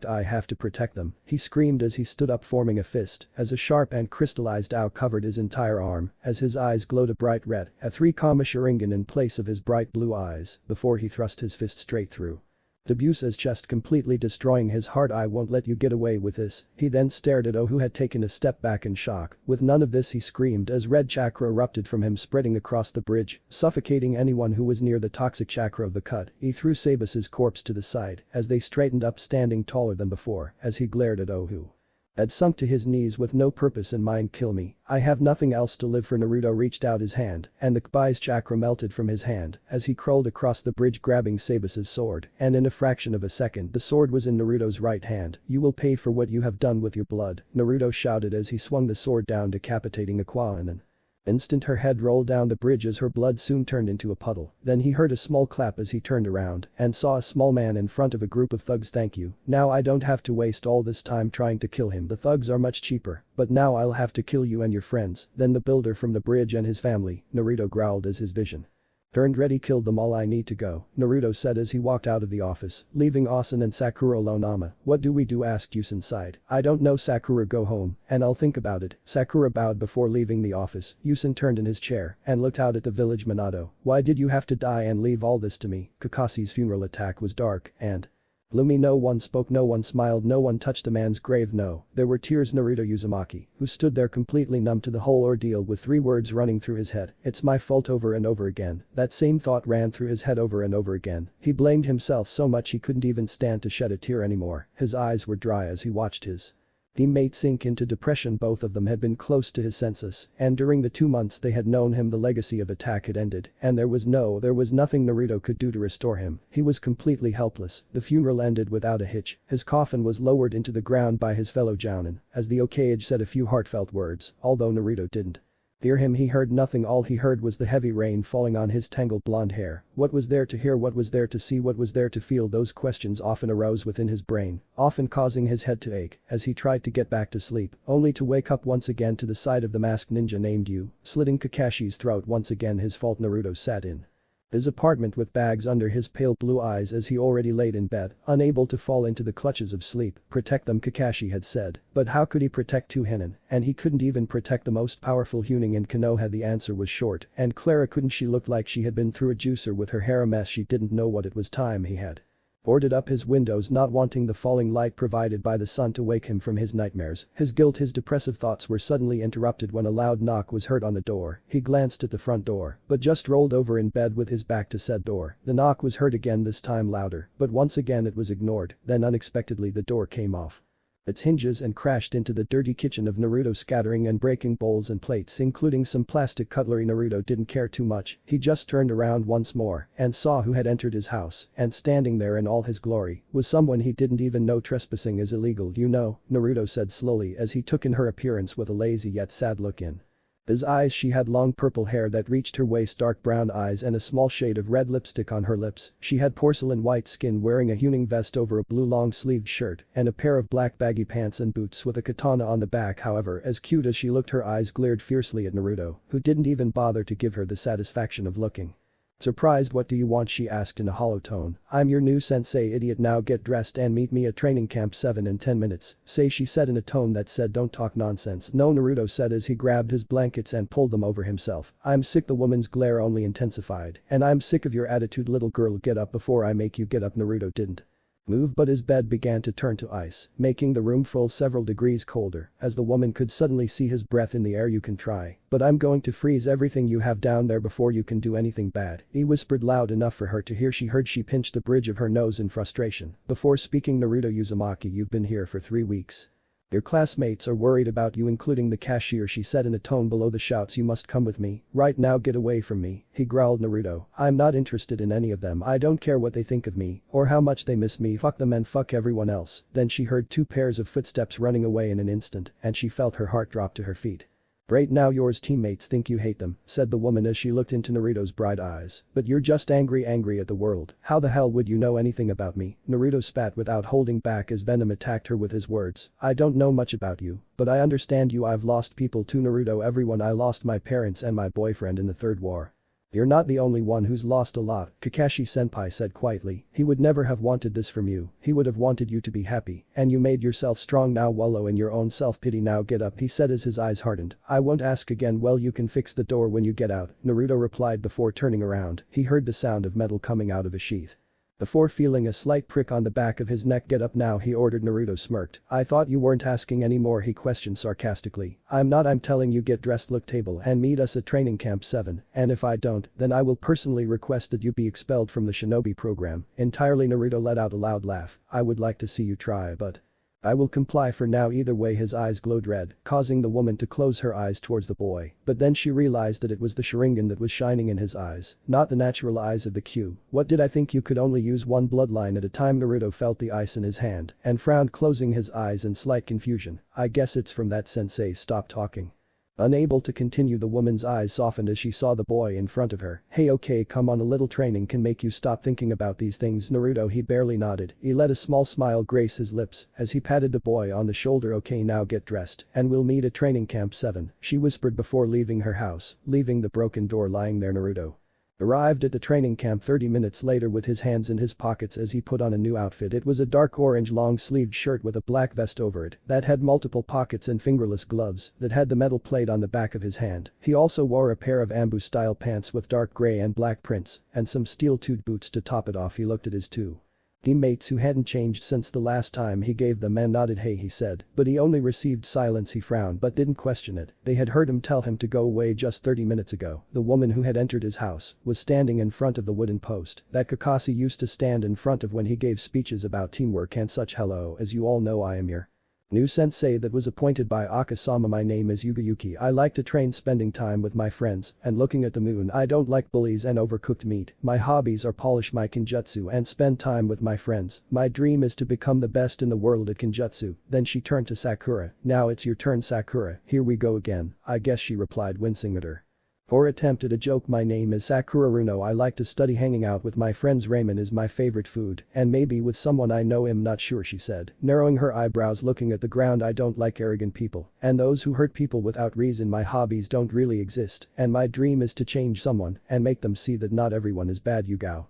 Speaker 1: I have to protect them, he screamed as he stood up, forming a fist as a sharp and crystallized owl covered his entire arm as his eyes glowed a bright red, a 3 Sharingan in place of his bright blue eyes before he thrust his fist straight through Debusa's chest, completely destroying his heart. I won't let you get away with this. He then stared at Oh, who had taken a step back in shock. With none of this, he screamed as red chakra erupted from him, spreading across the bridge, suffocating anyone who was near. The toxic chakra of the cut. He threw Sabus's corpse to the side as they straightened up, standing taller than before as he glared at Oh, who had sunk to his knees with no purpose in mind. Kill me, I have nothing else to live for. Naruto reached out his hand and the Kbai's chakra melted from his hand as he crawled across the bridge, grabbing Sabus's sword, and in a fraction of a second the sword was in Naruto's right hand. You will pay for what you have done with your blood, Naruto shouted as he swung the sword down, decapitating Aqua in an instant. Her head rolled down the bridge as her blood soon turned into a puddle. Then he heard a small clap as he turned around and saw a small man in front of a group of thugs. Thank you, now I don't have to waste all this time trying to kill him. The thugs are much cheaper, but now I'll have to kill you and your friends, then the builder from the bridge and his family, Naruto growled as his vision turned red. He killed them all. I need to go, Naruto said as he walked out of the office, leaving Asen and Sakura alone. What do we do, asked Yusin sighed. I don't know, Sakura, go home and I'll think about it. Sakura bowed before leaving the office. Yusin turned in his chair and looked out at the village. Minato, why did you have to die and leave all this to me? Kakashi's funeral attack was dark and gloomy. No one spoke, no one smiled, no one touched the man's grave. No, there were tears. Naruto Uzumaki, who stood there completely numb to the whole ordeal with 3 words running through his head. It's my fault, over and over again. That same thought ran through his head over and over again. He blamed himself so much he couldn't even stand to shed a tear anymore. His eyes were dry as he watched his teammate sink into depression. Both of them had been close to his senses, and during the 2 months they had known him the legacy of attack had ended, and there was nothing Naruto could do to restore him. He was completely helpless. The funeral ended without a hitch. His coffin was lowered into the ground by his fellow jounin as the Hokage said a few heartfelt words, although Naruto didn't Hear him, he heard nothing. All he heard was the heavy rain falling on his tangled blonde hair. What was there to hear, what was there to see, what was there to feel? Those questions often arose within his brain, often causing his head to ache as he tried to get back to sleep, only to wake up once again to the sight of the masked ninja named Yu, slitting Kakashi's throat. Once again his fault. Naruto sat in his apartment with bags under his pale blue eyes as he already laid in bed, unable to fall into the clutches of sleep. Protect them, Kakashi had said, but how could he protect two Hinin? And he couldn't even protect the most powerful Hyunin in Konoha. The answer was short. And Clara couldn't. She looked like she had been through a juicer with her hair a mess. She didn't know what it was. Time he had boarded up his windows, not wanting the falling light provided by the sun to wake him from his nightmares. His guilt, his depressive thoughts were suddenly interrupted when a loud knock was heard on the door. He glanced at the front door, but just rolled over in bed with his back to said door. The knock was heard again, this time louder, but once again it was ignored. Then unexpectedly the door came off its hinges and crashed into the dirty kitchen of Naruto, scattering and breaking bowls and plates, including some plastic cutlery. Naruto didn't care too much. He just turned around once more and saw who had entered his house, and standing there in all his glory was someone he didn't even know. Trespassing is illegal, you know, Naruto said slowly as he took in her appearance with a lazy yet sad look in his eyes. She had long purple hair that reached her waist, dark brown eyes and a small shade of red lipstick on her lips. She had porcelain white skin, wearing a Hyunin vest over a blue long-sleeved shirt and a pair of black baggy pants and boots with a katana on the back. However, as cute as she looked, her eyes glared fiercely at Naruto, who didn't even bother to give her the satisfaction of looking surprised. What do you want? She asked in a hollow tone. I'm your new sensei, idiot. Now get dressed and meet me at training camp 7 in 10 minutes. Say, she said in a tone that said don't talk nonsense. No, Naruto said as he grabbed his blankets and pulled them over himself. I'm sick. The woman's glare only intensified. And I'm sick of your attitude, little girl. Get up before I make you get up. Naruto didn't move, but his bed began to turn to ice, making the room full several degrees colder as the woman could suddenly see his breath in the air. You can try, but I'm going to freeze everything you have down there before you can do anything bad, he whispered loud enough for her to hear. She heard. She pinched the bridge of her nose in frustration before speaking. Naruto, Uzumaki, you've been here for 3 weeks. Your classmates are worried about you, including the cashier, she said in a tone below the shouts. You must come with me right now. Get away from me, he growled. Naruto, I'm not interested in any of them. I don't care what they think of me or how much they miss me. Fuck them and fuck everyone else. Then she heard 2 pairs of footsteps running away in an instant and she felt her heart drop to her feet. Right now yours teammates think you hate them, said the woman as she looked into Naruto's bright eyes. But you're just angry at the world. How the hell would you know anything about me? Naruto spat without holding back as venom attacked her with his words. I don't know much about you, but I understand you. I've lost people too, Naruto. Everyone. I lost my parents and my boyfriend in the third war. You're not the only one who's lost a lot, Kakashi-senpai said quietly. He would never have wanted this from you. He would have wanted you to be happy, and you made yourself strong. Now wallow in your own self-pity. Now get up, he said as his eyes hardened. I won't ask again. Well, you can fix the door when you get out, Naruto replied before turning around. He heard the sound of metal coming out of a sheath before feeling a slight prick on the back of his neck. Get up now, he ordered. Naruto smirked. I thought you weren't asking anymore, he questioned sarcastically. I'm not. I'm telling you, get dressed, look table and meet us at training camp 7, and if I don't, then I will personally request that you be expelled from the shinobi program entirely. Naruto let out a loud laugh. I would like to see you try, but I will comply for now. Either way. His eyes glowed red, causing the woman to close her eyes towards the boy, but then she realized that it was the Sharingan that was shining in his eyes, not the natural eyes of the Q. What did I think? You could only use one bloodline at a time. Naruto felt the ice in his hand and frowned, closing his eyes in slight confusion. I guess it's from that. Sensei, stop talking. Unable to continue, the woman's eyes softened as she saw the boy in front of her. Hey, okay, come on, a little training can make you stop thinking about these things. Naruto, he barely nodded. He let a small smile grace his lips as he patted the boy on the shoulder. Okay, now get dressed and we'll meet at training camp 7, she whispered before leaving her house, leaving the broken door lying there. Naruto arrived at the training camp 30 minutes later with his hands in his pockets as he put on a new outfit. It was a dark orange long-sleeved shirt with a black vest over it that had multiple pockets and fingerless gloves that had the metal plate on the back of his hand. He also wore a pair of ambu-style pants with dark gray and black prints and some steel-toed boots to top it off. He looked at his 2 teammates who hadn't changed since the last time he gave them and nodded. Hey, he said, but he only received silence. He frowned but didn't question it. They had heard him tell him to go away just 30 minutes ago. The woman who had entered his house was standing in front of the wooden post that Kakashi used to stand in front of when he gave speeches about teamwork and such. Hello, as you all know, I am your New sensei that was appointed by Akasama. My name is Yugayuki. I like to train spending time with my friends and looking at the moon. I don't like bullies and overcooked meat. My hobbies are polish my kenjutsu and spend time with my friends. My dream is to become the best in the world at kenjutsu. Then she turned to Sakura. Now it's your turn, Sakura. Here we go again, I guess, she replied, wincing at her poor attempt at a joke. My name is Sakura Runo. I like to study. Hanging out with my friends. Ramen is my favorite food, and maybe with someone I know. I'm not sure, she said, narrowing her eyebrows, looking at the ground. I don't like arrogant people and those who hurt people without reason. My hobbies don't really exist, and my dream is to change someone and make them see that not everyone is bad. Yugao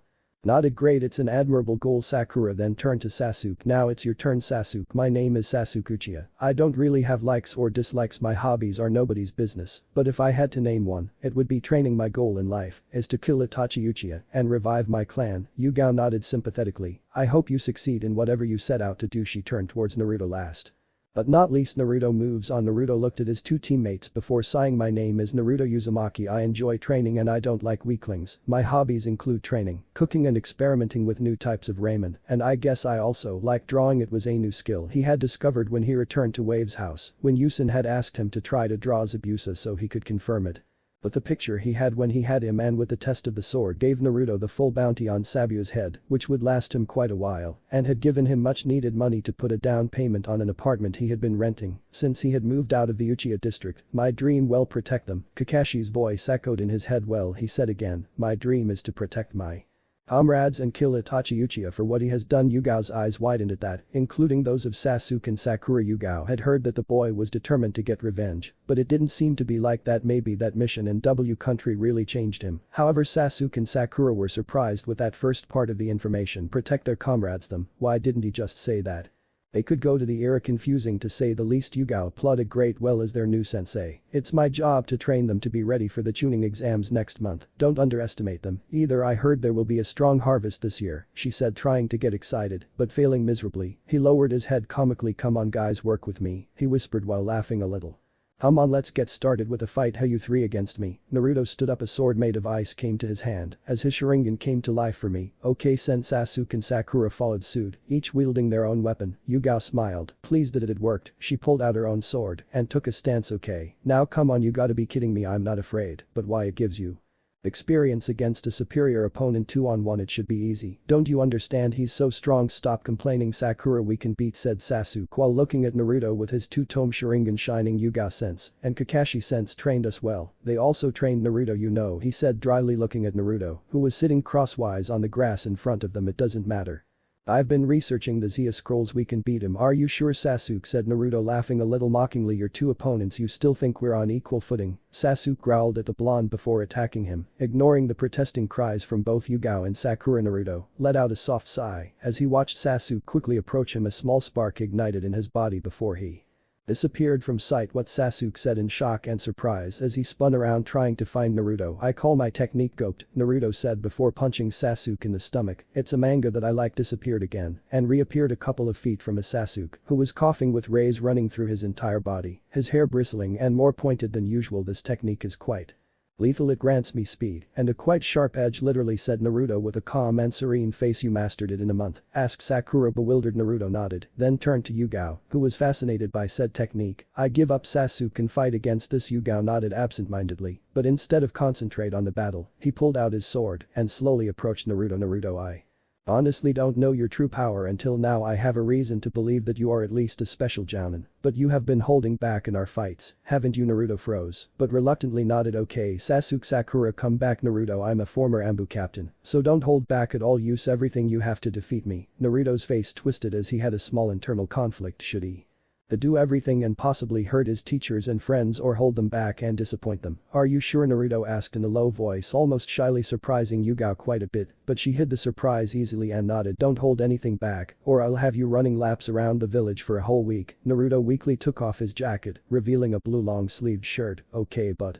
Speaker 1: nodded. Great, it's an admirable goal. Sakura then turned to Sasuke. Now it's your turn, Sasuke. My name is Sasuke Uchiha. I don't really have likes or dislikes. My hobbies are nobody's business, but if I had to name one, it would be training. My goal in life is to kill Itachi Uchiha and revive my clan. Yugao nodded sympathetically. I hope you succeed in whatever you set out to do. She turned towards Naruto. Last but not least, Naruto moves on. Naruto looked at his two teammates before sighing. My name is Naruto Uzumaki. I enjoy training and I don't like weaklings. My hobbies include training, cooking and experimenting with new types of ramen, and I guess I also like drawing. It was a new skill he had discovered when he returned to Wave's house, when Yusin had asked him to try to draw Zabuza so he could confirm it. But the picture he had when he had him and with the test of the sword gave Naruto the full bounty on Sabu's head, which would last him quite a while, and had given him much needed money to put a down payment on an apartment he had been renting since he had moved out of the Uchiha district. My dream, well, protect them. Kakashi's voice echoed in his head. Well, he said again, my dream is to protect my comrades and kill Itachi Uchiha for what he has done. Yugao's eyes widened at that, including those of Sasuke and Sakura. Yugao had heard that the boy was determined to get revenge, but it didn't seem to be like that. Maybe that mission in W country really changed him. However, Sasuke and Sakura were surprised with that first part of the information. Protect their comrades. Them. Why didn't he just say that? They could go to the era. Confusing to say the least. Yugao applauded. Great, well, as their new sensei, it's my job to train them to be ready for the tuning exams next month. Don't underestimate them either. I heard there will be a strong harvest this year, she said, trying to get excited but failing miserably. He lowered his head comically. Come on guys, work with me, he whispered while laughing a little. Come on, let's get started with a fight. How you three against me? Naruto stood up. A sword made of ice came to his hand as his Sharingan came to life. For me, okay. Sasuke and Sakura followed suit, each wielding their own weapon. Yugao smiled, pleased that it had worked. She pulled out her own sword and took a stance. Okay, now come on, you gotta be kidding me. I'm not afraid, but why? It gives you experience against a superior opponent. 2-on-1, it should be easy. Don't you understand? He's so strong. Stop complaining, Sakura. We can beat, said Sasuke while looking at Naruto with his two-tome Sharingan shining. Yugao sense and Kakashi sense trained us well. They also trained Naruto, you know, he said dryly, looking at Naruto, who was sitting crosswise on the grass in front of them. It doesn't matter. I've been researching the Zia scrolls. We can beat him. Are you sure, Sasuke? Said Naruto, laughing a little mockingly. Your two opponents, you still think we're on equal footing? Sasuke growled at the blonde before attacking him, ignoring the protesting cries from both Yugao and Sakura. Naruto let out a soft sigh as he watched Sasuke quickly approach him. A small spark ignited in his body before he disappeared from sight. What? Sasuke said in shock and surprise as he spun around trying to find Naruto. I call my technique goat, Naruto said before punching Sasuke in the stomach. It's a manga that I like. Disappeared again and reappeared a couple of feet from a Sasuke who was coughing with rays running through his entire body, his hair bristling and more pointed than usual. This technique is quite lethal. It grants me speed and a quite sharp edge, literally, said Naruto with a calm and serene face. You mastered it in a month? Asked Sakura, bewildered. Naruto nodded, then turned to Yugao, who was fascinated by said technique. I give up. Sasuke can fight against this. Yugao nodded absent-mindedly, but instead of concentrate on the battle, he pulled out his sword and slowly approached Naruto. Naruto, I honestly don't know your true power. Until now I have a reason to believe that you are at least a special jounin, but you have been holding back in our fights, haven't you? Naruto froze, but reluctantly nodded. Okay, Sasuke. Sakura, come back. Naruto, I'm a former Ambu captain, so don't hold back at all. Use everything you have to defeat me. Naruto's face twisted as he had a small internal conflict. Should he do everything and possibly hurt his teachers and friends, or hold them back and disappoint them? Are you sure? Naruto asked in a low voice, almost shyly, surprising Yugao quite a bit, but she hid the surprise easily and nodded. Don't hold anything back or I'll have you running laps around the village for a whole week. Naruto weakly took off his jacket, revealing a blue long-sleeved shirt. Okay, but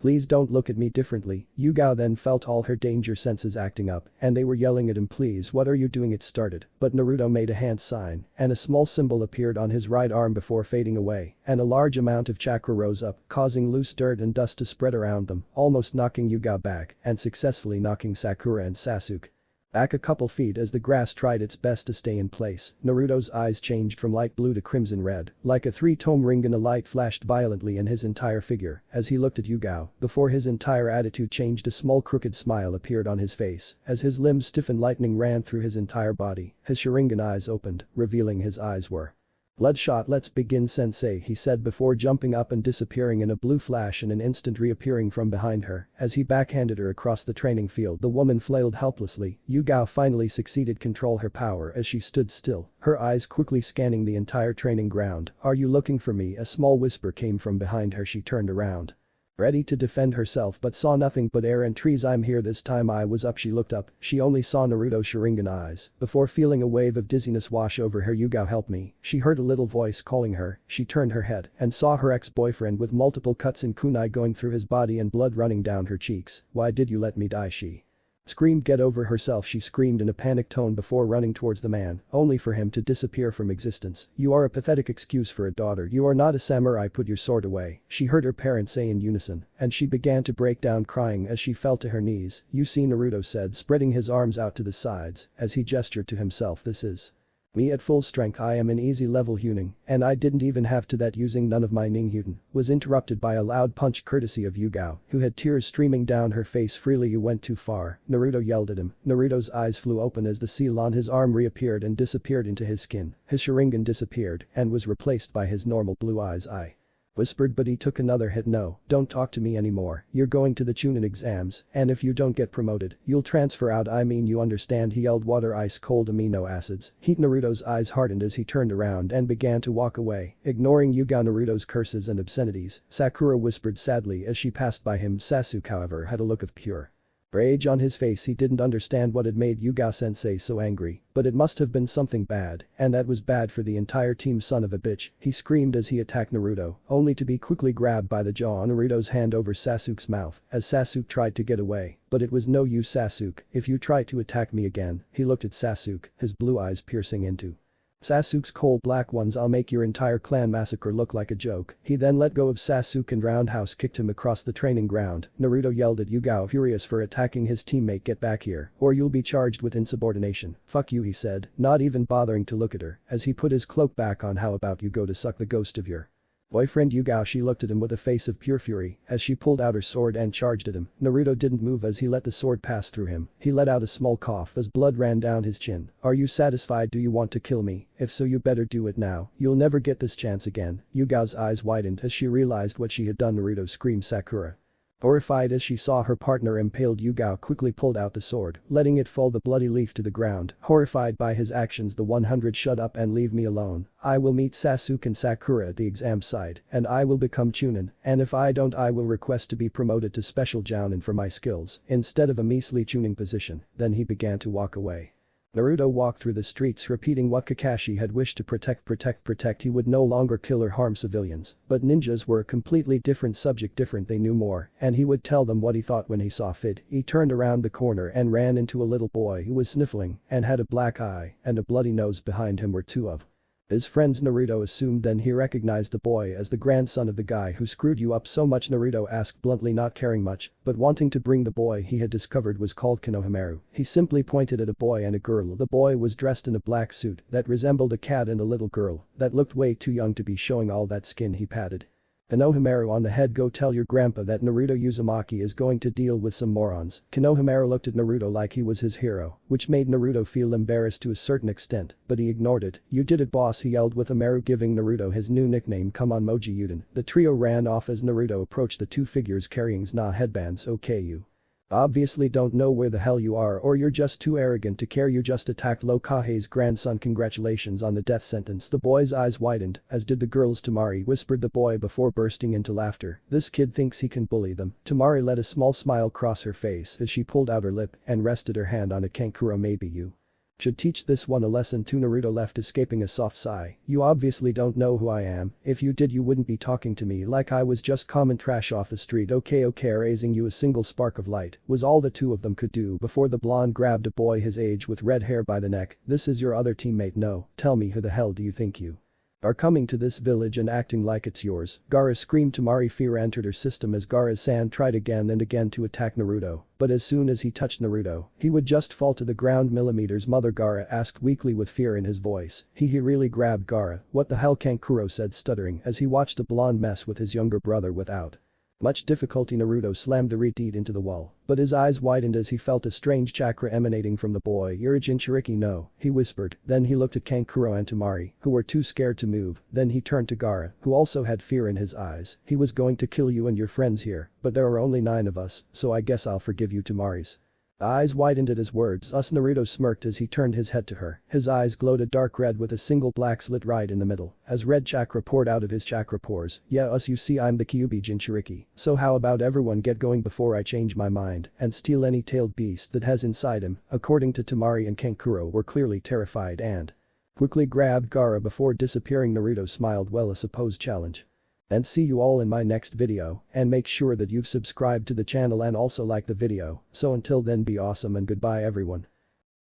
Speaker 1: please don't look at me differently. Yugao then felt all her danger senses acting up and they were yelling at him. Please, what are you doing? It started, but Naruto made a hand sign and a small symbol appeared on his right arm before fading away, and a large amount of chakra rose up, causing loose dirt and dust to spread around them, almost knocking Yugao back and successfully knocking Sakura and Sasuke Back a couple feet as the grass tried its best to stay in place, Naruto's eyes changed from light blue to crimson red, like a three-tone ring, and a light flashed violently in his entire figure as he looked at Yugao. Before his entire attitude changed, a small crooked smile appeared on his face as his limbs stiffened. Lightning ran through his entire body, his Sharingan eyes opened, revealing his eyes were bloodshot. "Let's begin, sensei," he said before jumping up and disappearing in a blue flash and an instant reappearing from behind her as he backhanded her across the training field. The woman flailed helplessly. Yugao finally succeeded control her power as she stood still, her eyes quickly scanning the entire training ground. "Are you looking for me?" A small whisper came from behind her. She turned around, ready to defend herself, but saw nothing but air and trees. "I'm here this time." I was up. She looked up, she only saw Naruto's Sharingan eyes before feeling a wave of dizziness wash over her. "Yugao, help me." She heard a little voice calling her. She turned her head and saw her ex-boyfriend with multiple cuts and kunai going through his body and blood running down her cheeks. "Why did you let me die?" she screamed. "Get over herself," she screamed in a panicked tone before running towards the man, only for him to disappear from existence. "You are a pathetic excuse for a daughter. You are not a samurai. Put your sword away," she heard her parents say in unison, and she began to break down crying as she fell to her knees. "You see," Naruto said, spreading his arms out to the sides as he gestured to himself, "this is me at full strength. I am an easy level Hunin, and I didn't even have to that using none of my ninjutsu." Was interrupted by a loud punch courtesy of Yugao, who had tears streaming down her face freely. "You went too far," Naruto yelled at him. Naruto's eyes flew open as the seal on his arm reappeared and disappeared into his skin. His Sharingan disappeared and was replaced by his normal blue eyes. "I whispered, but he took another hit. "No, don't talk to me anymore. You're going to the Chunin exams, and if you don't get promoted, you'll transfer out. I mean, you understand," he yelled. "Water, ice cold amino acids, heat." Naruto's eyes hardened as he turned around and began to walk away, ignoring Yugao. Naruto's curses and obscenities, Sakura whispered sadly as she passed by him. Sasuke, however, had a look of pure rage on his face. He didn't understand what had made Yugao-sensei so angry, but it must have been something bad, and that was bad for the entire team. "Son of a bitch," he screamed as he attacked Naruto, only to be quickly grabbed by the jaw on Naruto's hand over Sasuke's mouth as Sasuke tried to get away, but it was no use. "Sasuke, if you try to attack me again," he looked at Sasuke, his blue eyes piercing into Sasuke's cold black ones, "I'll make your entire clan massacre look like a joke." He then let go of Sasuke and roundhouse kicked him across the training ground. Naruto yelled at Yugao, furious for attacking his teammate, "Get back here, or you'll be charged with insubordination." "Fuck you," he said, not even bothering to look at her as he put his cloak back on. "How about you go to suck the ghost of your boyfriend, Yugao?" She looked at him with a face of pure fury as she pulled out her sword and charged at him. Naruto didn't move as he let the sword pass through him. He let out a small cough as blood ran down his chin. "Are you satisfied? Do you want to kill me? If so, you better do it now. You'll never get this chance again." Yugao's eyes widened as she realized what she had done. "Naruto!" screamed Sakura, horrified as she saw her partner impaled. Yugao quickly pulled out the sword, letting it fall the bloody leaf to the ground. Horrified by his actions, the 100 "Shut up and leave me alone. I will meet Sasuke and Sakura at the exam site, and I will become Chunin, and if I don't, I will request to be promoted to special Jounin for my skills instead of a measly Chunin position." Then he began to walk away. Naruto walked through the streets repeating what Kakashi had wished to protect. He would no longer kill or harm civilians, but ninjas were a completely different subject. They knew more, and he would tell them what he thought when he saw fit. He turned around the corner and ran into a little boy who was sniffling and had a black eye and a bloody nose. Behind him were two of his friends. Naruto assumed then he recognized the boy as the grandson of the guy who screwed you up so much. Naruto asked bluntly, not caring much, but wanting to bring the boy he had discovered was called Konohamaru. He simply pointed at a boy and a girl. The boy was dressed in a black suit that resembled a cat, and a little girl that looked way too young to be showing all that skin. He patted Konohamaru on the head. "Go tell your grandpa that Naruto Uzumaki is going to deal with some morons." Konohamaru looked at Naruto like he was his hero, which made Naruto feel embarrassed to a certain extent, but he ignored it. "You did it, boss," he yelled with Amaru giving Naruto his new nickname, "Come on Moji Uden." The trio ran off as Naruto approached the two figures carrying Zna headbands. "Okay, you obviously don't know where the hell you are, or you're just too arrogant to care. You just attacked Hokage's grandson. Congratulations on the death sentence." The boy's eyes widened, as did the girl's. "Tamari," whispered the boy before bursting into laughter. "This kid thinks he can bully them." Tamari let a small smile cross her face as she pulled out her lip and rested her hand on a Kankuro. "Maybe you should teach this one a lesson too." Naruto left, escaping a soft sigh. "You obviously don't know who I am. If you did, you wouldn't be talking to me like I was just common trash off the street." Okay, raising you a single spark of light was all the two of them could do before the blonde grabbed a boy his age with red hair by the neck. "This is your other teammate. No, tell me, who the hell do you think you are coming to this village and acting like it's yours. Gaara screamed. Temari. Fear entered her system as Gaara-san tried again and again to attack Naruto, but as soon as he touched Naruto, he would just fall to the ground. Millimeters. Mother. Gaara asked weakly with fear in his voice. He really grabbed Gaara. What the hell? Kankuro said, stuttering as he watched the blonde mess with his younger brother without much difficulty. Naruto slammed the reed into the wall, but his eyes widened as he felt a strange chakra emanating from the boy. You're a Jinchuriki, no, he whispered. Then he looked at Kankuro and Temari, who were too scared to move. Then he turned to Gaara, who also had fear in his eyes. He was going to kill you and your friends here, but there are only 9 of us, so I guess I'll forgive you. Temari's eyes widened at his words. Naruto smirked as he turned his head to her. His eyes glowed a dark red with a single black slit right in the middle, as red chakra poured out of his chakra pores. Yeah, you see, I'm the Kyuubi Jinchuriki, so how about everyone get going before I change my mind and steal any tailed beast that has inside him. According to Temari and Kankuro were clearly terrified and quickly grabbed Gaara before disappearing. Naruto smiled. Well, a supposed challenge. And see you all in my next video, and make sure that you've subscribed to the channel and also like the video. So until then, be awesome and goodbye everyone.